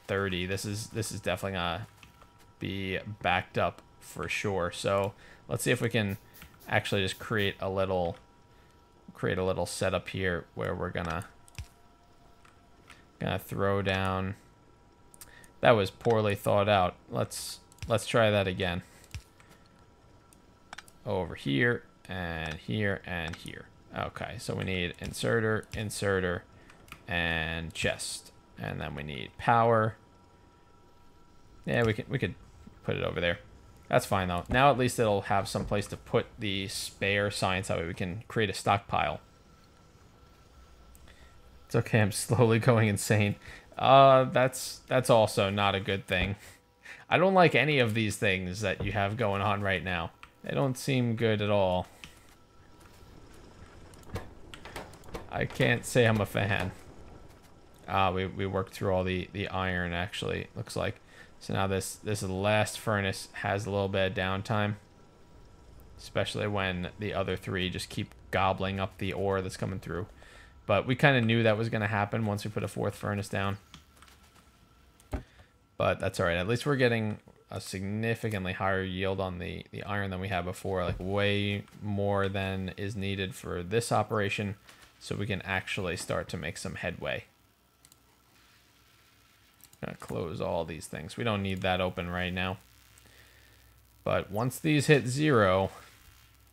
30. This is definitely gonna be backed up for sure. So let's see if we can actually just create a little setup here where we're gonna throw down. That was poorly thought out. Let's try that again. Over here and here and here. Okay, so we need inserter, inserter, and chest, and then we need power. Yeah, we could put it over there. That's fine though. Now at least it'll have some place to put the spare science. That way we can create a stockpile. It's okay. I'm slowly going insane. That's also not a good thing. I don't like any of these things that you have going on right now. They don't seem good at all. I can't say I'm a fan. We worked through all the iron, actually, looks like. So now this last furnace has a little bit of downtime. Especially when the other three just keep gobbling up the ore that's coming through. But we kind of knew that was going to happen once we put a fourth furnace down. But that's alright. At least we're getting a significantly higher yield on the iron than we had before. Like way more than is needed for this operation. So we can actually start to make some headway. Gonna close all these things. We don't need that open right now. But once these hit 0,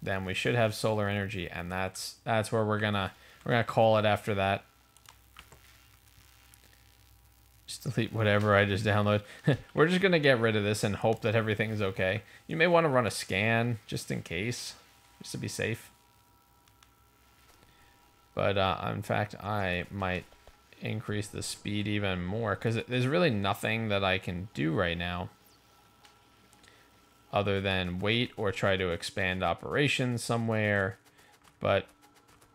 then we should have solar energy, and that's where we're gonna call it after that. Just delete whatever I just downloaded. We're just gonna get rid of this and hope that everything's okay. You may want to run a scan just in case, just to be safe. But in fact, I might increase the speed even more because there's really nothing that I can do right now other than wait or try to expand operations somewhere. But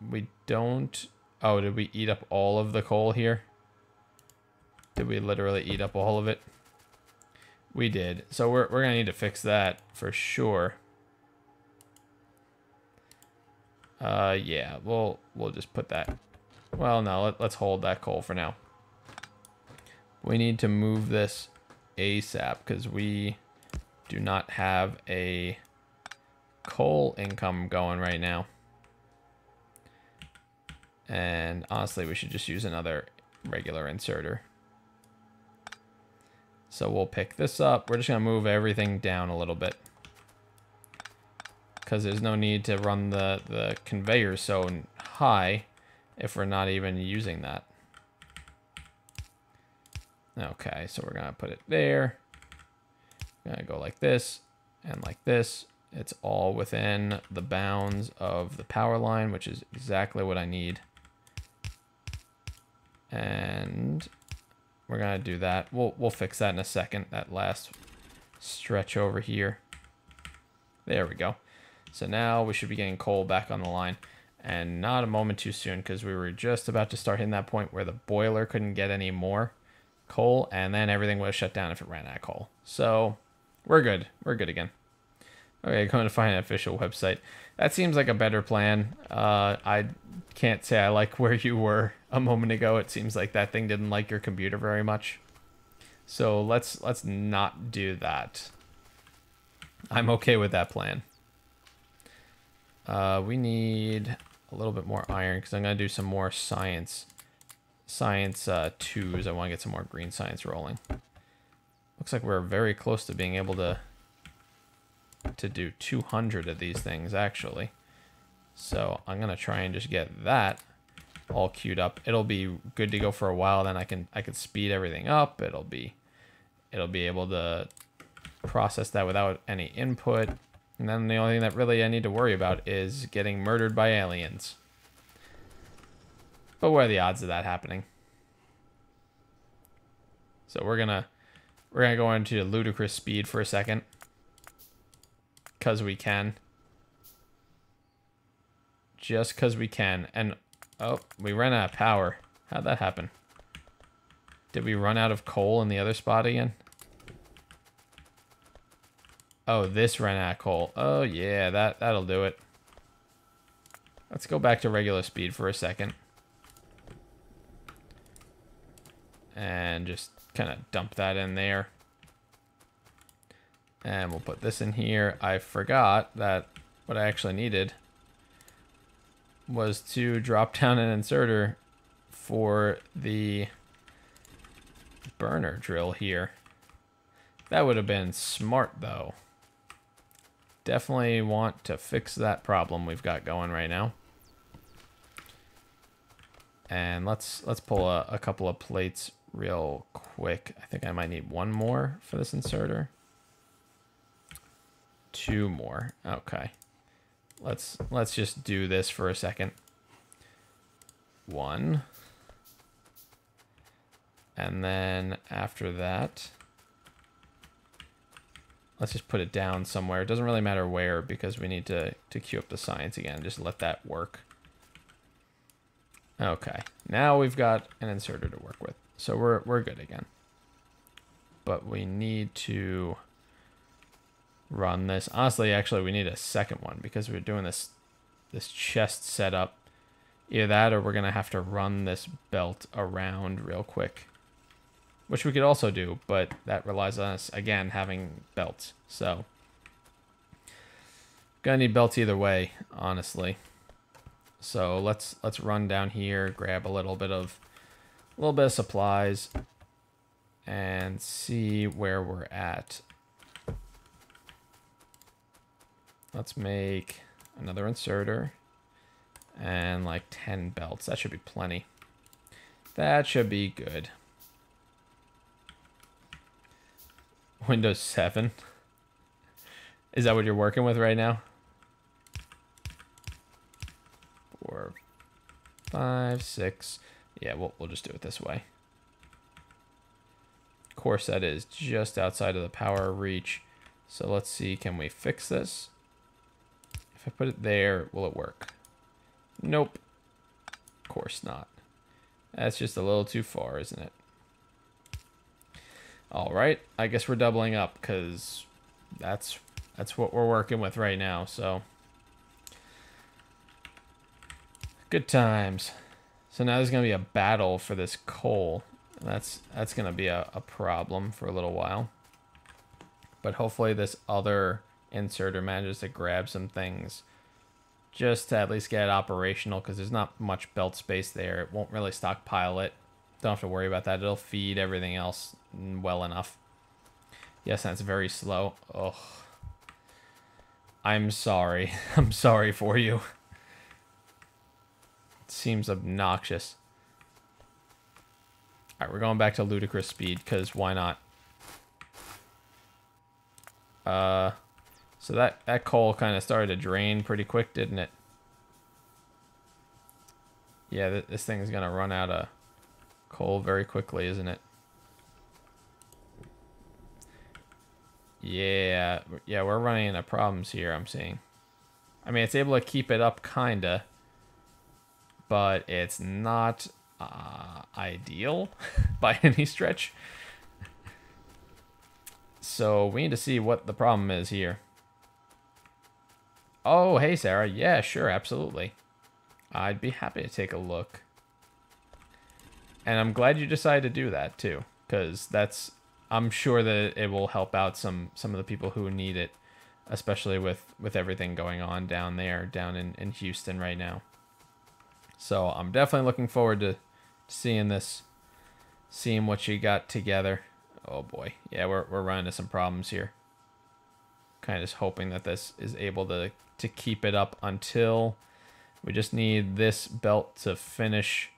we don't... Oh, did we eat up all of the coal here? Did we literally eat up all of it? We did. So we're gonna need to fix that for sure. Yeah, we'll just put that. Well, no, let's hold that coal for now. We need to move this ASAP because we do not have a coal income going right now. And honestly, we should just use another regular inserter. So we'll pick this up. We're just gonna move everything down a little bit, because there's no need to run the conveyor so high if we're not even using that. Okay, so we're gonna put it there. Gonna go like this and like this. It's all within the bounds of the power line, which is exactly what I need. And we're gonna do that. We'll fix that in a second. That last stretch over here. There we go. So now we should be getting coal back on the line, and not a moment too soon, because we were just about to start hitting that point where the boiler couldn't get any more coal, and then everything would have shut down if it ran out of coal. So we're good. We're good again. Okay, going to find an official website. That seems like a better plan. I can't say I like where you were a moment ago. It seems like that thing didn't like your computer very much. So let's not do that. I'm okay with that plan. We need a little bit more iron because I'm going to do some more science 2s. I want to get some more green science rolling. Looks like we're very close to being able to do 200 of these things, actually. So I'm going to try and just get that all queued up. It'll be good to go for a while. Then I can speed everything up. It'll be able to process that without any input. And then the only thing that really I need to worry about is getting murdered by aliens. But what are the odds of that happening? So we're gonna go into ludicrous speed for a second, cause we can. Just cause we can. And oh, we ran out of power. How'd that happen? Did we run out of coal in the other spot again? Oh, this ran out of coal. Oh yeah, that'll do it. Let's go back to regular speed for a second. And just kind of dump that in there. And we'll put this in here. I forgot that what I actually needed was to drop down an inserter for the burner drill here. That would have been smart though. Definitely want to fix that problem we've got going right now. And let's pull a couple of plates real quick. I think I might need one more for this inserter. Two more. Okay. Let's just do this for a second. One. And then after that, let's just put it down somewhere. It doesn't really matter where because we need to queue up the science again. Just let that work. Okay. Now we've got an inserter to work with. So we're good again. But we need to run this. Honestly, actually, we need a second one because we're doing this chest setup. Either that or we're going to have to run this belt around real quick. Which we could also do, but that relies on us, again, having belts. So, gonna need belts either way, honestly. So let's run down here, grab a little bit of supplies, and see where we're at. Let's make another inserter and like 10 belts. That should be plenty. That should be good. Windows 7. Is that what you're working with right now? 4, 5, 6. Yeah, we'll just do it this way. Of course, that is just outside of the power reach. So let's see, can we fix this? If I put it there, will it work? Nope. Of course not. That's just a little too far, isn't it? All right, I guess we're doubling up because that's what we're working with right now. So good times. So now there's gonna be a battle for this coal. That's gonna be a problem for a little while. But hopefully this other inserter manages to grab some things just to at least get it operational because there's not much belt space there. It won't really stockpile it. Don't have to worry about that. It'll feed everything else well enough. Yes, that's very slow. Oh, I'm sorry. I'm sorry for you. It seems obnoxious. All right, we're going back to ludicrous speed because why not? So that coal kind of started to drain pretty quick, didn't it? Yeah, this thing's gonna run out of coal very quickly, isn't it? Yeah, we're running into problems here, I'm seeing. I mean, it's able to keep it up, kinda, but it's not ideal by any stretch. So we need to see what the problem is here. Oh, hey, Sarah. Yeah, sure, absolutely. I'd be happy to take a look. And I'm glad you decided to do that, too, because I'm sure that it will help out some of the people who need it, especially with everything going on down there, down in Houston right now. So I'm definitely looking forward to seeing what you got together. Oh boy. Yeah, we're running into some problems here. Kind of just hoping that this is able to keep it up until we just need this belt to finish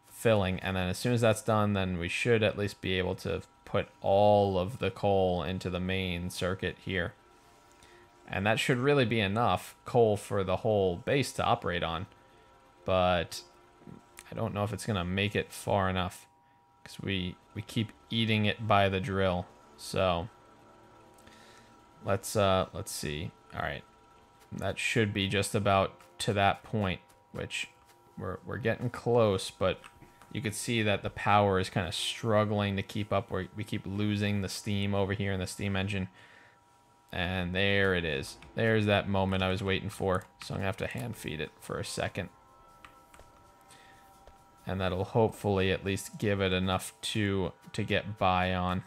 filling. And then as soon as that's done, then we should at least be able to put all of the coal into the main circuit here. And that should really be enough coal for the whole base to operate on. But I don't know if it's going to make it far enough, because we keep eating it by the drill. So let's see. All right. That should be just about to that point, which we're getting close, but you could see that the power is kind of struggling to keep up. We keep losing the steam over here in the steam engine. And there it is. There's that moment I was waiting for. So I'm going to have to hand feed it for a second. And that'll hopefully at least give it enough to get by on.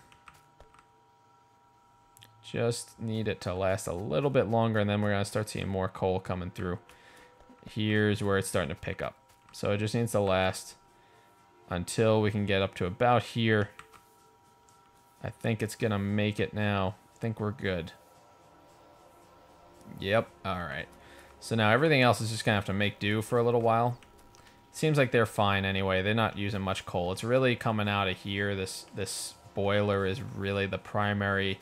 Just need it to last a little bit longer, and then we're going to start seeing more coal coming through. Here's where it's starting to pick up. So it just needs to last until we can get up to about here. I think it's going to make it now. I think we're good. Yep. All right. So now everything else is just going to have to make do for a little while. Seems like they're fine anyway. They're not using much coal. It's really coming out of here. This boiler is really the primary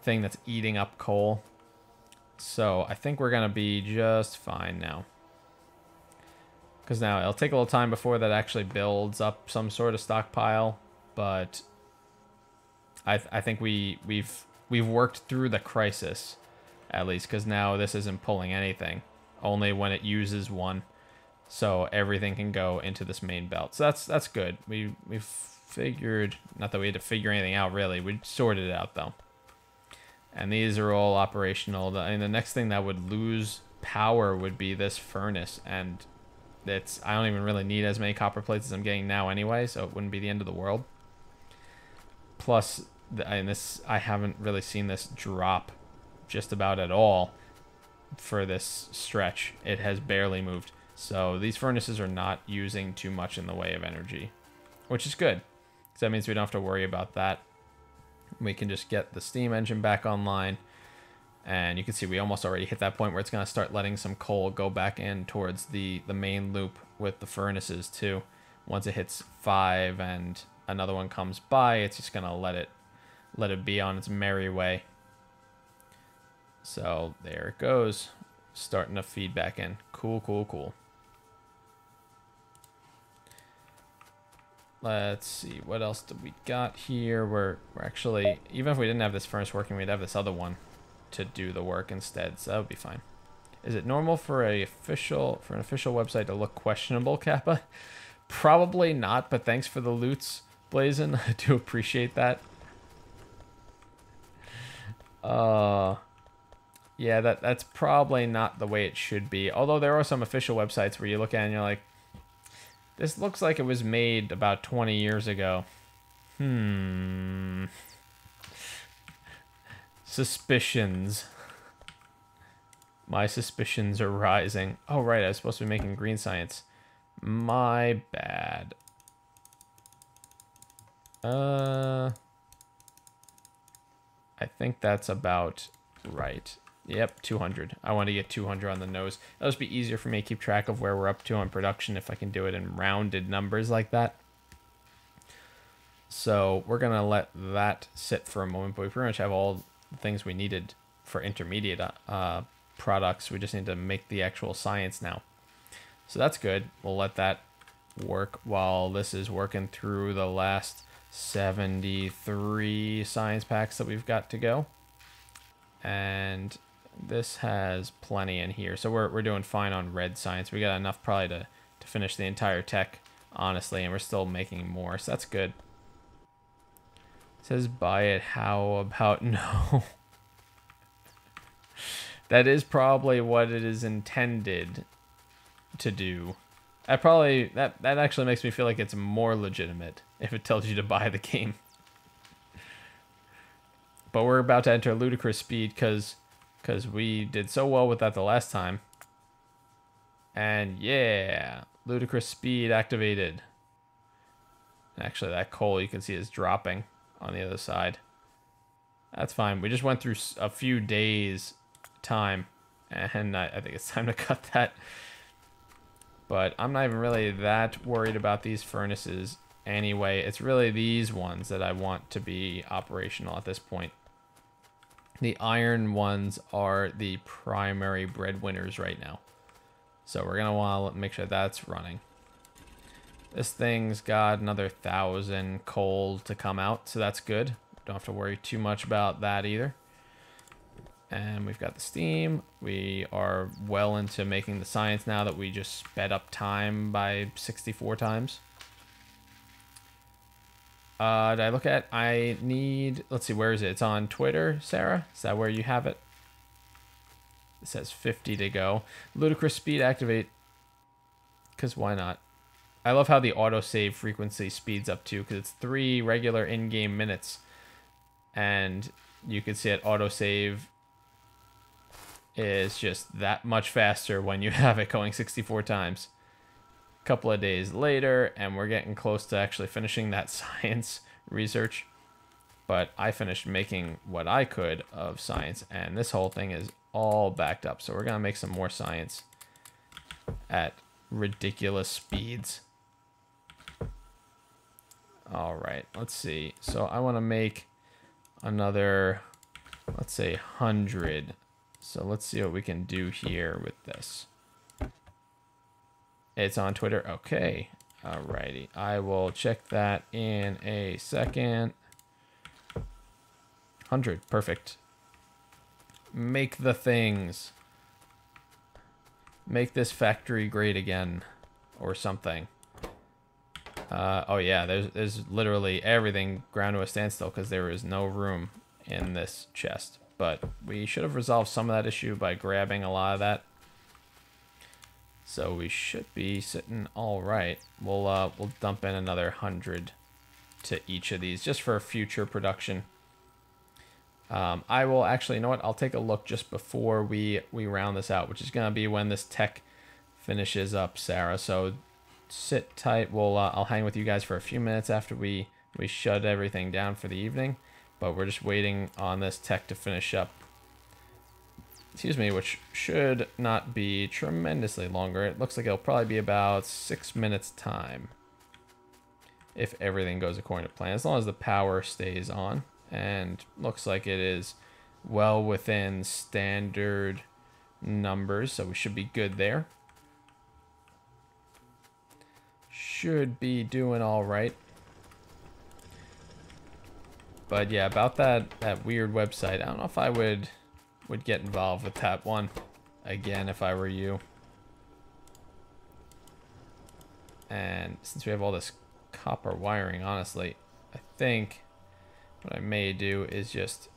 thing that's eating up coal. So I think we're going to be just fine now. Because now it'll take a little time before that actually builds up some sort of stockpile. But I think we've worked through the crisis, at least, because now this isn't pulling anything. Only when it uses one. So everything can go into this main belt. So that's good. We've figured, not that we had to figure anything out really. We sorted it out though. And these are all operational. The next thing that would lose power would be this furnace. And I don't even really need as many copper plates as I'm getting now anyway, so it wouldn't be the end of the world. Plus, I haven't really seen this drop just about at all for this stretch. It has barely moved. So these furnaces are not using too much in the way of energy, which is good, because that means we don't have to worry about that. We can just get the steam engine back online, and you can see we almost already hit that point where it's going to start letting some coal go back in towards the main loop with the furnaces too. Once it hits 5 and another one comes by, it's just going to let it be on its merry way. So there it goes, starting to feed back in. Cool, cool, cool. Let's see, what else do we got here? We're actually, even if we didn't have this furnace working, we'd have this other one to do the work instead, so that would be fine. Is it normal for an official website to look questionable, Kappa? Probably not, but thanks for the loots, Blazin. I do appreciate that. Yeah, that's probably not the way it should be. Although there are some official websites where you look at it and you're like, this looks like it was made about 20 years ago. Suspicions. My suspicions are rising. Oh, right, I was supposed to be making green science. My bad. I think that's about right. Yep, 200. I want to get 200 on the nose. That'll just be easier for me to keep track of where we're up to on production if I can do it in rounded numbers like that. So we're going to let that sit for a moment, but we pretty much have all the things we needed for intermediate products. We just need to make the actual science now. So that's good. We'll let that work while this is working through the last 73 science packs that we've got to go. And this has plenty in here, so we're doing fine on red science. We got enough probably to finish the entire tech, honestly, and we're still making more, so that's good. It says buy it. How about no? That is probably what it is intended to do. That actually makes me feel like it's more legitimate if it tells you to buy the game. But we're about to enter ludicrous speed because we did so well with that the last time. And yeah, ludicrous speed activated. Actually, that coal you can see is dropping on the other side. That's fine. We just went through a few days time, and I think it's time to cut that. But I'm not even really that worried about these furnaces anyway. It's really these ones that I want to be operational at this point. The iron ones are the primary breadwinners right now. So we're going to want to make sure that's running. This thing's got another 1,000 coal to come out, so that's good. Don't have to worry too much about that either. And we've got the steam. We are well into making the science now that we just sped up time by 64 times. Did I look at? I need... Let's see, where is it? It's on Twitter, Sarah? Is that where you have it? It says 50 to go. Ludicrous speed activate. Because why not? I love how the autosave frequency speeds up too, because it's 3 regular in-game minutes. And you can see it autosave is just that much faster when you have it going 64 times. A couple of days later, and we're getting close to actually finishing that science research. But I finished making what I could of science, and this whole thing is all backed up. So we're going to make some more science at ridiculous speeds. All right, let's see. So I want to make another, let's say 100. So let's see what we can do here with this. It's on Twitter. Okay. Alrighty. I will check that in a second. 100. Perfect. Make the things. Make this factory great again. Or something. Oh yeah, there's literally everything ground to a standstill because there is no room in this chest. But we should have resolved some of that issue by grabbing a lot of that. So we should be sitting all right. We'll dump in another 100 to each of these just for future production. I will actually, you know what? I'll take a look just before we round this out, which is going to be when this tech finishes up, Sarah. So sit tight. I'll hang with you guys for a few minutes after we shut everything down for the evening. But we're just waiting on this tech to finish up. Excuse me, which should not be tremendously longer. It looks like it'll probably be about 6 minutes time. If everything goes according to plan. As long as the power stays on. And looks like it is well within standard numbers. So we should be good there. Should be doing all right. But yeah, about that weird website, I don't know if I would get involved with that one again if I were you. And since we have all this copper wiring, honestly, I think what I may do is just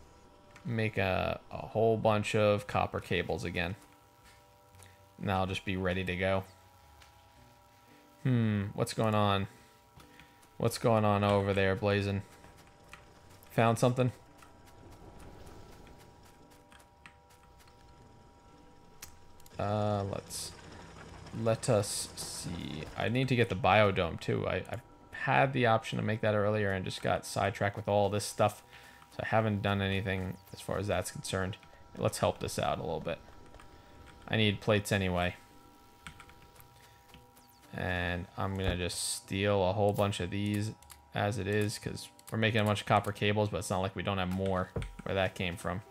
make a whole bunch of copper cables again. And I'll just be ready to go. What's going on? What's going on over there, Blazin'? Found something? Let us see. I need to get the biodome too. I had the option to make that earlier and just got sidetracked with all this stuff. So I haven't done anything as far as that's concerned. Let's help this out a little bit. I need plates anyway. And I'm going to just steal a whole bunch of these as it is because we're making a bunch of copper cables, but it's not like we don't have more where that came from.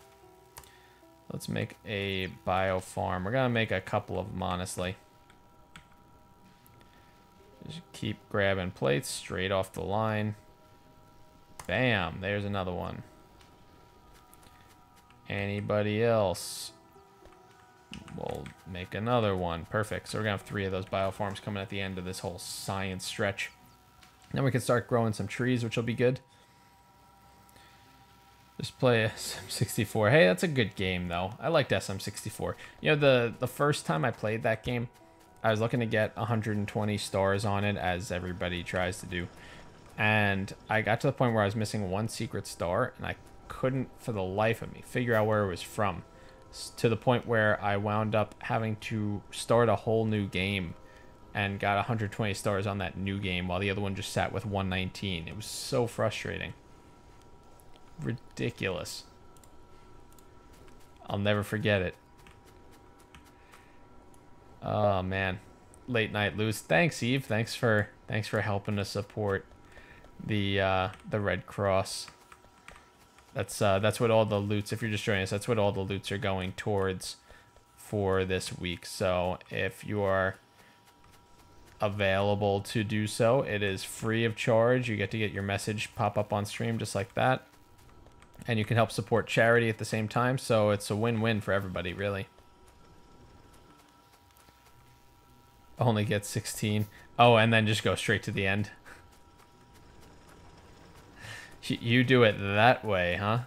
Let's make a bio farm. We're going to make a couple of them, honestly. Just keep grabbing plates straight off the line. Bam, there's another one. Anybody else? We'll make another one. Perfect. So we're going to have 3 of those biofarms coming at the end of this whole science stretch. Then we can start growing some trees, which will be good. Just play SM64. Hey, that's a good game, though. I liked SM64. You know, the first time I played that game, I was looking to get 120 stars on it, as everybody tries to do. And I got to the point where I was missing 1 secret star, and I couldn't, for the life of me, figure out where it was from. To the point where I wound up having to start a whole new game and got 120 stars on that new game while the other one just sat with 119. It was so frustrating. ridiculous. I'll never forget it. Oh man, late night loot. Thanks, Eve. Thanks for helping to support the Red Cross. That's what all the loots. If you're just joining us, that's what all the loots are going towards for this week. So if you are available to do so, it is free of charge. You get to get your message pop up on stream just like that, and you can help support charity at the same time. So it's a win-win for everybody, really. Only get 16. Oh, and then just go straight to the end. You do it that way, huh?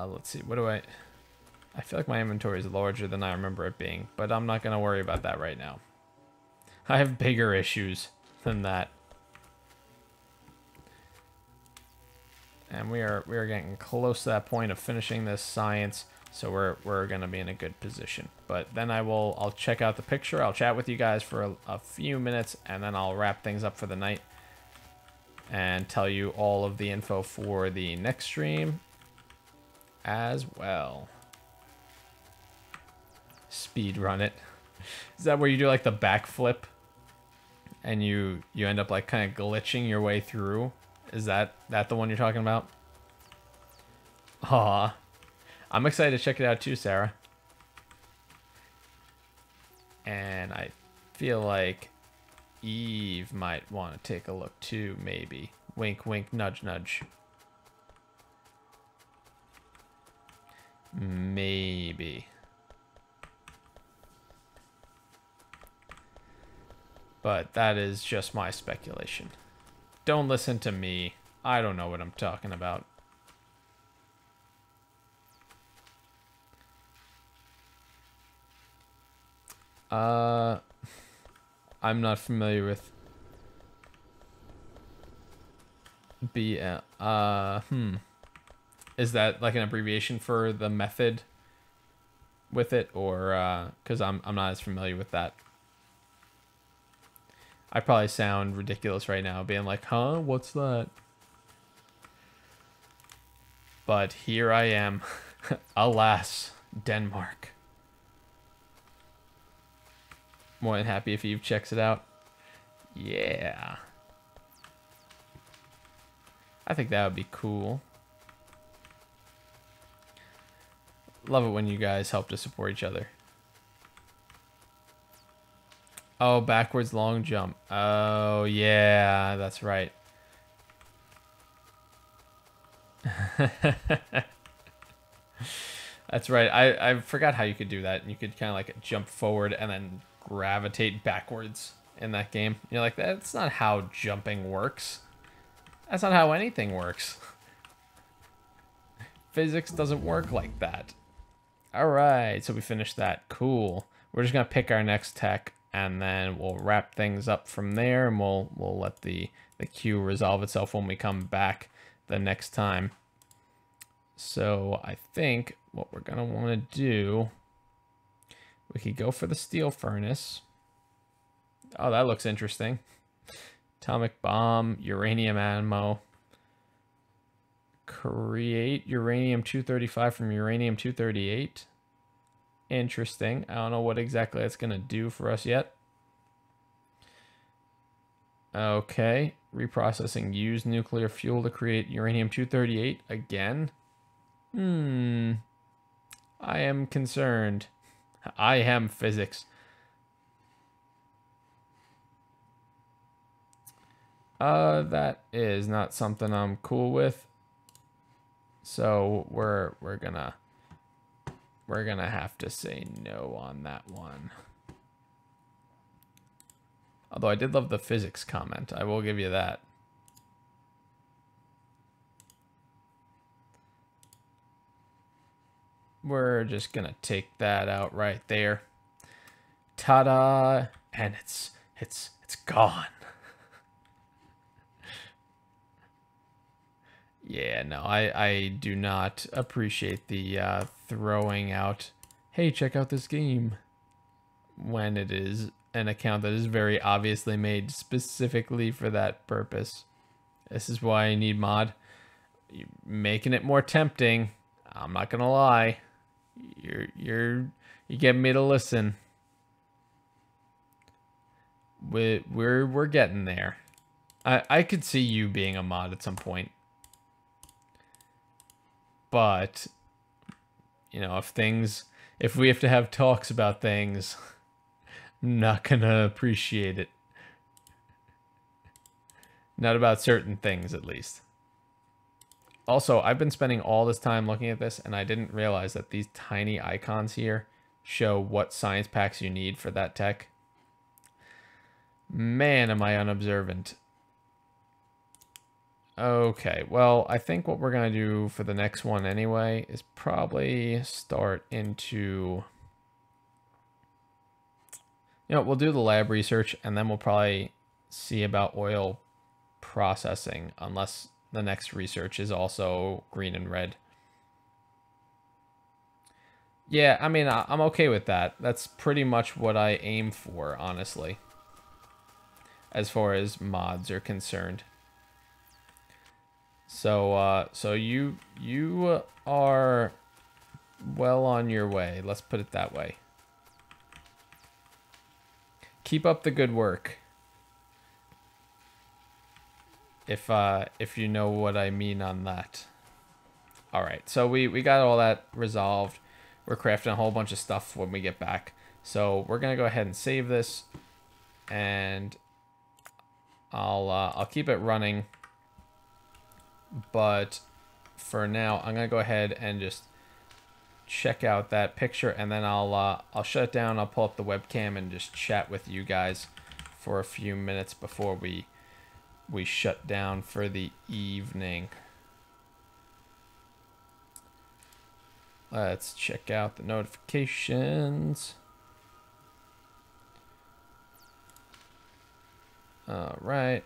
Let's see. What do I feel like my inventory is larger than I remember it being, but I'm not going to worry about that right now. I have bigger issues than that. And we are getting close to that point of finishing this science, so we're going to be in a good position. But then I'll check out the picture. I'll chat with you guys for a few minutes, and then I'll wrap things up for the night and tell you all of the info for the next stream as well. Speed run it. Is that where you do like the backflip and you end up like kind of glitching your way through? Is that the one you're talking about? Aw, I'm excited to check it out too, Sarah. And I feel like Eve might want to take a look too, maybe. Wink, wink, nudge, nudge. Maybe. But that is just my speculation. Don't listen to me. I don't know what I'm talking about. I'm not familiar with BL. Is that like an abbreviation for the method with it, or because I'm not as familiar with that. I probably sound ridiculous right now, being like, huh, what's that? But here I am. Alas, Denmark. More than happy if Eve checks it out. Yeah. I think that would be cool. Love it when you guys help to support each other. Oh, backwards long jump. Oh, yeah, that's right. That's right. I forgot how you could do that. You could kind of like jump forward and then gravitate backwards in that game. You're like, that's not how jumping works. That's not how anything works. Physics doesn't work like that. All right, so we finished that. Cool. We're just gonna pick our next tech, and then we'll wrap things up from there, and we'll let the queue resolve itself when we come back the next time. So I think what we're gonna want to do, we could go for the steel furnace. Oh, that looks interesting. Atomic bomb, uranium ammo. Create uranium-235 from uranium-238. Interesting. I don't know what exactly that's going to do for us yet. Okay. Reprocessing used nuclear fuel to create uranium-238 again. I am concerned. I am physics. That is not something I'm cool with. So we're gonna have to say no on that one. Although I did love the physics comment, I will give you that. We're just gonna take that out right there. Ta-da! And it's gone. Yeah, no, I do not appreciate the throwing out, hey, check out this game, when it is an account that is very obviously made specifically for that purpose. This is why I need mod. You're making it more tempting. I'm not gonna lie. You get me to listen. We're getting there. I could see you being a mod at some point. But you know, if we have to have talks about things, I'm not gonna appreciate it. Not about certain things, at least. Also, I've been spending all this time looking at this, and I didn't realize that these tiny icons here show what science packs you need for that tech. Man, am I unobservant. Okay, well, I think what we're going to do for the next one anyway is probably start into... You know, we'll do the lab research, and then we'll probably see about oil processing, unless the next research is also green and red. Yeah, I mean, I'm okay with that. That's pretty much what I aim for, honestly, as far as mods are concerned. So, so you are well on your way. Let's put it that way. Keep up the good work. If you know what I mean on that. All right, so we got all that resolved. We're crafting a whole bunch of stuff when we get back. So we're gonna go ahead and save this, and I'll keep it running. But for now, I'm gonna go ahead and just check out that picture, and then I'll shut it down. I'll pull up the webcam and just chat with you guys for a few minutes before we shut down for the evening. Let's check out the notifications. All right.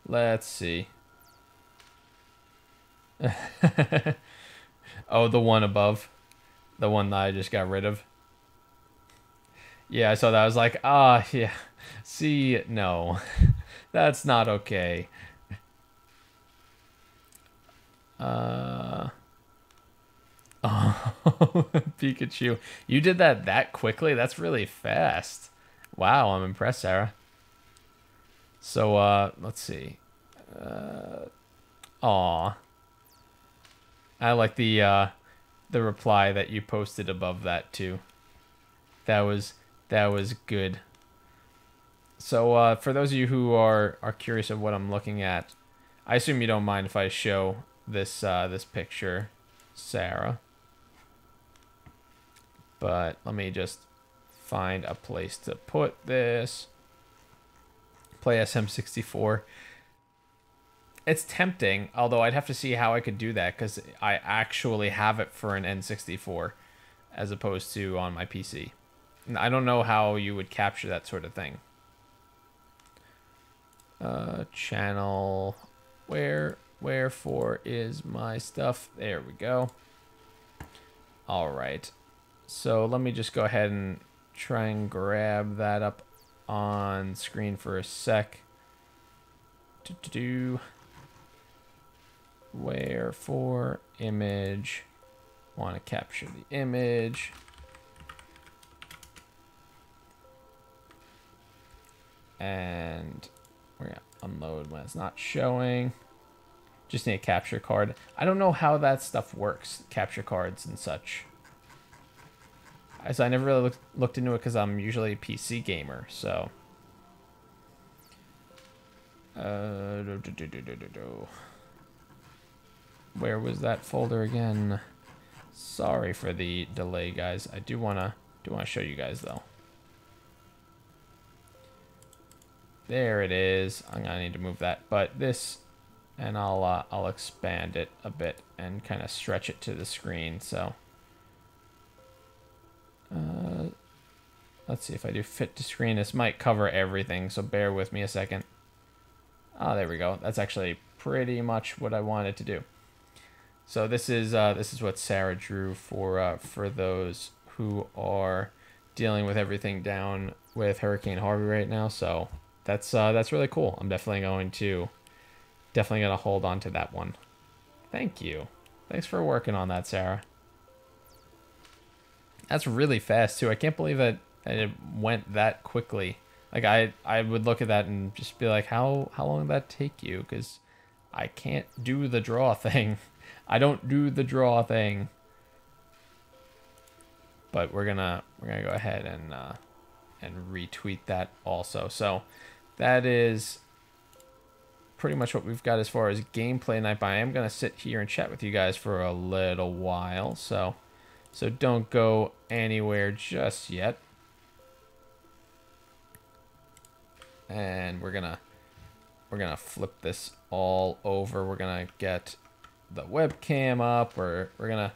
Let's see. Oh, the one above. The one that I just got rid of. Yeah, I saw that. I was like, yeah. See, no. That's not okay. Oh, Pikachu. You did that quickly? That's really fast. Wow, I'm impressed, Sarah. So, let's see. Aw. I like the reply that you posted above that, too. That was good. So, for those of you who are curious of what I'm looking at, I assume you don't mind if I show this this picture, Sarah. But let me just find a place to put this. Play SM64. It's tempting, although I'd have to see how I could do that, because I actually have it for an N64 as opposed to on my PC. And I don't know how you would capture that sort of thing. Channel, wherefore is my stuff? There we go. All right. So let me just go ahead and try and grab that up on screen for a sec. Wherefore image. Want to capture the image. And we're gonna unload when it's not showing. Just need a capture card. I don't know how that stuff works, capture cards and such. As I never really looked into it because I'm usually a PC gamer, so. Where was that folder again? Sorry for the delay, guys. I do wanna show you guys though. There it is. I'm gonna need to move that, but this, and I'll expand it a bit and kind of stretch it to the screen. So, let's see if I do fit to screen. This might cover everything, so bear with me a second. Oh, there we go. That's actually pretty much what I wanted to do. So this is what Sarah drew for those who are dealing with everything down with Hurricane Harvey right now. So that's really cool. I'm definitely gonna hold on to that one. Thank you. Thanks for working on that, Sarah. That's really fast too. I can't believe that it went that quickly. Like I would look at that and just be like, how long did that take you? Because I can't do the draw thing. I don't do the draw thing. But we're gonna go ahead and retweet that also. So that is pretty much what we've got as far as gameplay tonight. But I am gonna sit here and chat with you guys for a little while. So don't go anywhere just yet. And we're gonna flip this all over. We're gonna get the webcam up, or we're gonna,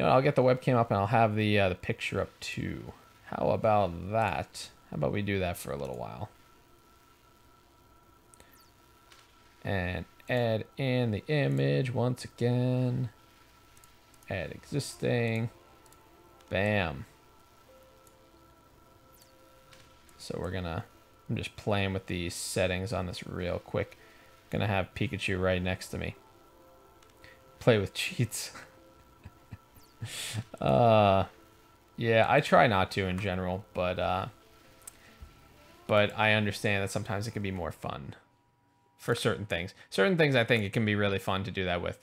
I'll get the webcam up and I'll have the picture up too. How about that? How about we do that for a little while? And add in the image once again. Add existing. Bam. So I'm just playing with the settings on this real quick. Gonna have Pikachu right next to me. Play with cheats. Yeah, I try not to in general, but I understand that sometimes it can be more fun for certain things. Certain things I think it can be really fun to do that with.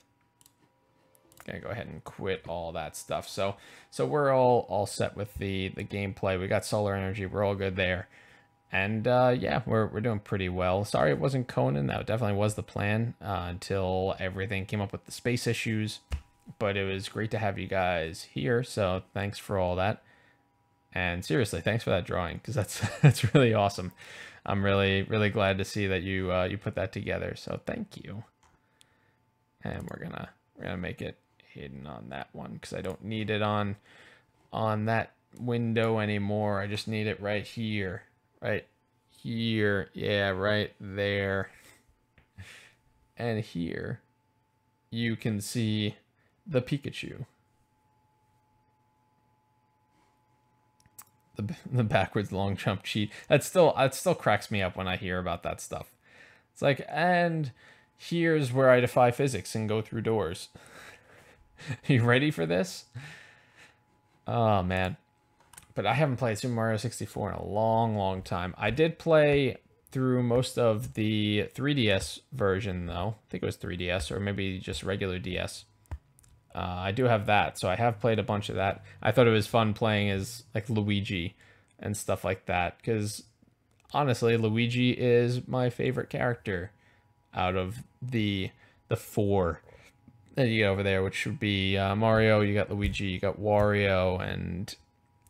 Gonna go ahead and quit all that stuff. So we're all set with the gameplay. We got solar energy. We're all good there. And yeah, we're doing pretty well. Sorry it wasn't Conan. That definitely was the plan until everything came up with the space issues. But it was great to have you guys here. So thanks for all that. And seriously, thanks for that drawing, because that's really awesome. I'm really glad to see that you put that together. So thank you. And we're gonna make it hidden on that one because I don't need it on that window anymore. I just need it right here. Right here. Yeah, right there. And here you can see the Pikachu. The backwards long jump cheat. That still cracks me up when I hear about that stuff. It's like, and here's where I defy physics and go through doors. You ready for this? Oh man. But I haven't played Super Mario 64 in a long time. I did play through most of the 3DS version, though. I think it was 3DS or maybe just regular DS. I do have that, so I have played a bunch of that. I thought it was fun playing as like Luigi and stuff like that, because honestly, Luigi is my favorite character out of the four that you get over there, which would be Mario, you got Luigi, you got Wario, and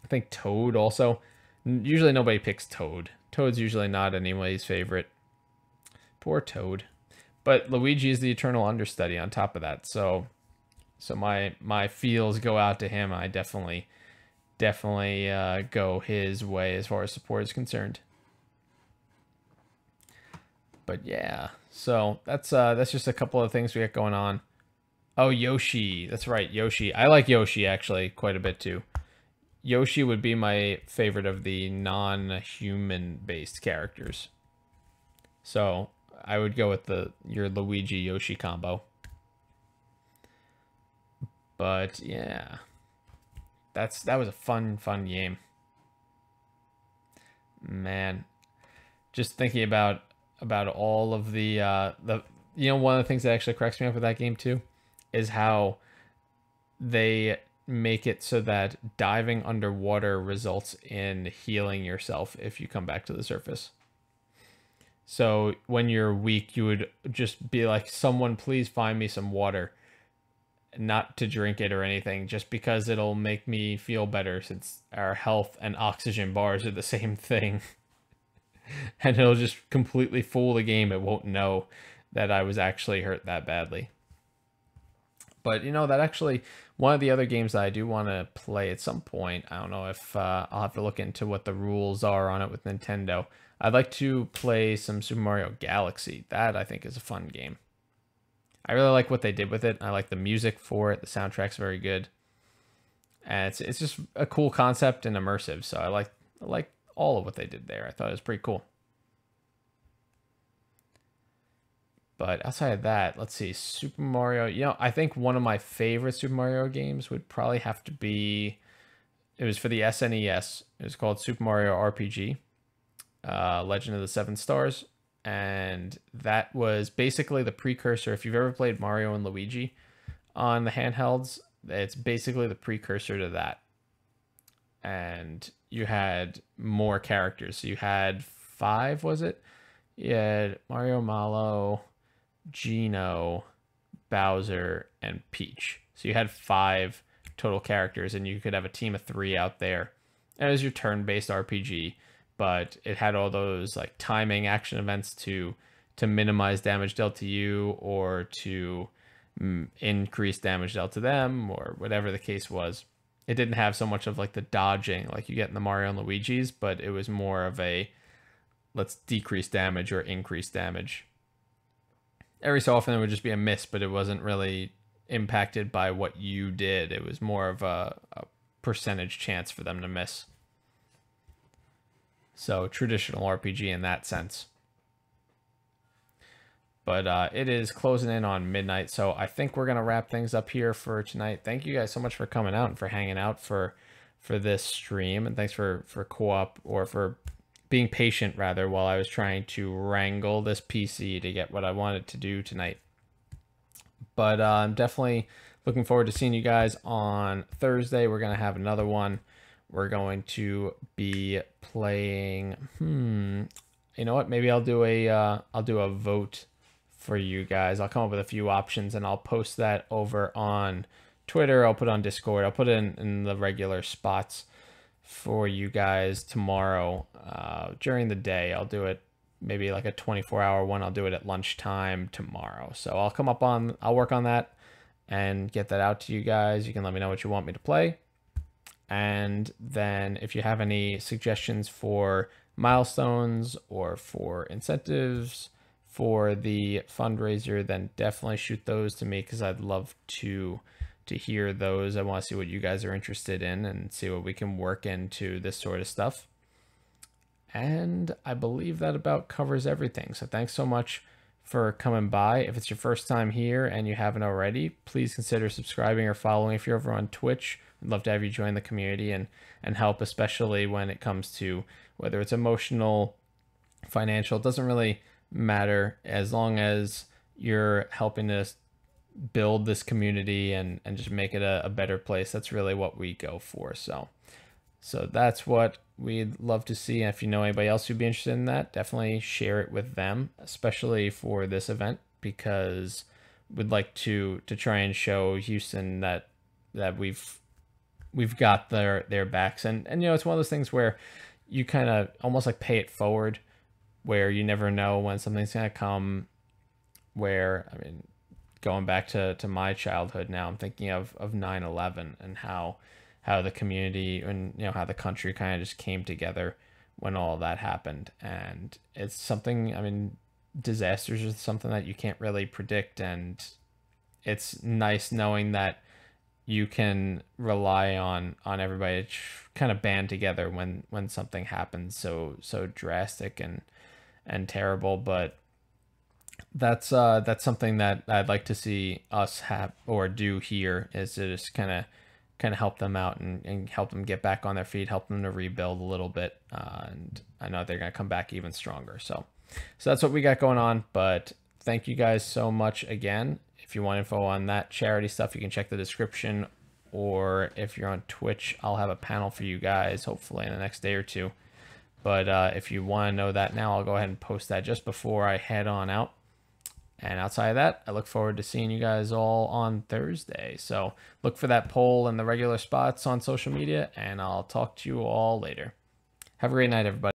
I think Toad also. Usually nobody picks Toad. Toad's usually not anybody's favorite. Poor Toad. But Luigi is the eternal understudy on top of that. So my feels go out to him. I definitely go his way as far as support is concerned. But yeah, so that's just a couple of things we got going on. Oh, Yoshi. That's right, Yoshi. I like Yoshi actually quite a bit too. Yoshi would be my favorite of the non-human based characters. So I would go with your Luigi Yoshi combo. But yeah, that was a fun game. Man, just thinking about all of the one of the things that actually cracks me up with that game too is how they make it so that diving underwater results in healing yourself if you come back to the surface. So when you're weak, you would just be like, someone please find me some water. Not to drink it or anything, just because it'll make me feel better, since our health and oxygen bars are the same thing. And it'll just completely fool the game. It won't know that I was actually hurt that badly. But that actually, one of the other games that I do want to play at some point, I don't know if I'll have to look into what the rules are on it with Nintendo. I'd like to play some Super Mario Galaxy. That I think is a fun game. I really like what they did with it. I like the music for it. The soundtrack's very good. And it's just a cool concept and immersive. So I like all of what they did there. I thought it was pretty cool. But outside of that, let's see, Super Mario. You know, I think one of my favorite Super Mario games would probably have to be. It was for the SNES. It was called Super Mario RPG, Legend of the Seven Stars, and that was basically the precursor. If you've ever played Mario and Luigi on the handhelds, it's basically the precursor to that. And you had more characters. So you had five, was it? You had Mario, Malo, Gino, Bowser, and Peach. So you had five total characters, and you could have a team of three out there. And it was your turn-based RPG, but it had all those like timing action events to minimize damage dealt to you or to increase damage dealt to them or whatever the case was. It didn't have so much of like the dodging like you get in the Mario and Luigi's, but it was more of a let's decrease damage or increase damage. Every so often it would just be a miss, but it wasn't really impacted by what you did. It was more of a percentage chance for them to miss. So traditional RPG in that sense. But it is closing in on midnight, so I think we're gonna wrap things up here for tonight. Thank you guys so much for coming out and for hanging out for this stream, and thanks for co-op or for being patient rather while I was trying to wrangle this PC to get what I wanted to do tonight. But I'm definitely looking forward to seeing you guys on Thursday. We're gonna have another one. We're going to be playing. You know what? Maybe I'll do a vote for you guys. I'll come up with a few options and I'll post that over on Twitter. I'll put it on Discord. I'll put it in the regular spots for you guys tomorrow during the day. I'll do it maybe like a 24-hour one. I'll do it at lunchtime tomorrow. So I'll work on that and get that out to you guys. You can let me know what you want me to play. And then if you have any suggestions for milestones or for incentives for the fundraiser, then definitely shoot those to me because I'd love to hear those. I want to see what you guys are interested in and see what we can work into this sort of stuff. And I believe that about covers everything. So thanks so much for coming by. If it's your first time here and you haven't already, please consider subscribing or following if you're over on Twitch. I'd love to have you join the community and help, especially when it comes to whether it's emotional, financial. It doesn't really matter as long as you're helping us build this community and just make it a better place. That's really what we go for. So that's what we'd love to see. And if you know anybody else who'd be interested in that, definitely share it with them, especially for this event, because we'd like to try and show Houston that we've got their backs. And you know, it's one of those things where you kind of almost like pay it forward, where you never know when something's going to come. Where, I mean, going back to my childhood now, I'm thinking of 9/11 and how the community and, you know, how the country kind of just came together when all that happened. And it's something, I mean, disasters are something that you can't really predict. And it's nice knowing that you can rely on everybody to kind of band together when something happens so drastic and terrible. But that's something that I'd like to see us have or do here, is to just kind of help them out and help them get back on their feet, help them to rebuild a little bit. And I know they're going to come back even stronger. So that's what we got going on. But thank you guys so much again. If you want info on that charity stuff, you can check the description, or if you're on Twitch, I'll have a panel for you guys hopefully in the next day or two. But if you want to know that now, I'll go ahead and post that just before I head on out. And outside of that, I look forward to seeing you guys all on Thursday. So look for that poll in the regular spots on social media, and I'll talk to you all later. Have a great night, everybody.